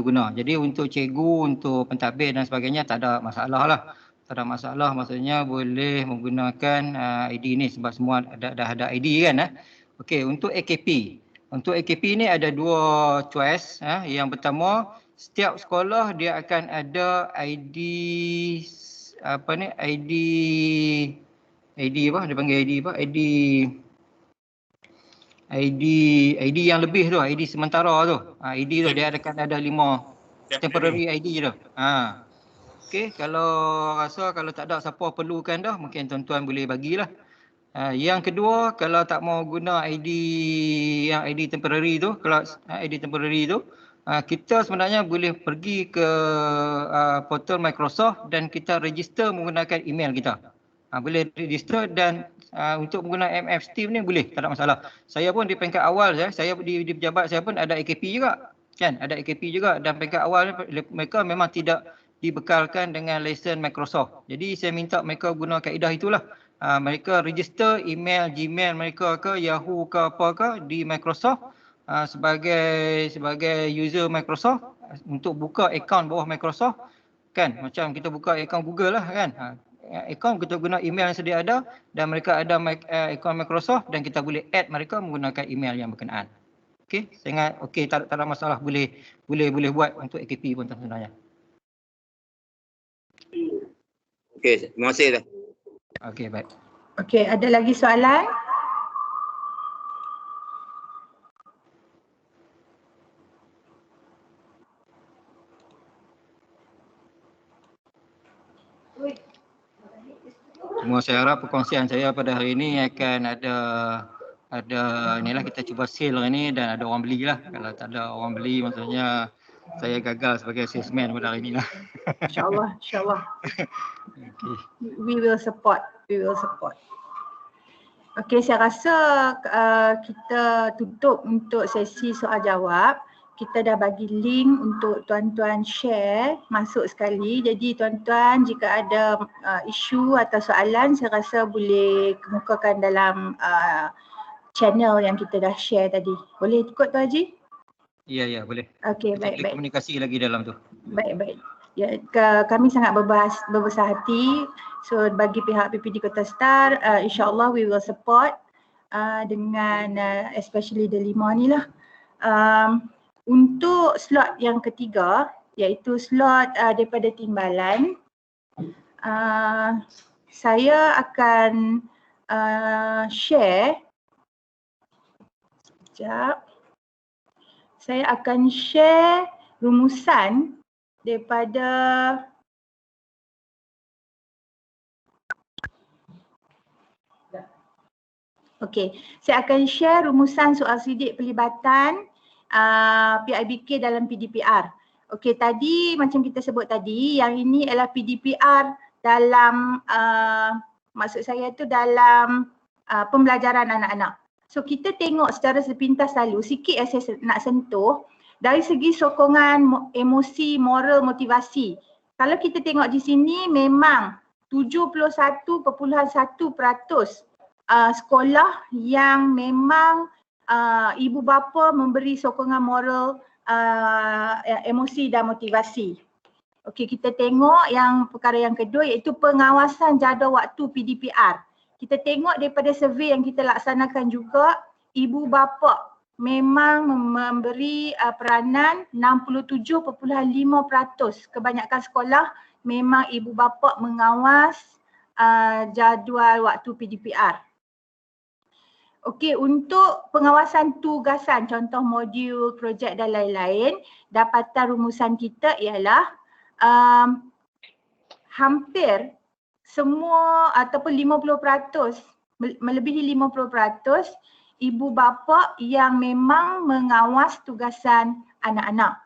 guna. Jadi untuk cikgu, untuk pentadbir dan sebagainya tak ada masalah lah. Tak ada masalah, maksudnya boleh menggunakan ID ni sebab semua dah ada ID kan. Okey, untuk AKP. Untuk AKP ni ada 2 choice. Yang pertama, setiap sekolah dia akan ada ID apa dia panggil ID yang lebih tu, ID sementara tu. ID tu dia akan ada 5 temporary ID tu. Okey, kalau rasa kalau tak ada siapa perlukan dah, mungkin tuan-tuan boleh bagilah. Yang kedua, kalau tak mau guna ID yang ID temporary tu, kalau ID temporary tu, kita sebenarnya boleh pergi ke portal Microsoft dan kita register menggunakan email kita. Boleh register dan untuk menggunakan MS Team ni boleh, tak ada masalah. Saya pun di peringkat awal saya di pejabat saya pun ada AKP juga. Kan, ada AKP juga, dan peringkat awal mereka memang tidak dibekalkan dengan lesen Microsoft. Jadi saya minta mereka guna kaedah itulah. Mereka register email Gmail mereka ke Yahoo ke apa ke di Microsoft sebagai user Microsoft untuk buka akaun bawah Microsoft kan, macam kita buka akaun Google lah kan. Akaun kita guna email yang sedia ada dan mereka ada akaun Microsoft dan kita boleh add mereka menggunakan email yang berkenaan. Okey, saya ingat okey, tak ada masalah, boleh buat untuk AKP pun sebenarnya. Okey, terima kasih dah. Okey, baik. Okey, ada lagi soalan? Semua saya harap perkongsian saya pada hari ini akan ada inilah, kita cuba sale hari ini dan ada orang belilah. Kalau tak ada orang beli maksudnya saya gagal sebagai salesman pada hari ini lah. InsyaAllah, insyaAllah. Okay. We will support. Okey, saya rasa kita tutup untuk sesi soal jawab. Kita dah bagi link untuk tuan-tuan share masuk sekali. Jadi tuan-tuan jika ada isu atau soalan, saya rasa boleh kemukakan dalam channel yang kita dah share tadi. Boleh ikut Tuan Haji? Ya, boleh. Okey, baik. Komunikasi lagi dalam tu. Baik. Ya, kami sangat berbesar hati. So bagi pihak PPD Kota Star, insyaAllah we will support dengan especially delima ni lah. Untuk slot yang ketiga iaitu slot daripada timbalan, saya akan share. Sekejap. Saya akan share rumusan daripada saya akan share rumusan soal sidik pelibatan PIBK dalam PDPR. Okey, tadi macam kita sebut tadi, yang ini adalah PDPR dalam maksud saya tu dalam pembelajaran anak-anak. So kita tengok secara sepintas lalu, sikit yang saya nak sentuh dari segi sokongan emosi, moral, motivasi. Kalau kita tengok di sini memang 71.1% sekolah yang memang ibu bapa memberi sokongan moral, emosi dan motivasi. Okey, kita tengok yang perkara yang kedua iaitu pengawasan jadual waktu PDPR. Kita tengok daripada survey yang kita laksanakan juga, ibu bapa memang memberi peranan 67.5%. Kebanyakan sekolah memang ibu bapa mengawas jadual waktu PDPR. Okey, untuk pengawasan tugasan, contoh modul, projek dan lain-lain, dapatan rumusan kita ialah hampir semua ataupun 50%, melebihi 50% ibu bapa yang memang mengawas tugasan anak-anak.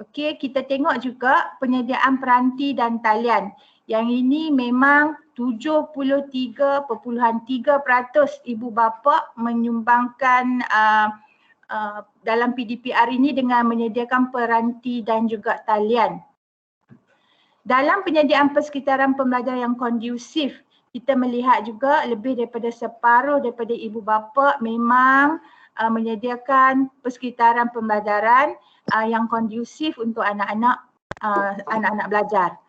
Okey, kita tengok juga penyediaan peranti dan talian. Yang ini memang 73.3% ibu bapa menyumbangkan dalam PDPR ini dengan menyediakan peranti dan juga talian. Dalam penyediaan persekitaran pembelajaran yang kondusif, kita melihat juga lebih daripada separuh daripada ibu bapa memang menyediakan persekitaran pembelajaran yang kondusif untuk anak-anak belajar.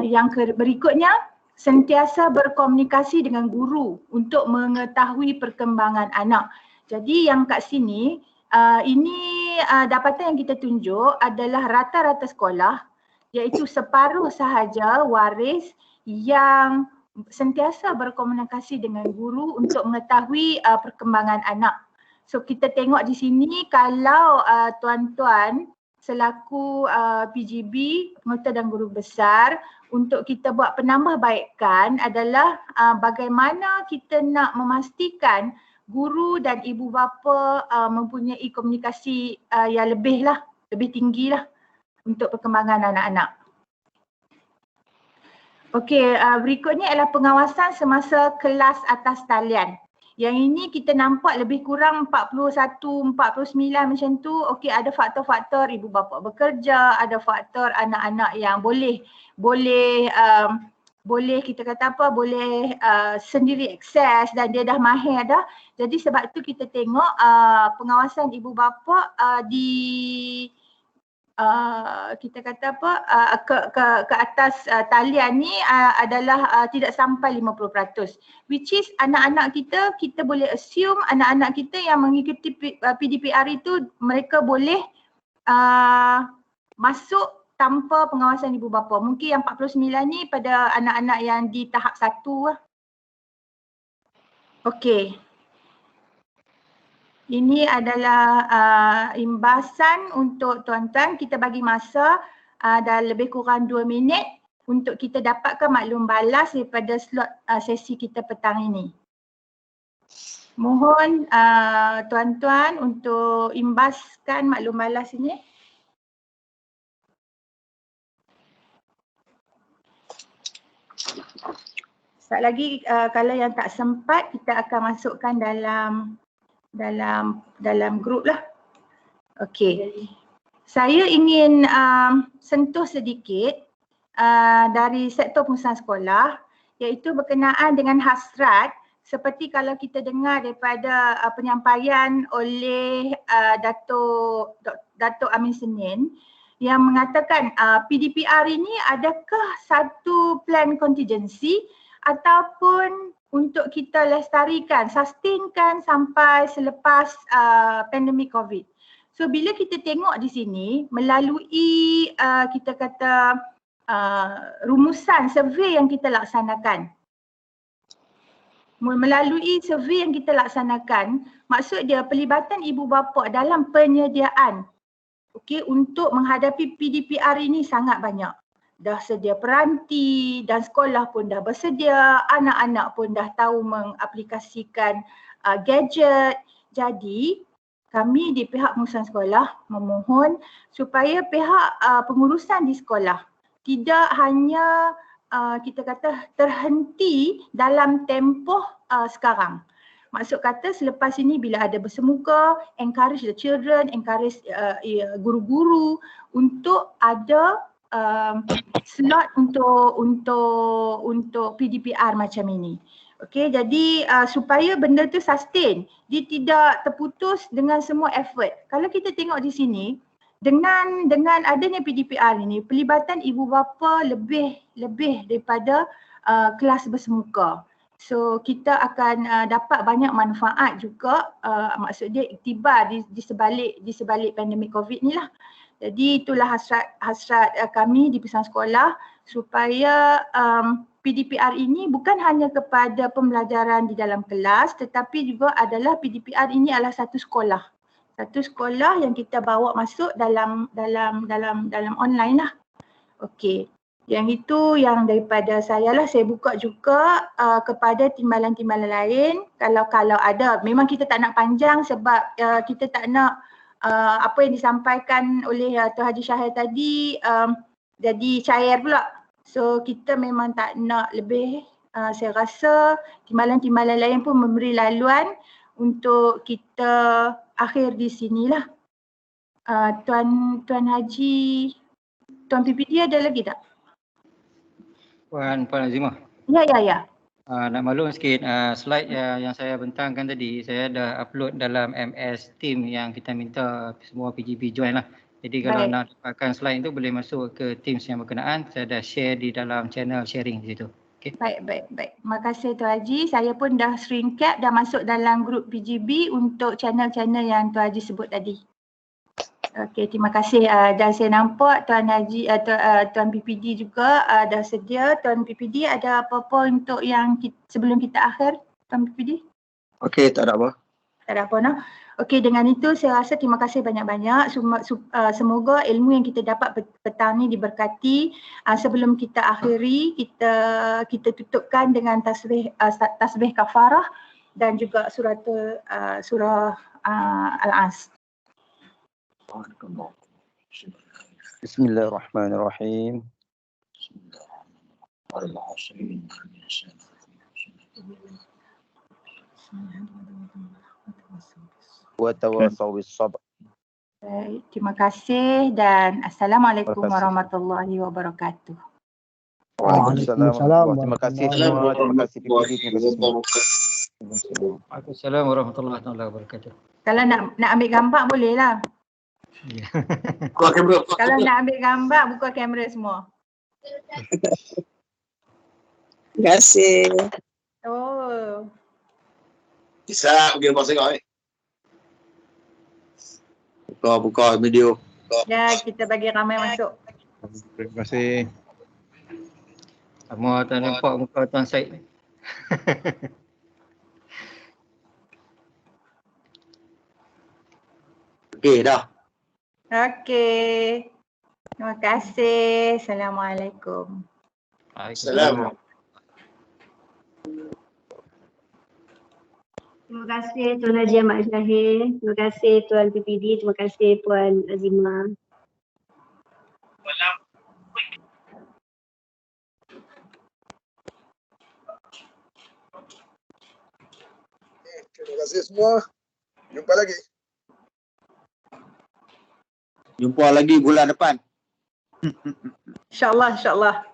Yang berikutnya, sentiasa berkomunikasi dengan guru untuk mengetahui perkembangan anak. Jadi yang kat sini, ini dapatan yang kita tunjuk adalah rata-rata sekolah, iaitu separuh sahaja waris yang sentiasa berkomunikasi dengan guru untuk mengetahui perkembangan anak. So kita tengok di sini kalau tuan-tuan selaku PGB, pengurusan dan guru besar, untuk kita buat penambahbaikan adalah bagaimana kita nak memastikan guru dan ibu bapa mempunyai komunikasi yang lebih tinggi lah untuk perkembangan anak-anak. Okey, berikutnya adalah pengawasan semasa kelas atas talian. Yang ini kita nampak lebih kurang 41, 49 macam tu. Okey, ada faktor-faktor ibu bapa bekerja, ada faktor anak-anak yang boleh kita kata apa, boleh sendiri akses dan dia dah mahir dah. Jadi sebab tu kita tengok pengawasan ibu bapa kita kata apa, ke atas talian ni adalah tidak sampai 50%. Which is anak-anak kita boleh assume anak-anak kita yang mengikuti PDPR itu mereka boleh masuk tanpa pengawasan ibu bapa. Mungkin yang 49 ni pada anak-anak yang di tahap 1 lah. Okey. Ini adalah imbasan untuk tuan-tuan. Kita bagi masa dah lebih kurang 2 minit untuk kita dapatkan maklum balas daripada slot sesi kita petang ini. Mohon tuan-tuan untuk imbaskan maklum balas ini. Sekejap lagi kalau yang tak sempat kita akan masukkan dalam grup lah. Okey. Saya ingin sentuh sedikit dari sektor pengurusan sekolah, iaitu berkenaan dengan hasrat seperti kalau kita dengar daripada penyampaian oleh Dato' Amin Senin yang mengatakan PDPR ini adakah satu plan contingency ataupun untuk kita lestarikan, sustainkan sampai selepas pandemik COVID. So bila kita tengok di sini melalui kita kata rumusan survey yang kita laksanakan. Melalui survey yang kita laksanakan, maksud dia pelibatan ibu bapa dalam penyediaan untuk menghadapi PDPR ini sangat banyak. Dah sedia peranti dan sekolah pun dah bersedia, anak-anak pun dah tahu mengaplikasikan gadget. Jadi kami di pihak pengurusan sekolah memohon supaya pihak pengurusan di sekolah tidak hanya kita kata terhenti dalam tempoh sekarang. Maksud kata selepas ini bila ada bersemuka, encourage the children, encourage guru-guru untuk ada slot untuk PDPR macam ini. Okey, jadi supaya benda tu sustain, dia tidak terputus dengan semua effort. Kalau kita tengok di sini, dengan adanya PDPR ini, pelibatan ibu bapa lebih daripada kelas bersemuka. So kita akan dapat banyak manfaat juga, maksud dia iktibar di sebalik pandemik COVID ni lah. Jadi itulah hasrat kami di Pisang Sekolah supaya PDPR ini bukan hanya kepada pembelajaran di dalam kelas, tetapi juga adalah PDPR ini adalah satu sekolah. Satu sekolah yang kita bawa masuk dalam online lah. Okey. Yang itu yang daripada saya lah. Saya buka juga kepada timbalan-timbalan lain. Kalau ada, memang kita tak nak panjang sebab kita tak nak apa yang disampaikan oleh Tuan Haji Syahir tadi jadi cair pula. So kita memang tak nak lebih. Saya rasa timbalan-timbalan lain pun memberi laluan untuk kita akhir di sinilah. Tuan Haji, Tuan PPD ada lagi tak? Puan Azimah. Ya. Nak maklum sikit, slide yang saya bentangkan tadi, saya dah upload dalam MS Team yang kita minta semua PGB join lah. Jadi kalau nak dapatkan slide itu boleh masuk ke Teams yang berkenaan, saya dah share di dalam channel sharing di situ. Okay. Baik. Terima kasih Tuan Haji. Saya pun dah screen cap, dah masuk dalam grup PGB untuk channel-channel yang Tuan Haji sebut tadi. Okey, terima kasih. Dan saya nampak Tuan Haji, Tuan PPD juga dah sedia. Tuan PPD ada apa-apa untuk yang sebelum kita akhir, Tuan PPD? Okey, tak ada apa. Tak ada apa nak. Okey, dengan itu saya rasa terima kasih banyak-banyak. Semoga ilmu yang kita dapat petang ni diberkati. Sebelum kita akhiri, kita tutupkan dengan tasbih kafarah dan juga surah Al-As. Bismillahirrahmanirrahim. Wa tawassaw bis sabr. Baik, terima kasih dan Assalamualaikum warahmatullahi wabarakatuh. Waalaikumsalam. Terima kasih semua. Terima kasih PPD. Terima kasih semua. Waalaikumsalam warahmatullahi wabarakatuh. Kalau nak ambil gambar boleh lah. Buka kamera. Kalau nak ambil gambar buka kamera semua. Terima kasih. Oh. Bisa pergi lepas tengok ni. Buka video. Ya, kita bagi ramai masuk. Terima kasih. Semua tuan nampak muka Tuan Syed ni. Okey, dah. Okey. Terima kasih. Assalamualaikum. Assalamualaikum. Terima kasih Tuan Haji Ahmad Syahir. Terima kasih Tuan PPD. Terima kasih Puan Azimah. Terima kasih semua. Jumpa lagi. Jumpa lagi bulan depan. InsyaAllah.